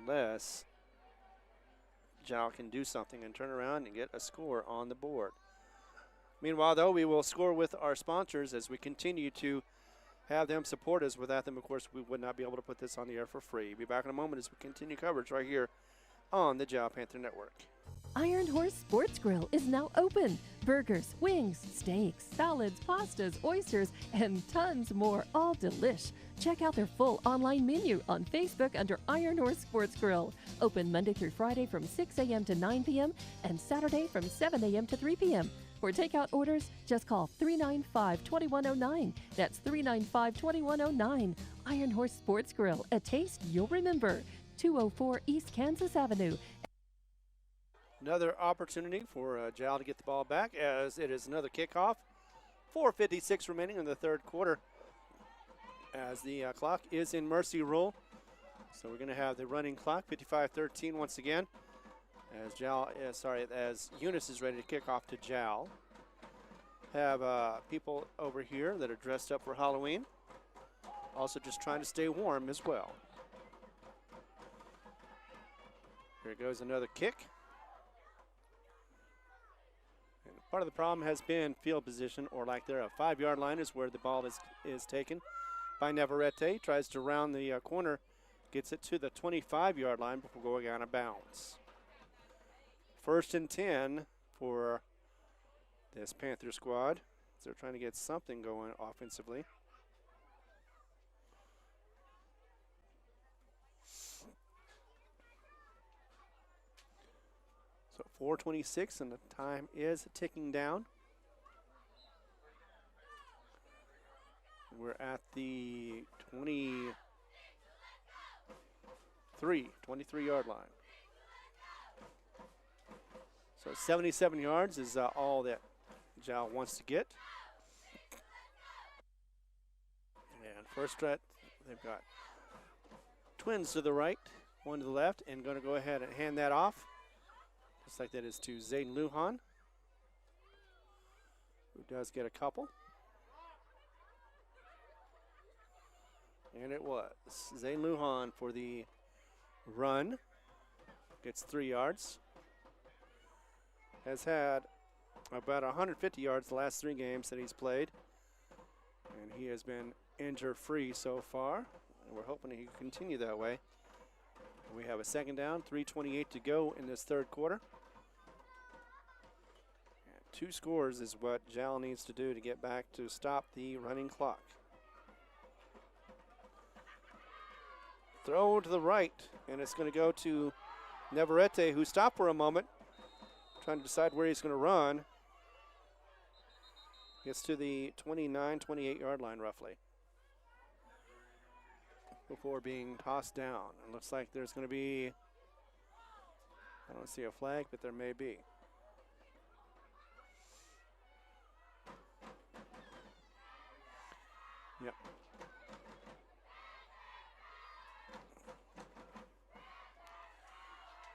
Unless Jal can do something and turn around and get a score on the board. Meanwhile, though, we will score with our sponsors as we continue to have them support us. Without them, of course, we would not be able to put this on the air for free. Be back in a moment as we continue coverage right here on the Jal Panther Network. Iron Horse Sports Grill is now open. Burgers, wings, steaks, salads, pastas, oysters, and tons more, all delish. Check out their full online menu on Facebook under Iron Horse Sports Grill. Open Monday through Friday from 6 a.m. to 9 p.m. and Saturday from 7 a.m. to 3 p.m. For takeout orders, just call 395-2109. That's 395-2109. Iron Horse Sports Grill, a taste you'll remember. 204 East Kansas Avenue. Another opportunity for Jal to get the ball back as it is another kickoff. 4:56 remaining in the third quarter as the clock is in mercy rule. So we're going to have the running clock, 55-13 once again, as Eunice is ready to kick off to Jal. Have people over here that are dressed up for Halloween, also just trying to stay warm as well. Here goes another kick. And Part of the problem has been field position, or like there, a 5-yard line is where the ball is taken by Navarrete. Tries to round the corner, gets it to the 25-yard line before going out of bounds. 1st and 10 for this Panther squad. They're trying to get something going offensively. So 4:26 and the time is ticking down. We're at the 23-yard line. So 77 yards is all that Jal wants to get. And first threat, they've got twins to the right, one to the left, and going to go ahead and hand that off. Looks like that is to Zayden Lujan, who does get a couple. And it was Zayden Lujan for the run. Gets 3 yards. Has had about 150 yards the last 3 games that he's played. And he has been injury-free so far. And we're hoping he can continue that way. We have a 2nd down, 3:28 to go in this 3rd quarter. And 2 scores is what Jal needs to do to get back to stop the running clock. Throw to the right, and it's going to go to Navarrete, who stopped for a moment, trying to decide where he's going to run. Gets to the 29, 28-yard line roughly before being tossed down. It looks like there's going to be, I don't see a flag, but there may be. Yep.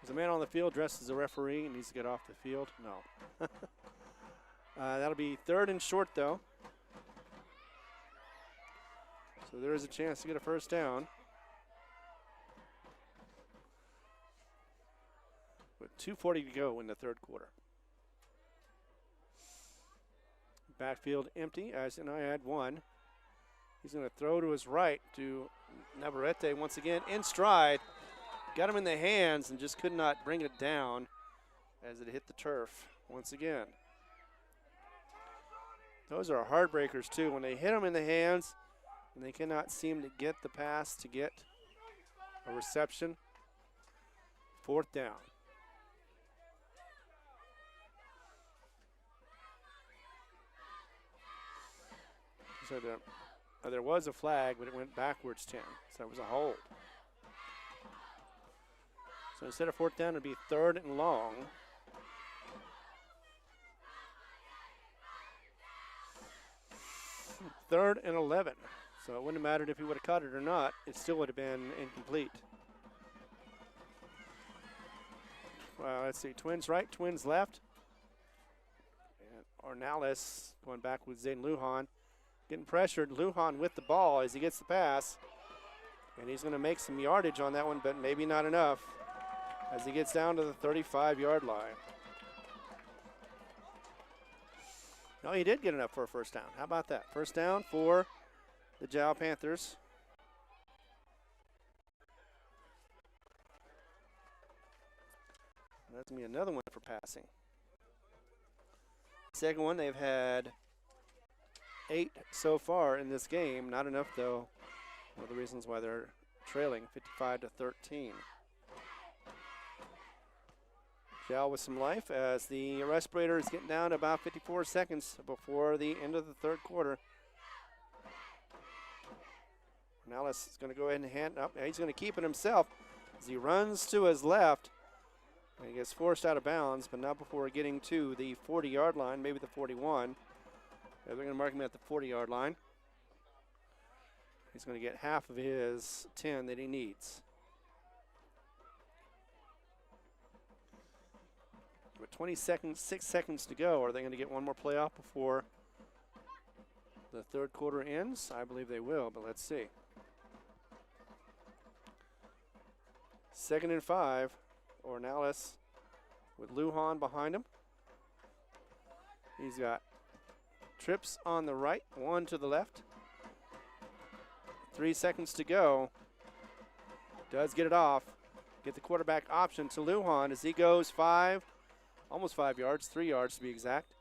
There's a man on the field dressed as a referee and needs to get off the field. No. That'll be 3rd and short, though. So there is a chance to get a 1st down. With 2:40 to go in the 3rd quarter. Backfield empty, as in I had one. He's going to throw to his right to Navarrete once again in stride. Got him in the hands and just could not bring it down as it hit the turf once again. Those are heartbreakers too. When they hit them in the hands and they cannot seem to get the pass to get a reception. 4th down. So there was a flag, but it went backwards 10. So it was a hold. So instead of 4th down, it'd be 3rd and long. Third and 11. So it wouldn't have mattered if he would have caught it or not. It still would have been incomplete. Well, let's see. Twins right, twins left. And Ornelas going back with Zayden Lujan. Getting pressured. Lujan with the ball as he gets the pass. And he's going to make some yardage on that one, but maybe not enough as he gets down to the 35-yard line. No, he did get enough for a 1st down. How about that? 1st down for the Jal Panthers. That's going to be another one for passing. Second one, they've had 8 so far in this game. Not enough, though. One of the reasons why they're trailing 55-13. Jal with some life as the respirator is getting down to about 54 seconds before the end of the 3rd quarter. Ornelas is going to go ahead and hand up. He's going to keep it himself as he runs to his left. And he gets forced out of bounds, but not before getting to the 40-yard line, maybe the 41. They're going to mark him at the 40-yard line. He's going to get half of his 10 that he needs. With 6 seconds to go, are they going to get one more playoff before the 3rd quarter ends? I believe they will, but let's see. 2nd and 5. Ornelas with Lujan behind him. He's got trips on the right, one to the left. 3 seconds to go. Does get it off. Get the quarterback option to Lujan as he goes almost 5 yards, 3 yards to be exact.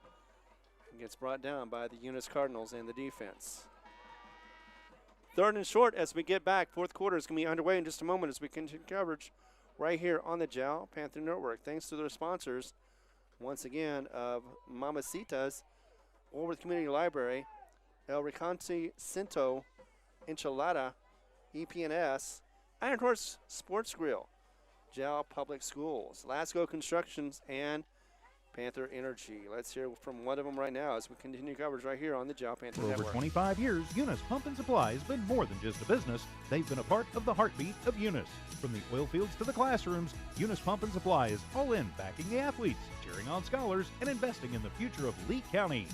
And gets brought down by the Eunice Cardinals and the defense. 3rd and short as we get back. 4th quarter is going to be underway in just a moment as we continue coverage right here on the Jal Panther Network. Thanks to their sponsors, once again, of Mamacita's, Woolworth Community Library, El Recanto Cinto, Enchilada, EPNS, Iron Horse Sports Grill, Jal Public Schools, Lasco Constructions, and Panther Energy. Let's hear from one of them right now as we continue coverage right here on the Jal Panther For over Network. 25 years, Eunice Pump and Supply has been more than just a business. They've been a part of the heartbeat of Eunice. From the oil fields to the classrooms, Eunice Pump and Supply is all in backing the athletes, cheering on scholars, and investing in the future of Lee County.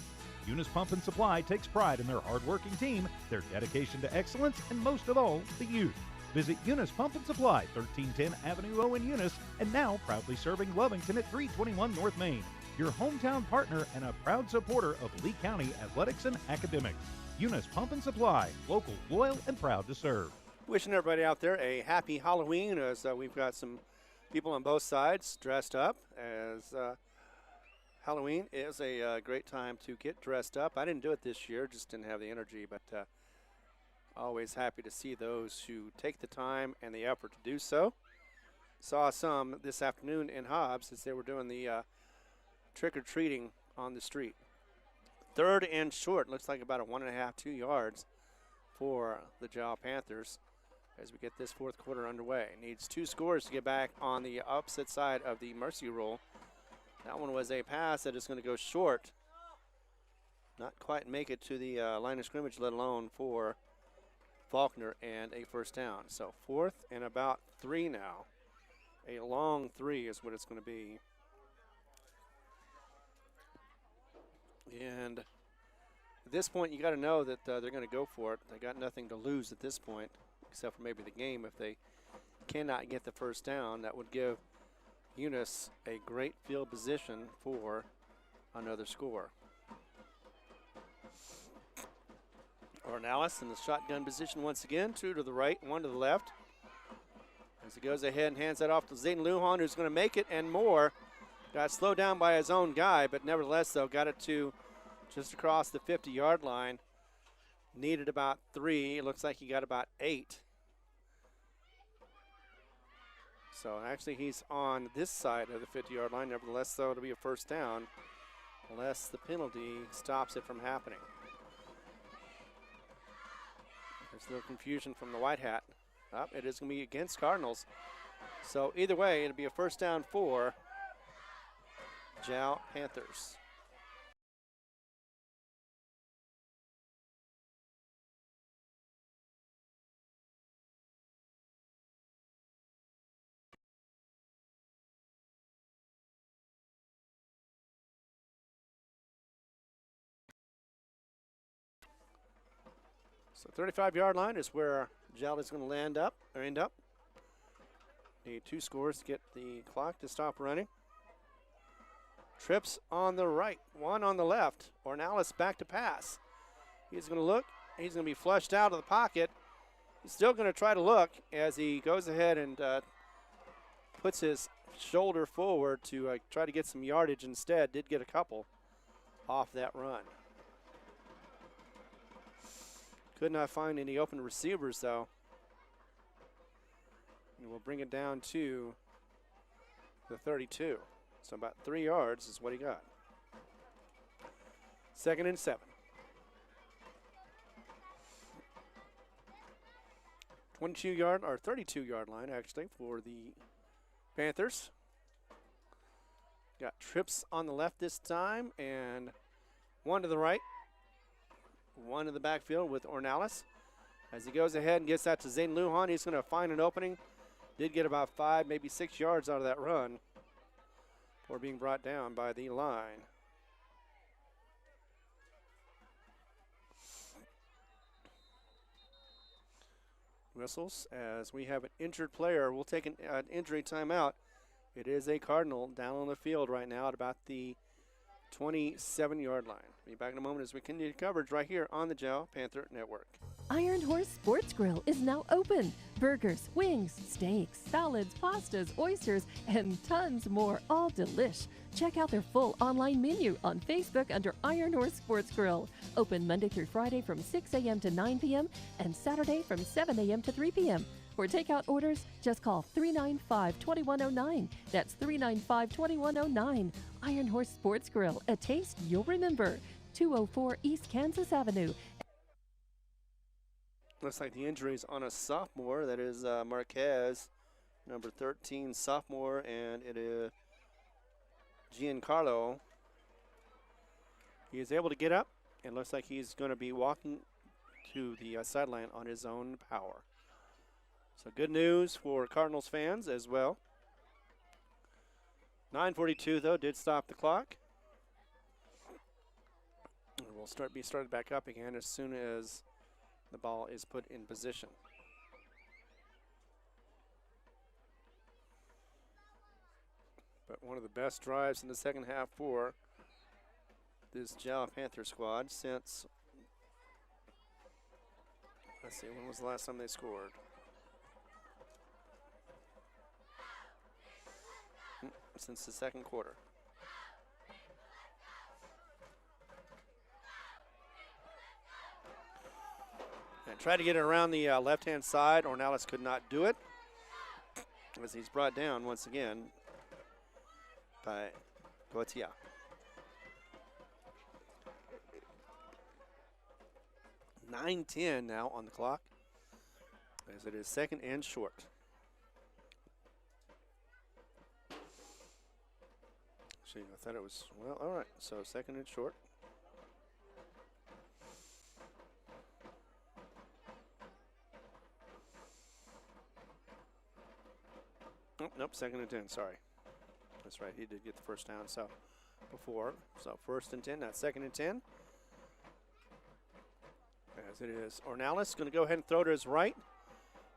Eunice Pump and Supply takes pride in their hard-working team, their dedication to excellence, and most of all, the youth. Visit Eunice Pump and Supply, 1310 Avenue O in Eunice, and now proudly serving Lovington at 321 North Main. Your hometown partner and a proud supporter of Lee County athletics and academics. Eunice Pump and Supply, local, loyal, and proud to serve. Wishing everybody out there a happy Halloween as we've got some people on both sides dressed up as Halloween is a great time to get dressed up. I didn't do it this year, just didn't have the energy, but always happy to see those who take the time and the effort to do so. Saw some this afternoon in Hobbs as they were doing the trick-or-treating on the street. 3rd and short, looks like about a 1.5, 2 yards for the Jal Panthers as we get this 4th quarter underway. Needs 2 scores to get back on the opposite side of the mercy rule. That one was a pass that is going to go short. Not quite make it to the line of scrimmage, let alone for Faulkner and a first down. So 4th and about 3 now. A long 3 is what it's going to be. And at this point, you got to know that they're going to go for it. They got nothing to lose at this point, except for maybe the game. If they cannot get the first down, that would give Eunice a great field position for another score. Ornalis in the shotgun position once again, 2 to the right, 1 to the left. As he goes ahead and hands that off to Zayden Lujan, who's going to make it and more. Got slowed down by his own guy, but nevertheless, though, got it to just across the 50-yard line. Needed about 3. It looks like he got about 8. So actually, he's on this side of the 50-yard line. Nevertheless, though, it'll be a first down unless the penalty stops it from happening. There's a little confusion from the white hat. It is going to be against Cardinals. So either way, it'll be a first down for Jal Panthers. So 35-yard line is where Jal is going to end up. Need 2 scores to get the clock to stop running. Trips on the right, 1 on the left. Ornalis back to pass. He's going to look. He's going to be flushed out of the pocket. He's still going to try to look as he goes ahead and puts his shoulder forward to try to get some yardage instead. Did get a couple off that run. Could not find any open receivers, though. And we'll bring it down to the 32. So about 3 yards is what he got. 2nd and 7. 22-yard or 32-yard line, actually, for the Panthers. Got trips on the left this time and 1 to the right. 1 in the backfield with Ornalis. As he goes ahead and gets that to Zayden Lujan, he's going to find an opening. Did get about 5, maybe 6 yards out of that run before being brought down by the line. Whistles as we have an injured player. We'll take an injury timeout. It is a Cardinal down on the field right now at about the 27-yard line. Be back in a moment as we continue coverage right here on the Jal Panther Network. Iron Horse Sports Grill is now open. Burgers, wings, steaks, salads, pastas, oysters, and tons more, all delish. Check out their full online menu on Facebook under Iron Horse Sports Grill. Open Monday through Friday from 6 a.m. to 9 p.m. and Saturday from 7 a.m. to 3 p.m. For takeout orders, just call 395-2109. That's 395-2109. Iron Horse Sports Grill, a taste you'll remember. 204 East Kansas Avenue. Looks like the injury's on a sophomore. That is Marquez, number 13 sophomore, and it is Giancarlo. He is able to get up, and looks like he's going to be walking to the sideline on his own power. So good news for Cardinals fans as well. 9:42 though did stop the clock. And we'll be started back up again as soon as the ball is put in position. But one of the best drives in the second half for this Jal Panther squad since, let's see, when was the last time they scored? Since the second quarter. And tried to get it around the left-hand side. Ornelas could not do it as he's brought down once again by Gautier. $9:10 now on the clock as it is second and short. See, I thought it was, well, all right, so second and short. Oh, nope, second and 10, sorry. That's right, he did get the first down, so before. So first and 10, not second and 10. As it is, Ornelas going to go ahead and throw to his right.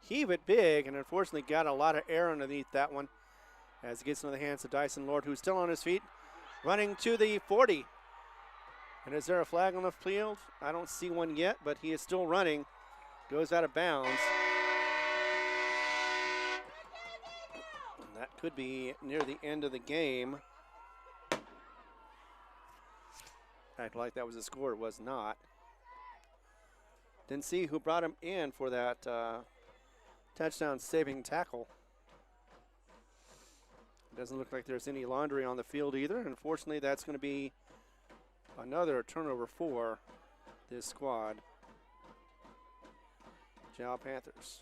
Heave it big, and unfortunately got a lot of air underneath that one as it gets into the hands of Dyson Lord, who's still on his feet, running to the 40. And is there a flag on the field? I don't see one yet, but he is still running. Goes out of bounds. And that could be near the end of the game. Act like that was a score. It was not. Didn't see who brought him in for that touchdown saving tackle. Doesn't look like there's any laundry on the field either. Unfortunately, that's going to be another turnover for this squad. Jal Panthers.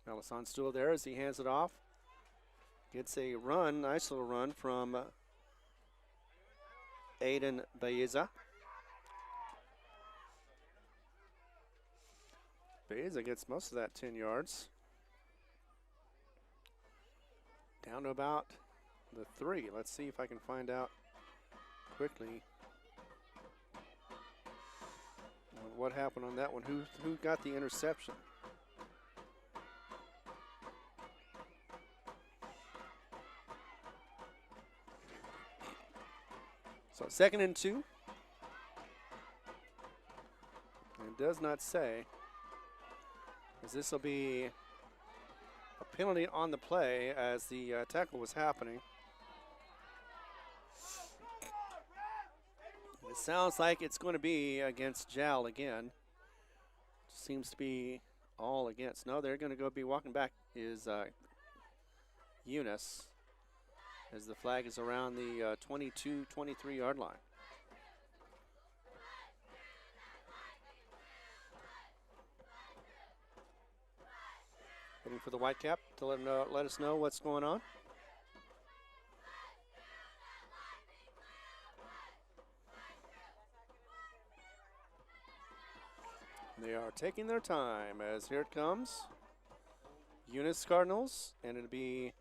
Melisson still there as he hands it off. Gets a run, nice little run from Aiden Baeza. Baeza gets most of that 10 yards. Down to about the 3. Let's see if I can find out quickly what happened on that one. Who got the interception? So second and 2. It does not say, as this will be a penalty on the play as the tackle was happening. It sounds like it's going to be against Jal again. Seems to be all against. No, they're going to go be walking back is Eunice, as the flag is around the 22, 23-yard line. Waiting for the Whitecap to let us know what's going on. They are taking their time as here it comes. Eunice Cardinals, and it'll be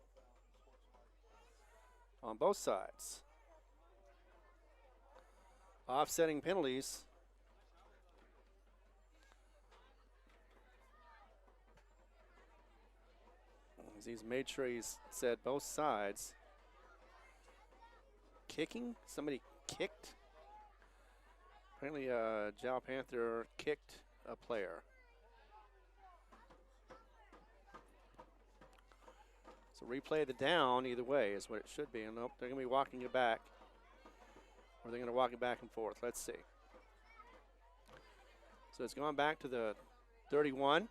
on both sides. Offsetting penalties. As he's made sure he's said both sides. Kicking? Somebody kicked? Apparently Jal Panther kicked a player. So replay the down either way is what it should be. And nope, they're going to be walking it back. Or they're going to walk it back and forth. Let's see. So it's going back to the 31.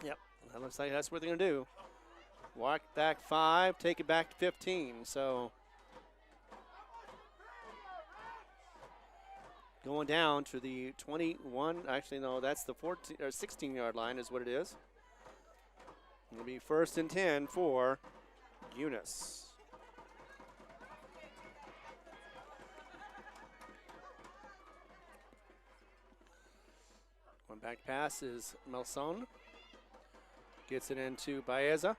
Yep, that looks like that's what they're going to do. Walk back 5, take it back to 15. So going down to the 21. Actually, no, that's the 14 or 16-yard line is what it is. It'll be 1st and 10 for Eunice. One back pass is Melson. Gets it into Baeza,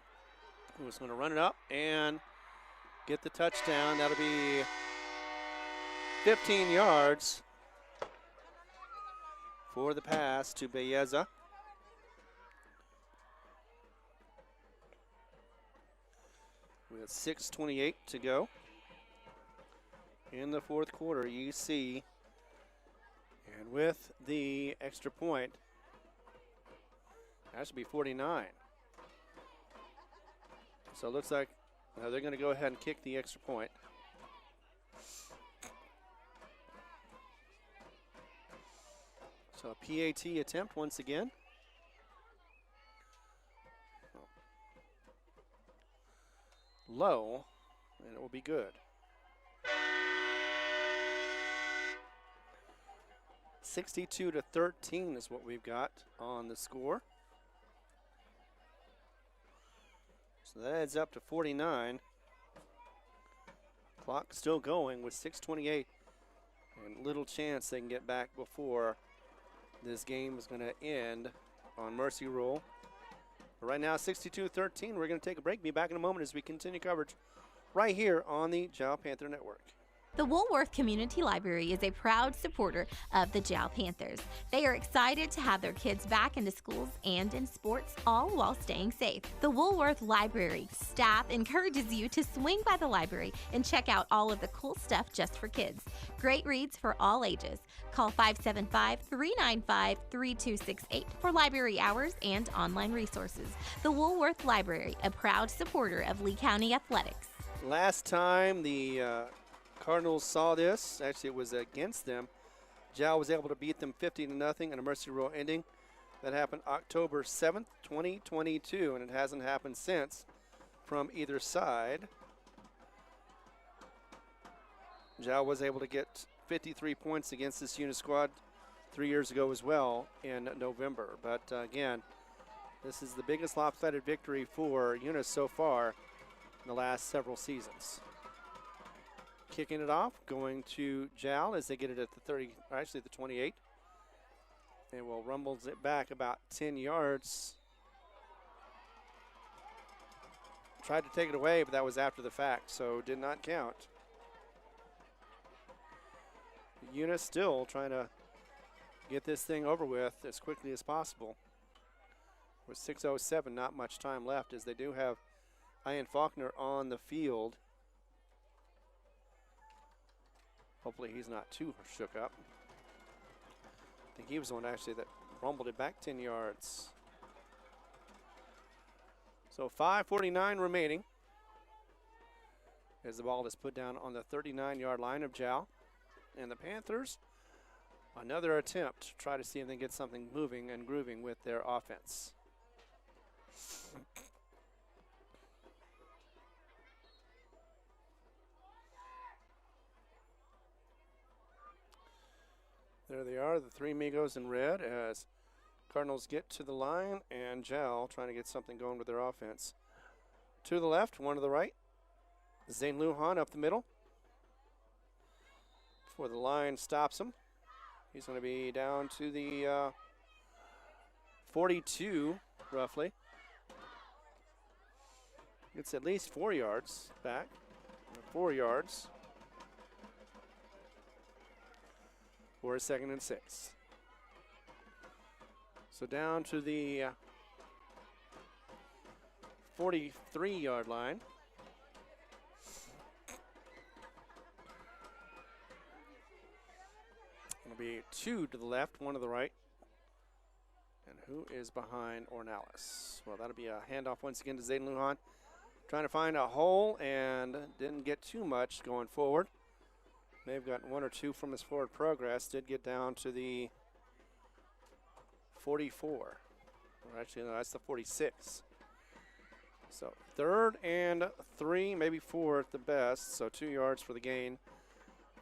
who's going to run it up and get the touchdown. That'll be 15 yards for the pass to Baeza. With 6:28 to go in the fourth quarter, you see, and with the extra point, that should be 49. So it looks like they're going to go ahead and kick the extra point. So a PAT attempt once again. Low, and it will be good. 62-13 is what we've got on the score. So that adds up to 49. Clock still going with 6:28 and little chance they can get back before this game is going to end on mercy rule. But right now, 62-13. We're going to take a break. Be back in a moment as we continue coverage right here on the Jal Panther Network. The Woolworth Community Library is a proud supporter of the Jal Panthers. They are excited to have their kids back into schools and in sports, all while staying safe. The Woolworth Library staff encourages you to swing by the library and check out all of the cool stuff just for kids. Great reads for all ages. Call 575-395-3268 for library hours and online resources. The Woolworth Library, a proud supporter of Lee County Athletics. Last time the Cardinals saw this, actually it was against them, Jal was able to beat them 50-0 in a mercy rule ending. That happened October 7th, 2022, and it hasn't happened since from either side. Jal was able to get 53 points against this Eunice squad 3 years ago as well in November. But again, this is the biggest lopsided victory for Eunice so far in the last several seasons. Kicking it off, going to Jal as they get it at the 30, or actually the 28. And will rumbles it back about 10 yards. Tried to take it away, but that was after the fact, so did not count. Eunice still trying to get this thing over with as quickly as possible. With 6:07, not much time left, as they do have Ian Faulkner on the field. Hopefully he's not too shook up. I think he was the one actually that rumbled it back 10 yards. So 5:49 remaining as the ball is put down on the 39-yard line of Jal. And the Panthers, another attempt to try to see if they can get something moving and grooving with their offense. There they are, the three Migos in red, as Cardinals get to the line, and Jal trying to get something going with their offense. To the left, one to the right. Zane Lujan up the middle. Before the line stops him. He's going to be down to the 42, roughly. It's at least 4 yards back. 4 yards. For a 2nd and 6. So down to the 43-yard line. It'll be 2 to the left, 1 to the right. And who is behind Ornalis? Well, that'll be a handoff once again to Zayden Lujan. Trying to find a hole and didn't get too much going forward. May have gotten 1 or 2 from his forward progress. Did get down to the 44. Or actually, no, that's the 46. So 3rd and 3, maybe 4 at the best. So 2 yards for the gain.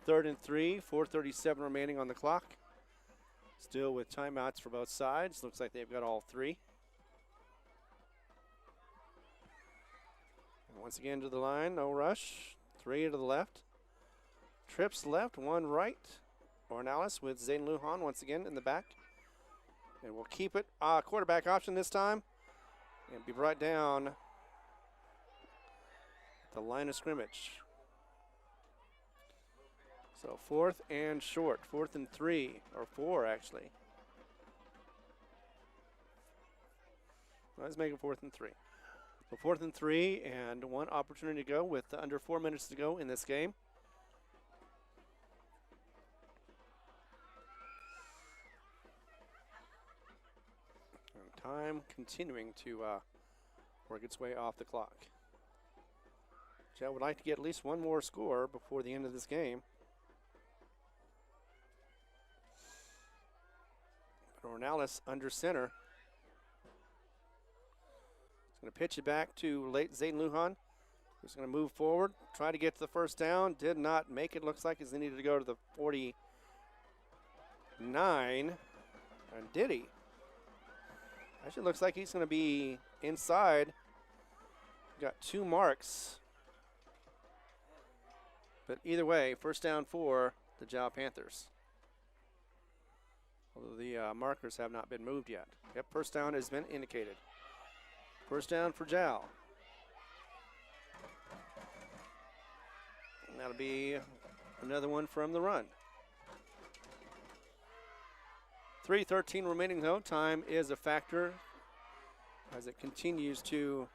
3rd and 3, 4:37 remaining on the clock. Still with timeouts for both sides. Looks like they've got all 3. And once again to the line, no rush. 3 to the left. Trips left, 1 right. Ornalis with Zayden Lujan once again in the back. And we'll keep it quarterback option this time. And be brought down at the line of scrimmage. So 4th and short, 4th and 3, or 4 actually. Let's make it 4th and 3. So 4th and 3 and 1 opportunity to go with under 4 minutes to go in this game. And time continuing to work its way off the clock. Joe would like to get at least 1 more score before the end of this game. Ornalis under center. He's going to pitch it back to late Zayden Lujan. He's going to move forward, try to get to the first down. Did not make it. Looks like he needed to go to the 49. And did he? Actually, looks like he's going to be inside. Got 2 marks. But either way, first down for the Jal Panthers. Although the markers have not been moved yet. Yep, first down has been indicated. First down for Jal. And that'll be another one from the run. 3:13 remaining though. Time is a factor as it continues to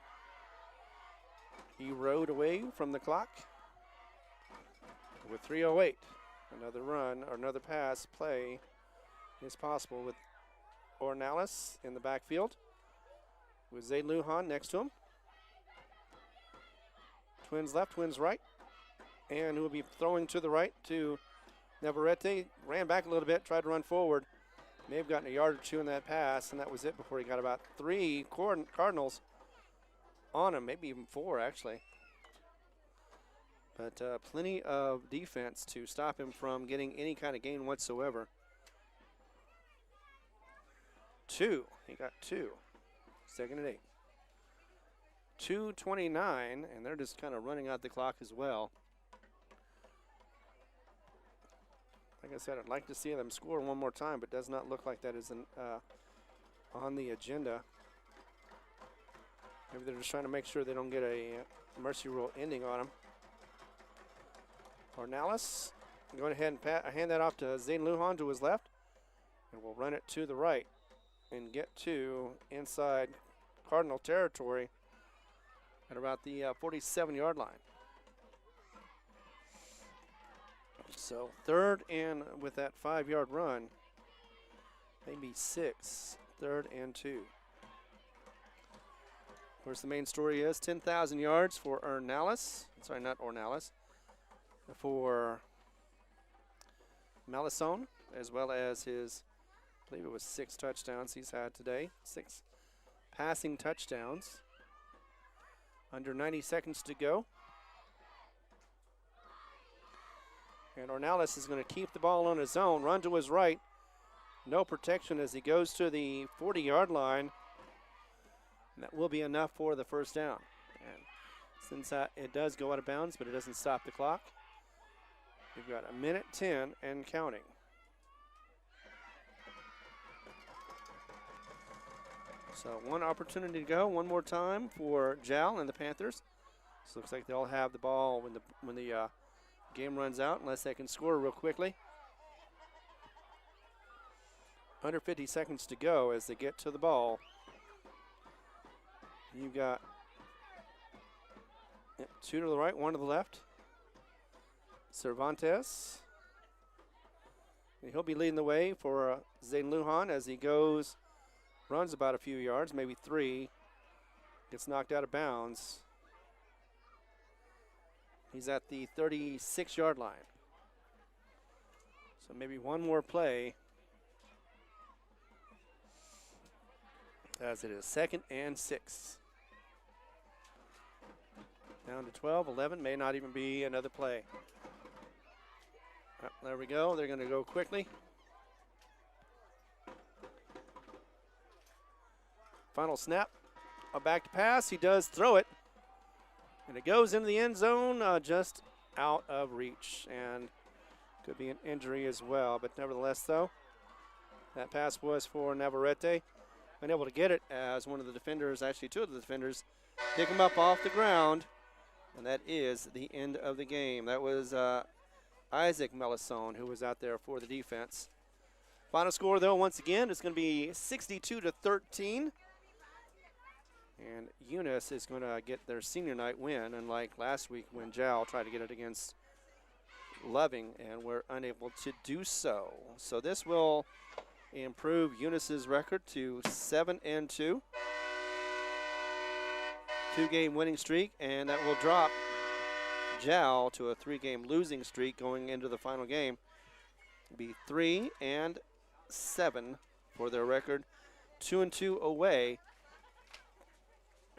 erode away from the clock. With 3:08, another run or another pass play is possible with Ornalis in the backfield with Zayden Lujan next to him. Twins left, twins right. And who will be throwing to the right to Navarrete. Ran back a little bit, tried to run forward. May have gotten a yard or 2 in that pass, and that was it before he got about 3 Cardinals on him, maybe even 4 actually. But plenty of defense to stop him from getting any kind of gain whatsoever. 2, he got 2. 2nd and 8. 2:29, and they're just kind of running out the clock as well. Like I said, I'd like to see them score one more time, but does not look like that is on the agenda. Maybe they're just trying to make sure they don't get a mercy rule ending on them. Ornalis going ahead and hand that off to Zayden Lujan to his left, and we'll run it to the right and get to inside Cardinal territory at about the 47-yard line. So 3rd and with that 5-yard run, maybe 6, 3rd and 2. Of course, the main story is 10,000 yards for Ornalis. Sorry, not Ornalis. For Malison, as well as his, I believe it was 6 touchdowns he's had today. 6 passing touchdowns. Under 90 seconds to go. And Ornalis is going to keep the ball on his own, run to his right. No protection as he goes to the 40-yard line. And that will be enough for the first down. And since it does go out of bounds, but it doesn't stop the clock, we've got 1:10 and counting. So 1 opportunity to go, 1 more time for Jal and the Panthers. So looks like they'll have the ball when the game runs out, unless they can score real quickly. Under 50 seconds to go as they get to the ball. You've got Yep, 2 to the right, 1 to the left. Cervantes. And he'll be leading the way for Zayden Lujan as he goes, runs about a few yards, maybe 3. Gets knocked out of bounds. He's at the 36-yard line. So maybe one more play as it is 2nd and 6. Down to 12, 11, may not even be another play. There we go, they're gonna go quickly. Final snap, a back to pass, he does throw it. And it goes into the end zone, just out of reach. And could be an injury as well, but nevertheless though, that pass was for Navarrete. Unable to get it as one of the defenders, actually 2 of the defenders, pick him up off the ground. And that is the end of the game. That was Isaac Melisone who was out there for the defense. Final score though, once again, is going to be 62-13. And Eunice is going to get their senior night win, unlike last week when Jal tried to get it against Loving and were unable to do so. So this will improve Eunice's record to 7-2. 2-game winning streak, and that will drop Jal to a 3-game losing streak going into the final game. It'll be 3-7 for their record, 2-2 away.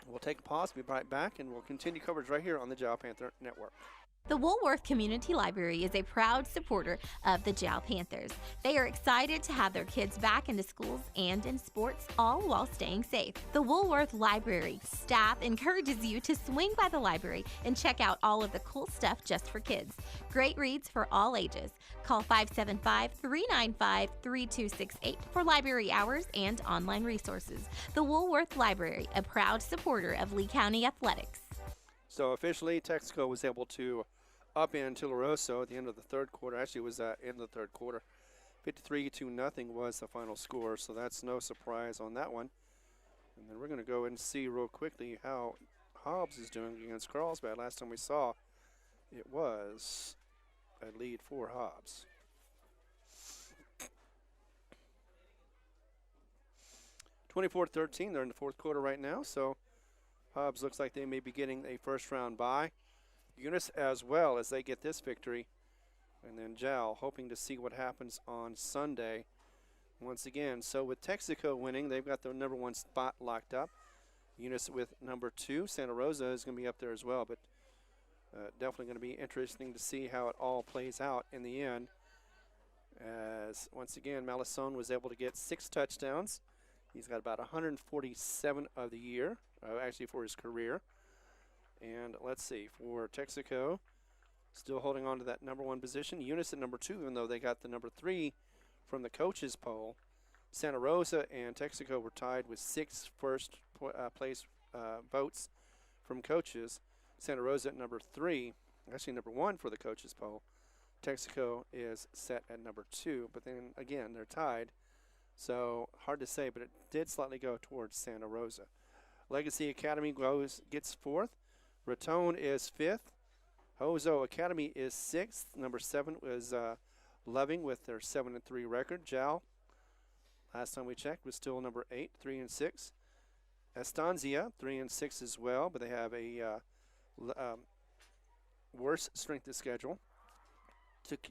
We'll take a pause, be right back, and we'll continue coverage right here on the Jal Panther Network. The Woolworth Community Library is a proud supporter of the Jal Panthers. They are excited to have their kids back into schools and in sports, all while staying safe. The Woolworth Library staff encourages you to swing by the library and check out all of the cool stuff just for kids. Great reads for all ages. Call 575-395-3268 for library hours and online resources. The Woolworth Library, a proud supporter of Lee County Athletics. So officially, Texaco was able to upend Tularosa at the end of the third quarter. Actually, it was in the third quarter. 53-0 was the final score, so that's no surprise on that one. And then we're going to go and see real quickly how Hobbs is doing against Carlsbad. Last time we saw, it was a lead for Hobbs. 24-13, they're in the fourth quarter right now, so Hobbs looks like they may be getting a first-round bye. Eunice as well as they get this victory. And then Jal hoping to see what happens on Sunday once again. So with Texaco winning, they've got the number 1 spot locked up. Eunice with number 2. Santa Rosa is going to be up there as well, but definitely going to be interesting to see how it all plays out in the end. As once again, Melisone was able to get 6 touchdowns. He's got about 147 of the year, actually for his career. And let's see, for Texaco, still holding on to that number 1 position. Eunice at number 2, even though they got the number 3 from the coaches poll. Santa Rosa and Texaco were tied with 6 first place votes from coaches. Santa Rosa at number 3, actually number 1 for the coaches poll. Texaco is set at number 2, but then again, they're tied. So hard to say, but it did slightly go towards Santa Rosa. Legacy Academy gets 4th. Raton is 5th. Hozo Academy is 6th. Number 7 was Loving with their 7-3 record. Jal, last time we checked, was still number 8, 3-6. Estancia, 3-6 as well, but they have a worse strength of schedule.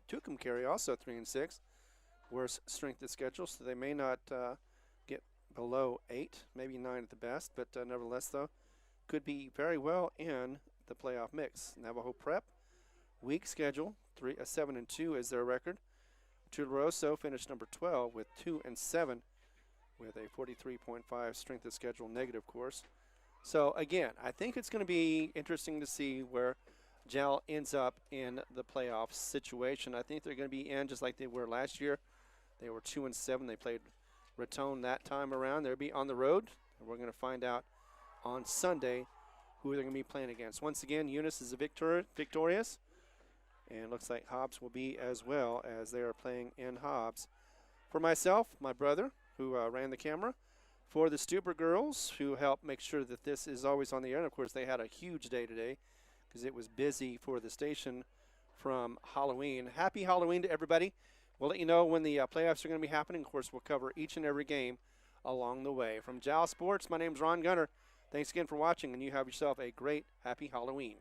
Tucumcari also 3-6. Worse strength of schedule, so they may not get below 8, maybe 9 at the best, but nevertheless, though, could be very well in the playoff mix. Navajo Prep, weak schedule, 7-2 is their record. Tularosa finished number 12 with 2-7, with a 43.5 strength of schedule, negative course. So again, I think it's going to be interesting to see where Jal ends up in the playoff situation. I think they're going to be in just like they were last year. They were 2-7. They played Raton that time around. They'll be on the road, and we're going to find out on Sunday who they're going to be playing against. Once again, Eunice is victorious, and looks like Hobbs will be as well, as they are playing in Hobbs. For myself, my brother, who ran the camera, for the Stuber girls, who helped make sure that this is always on the air, and of course they had a huge day today. because it was busy for the station from Halloween. Happy Halloween to everybody. We'll let you know when the playoffs are going to be happening. Of course, we'll cover each and every game along the way. From Jal Sports, my name's Ron Gunter. Thanks again for watching, and you have yourself a great, happy Halloween.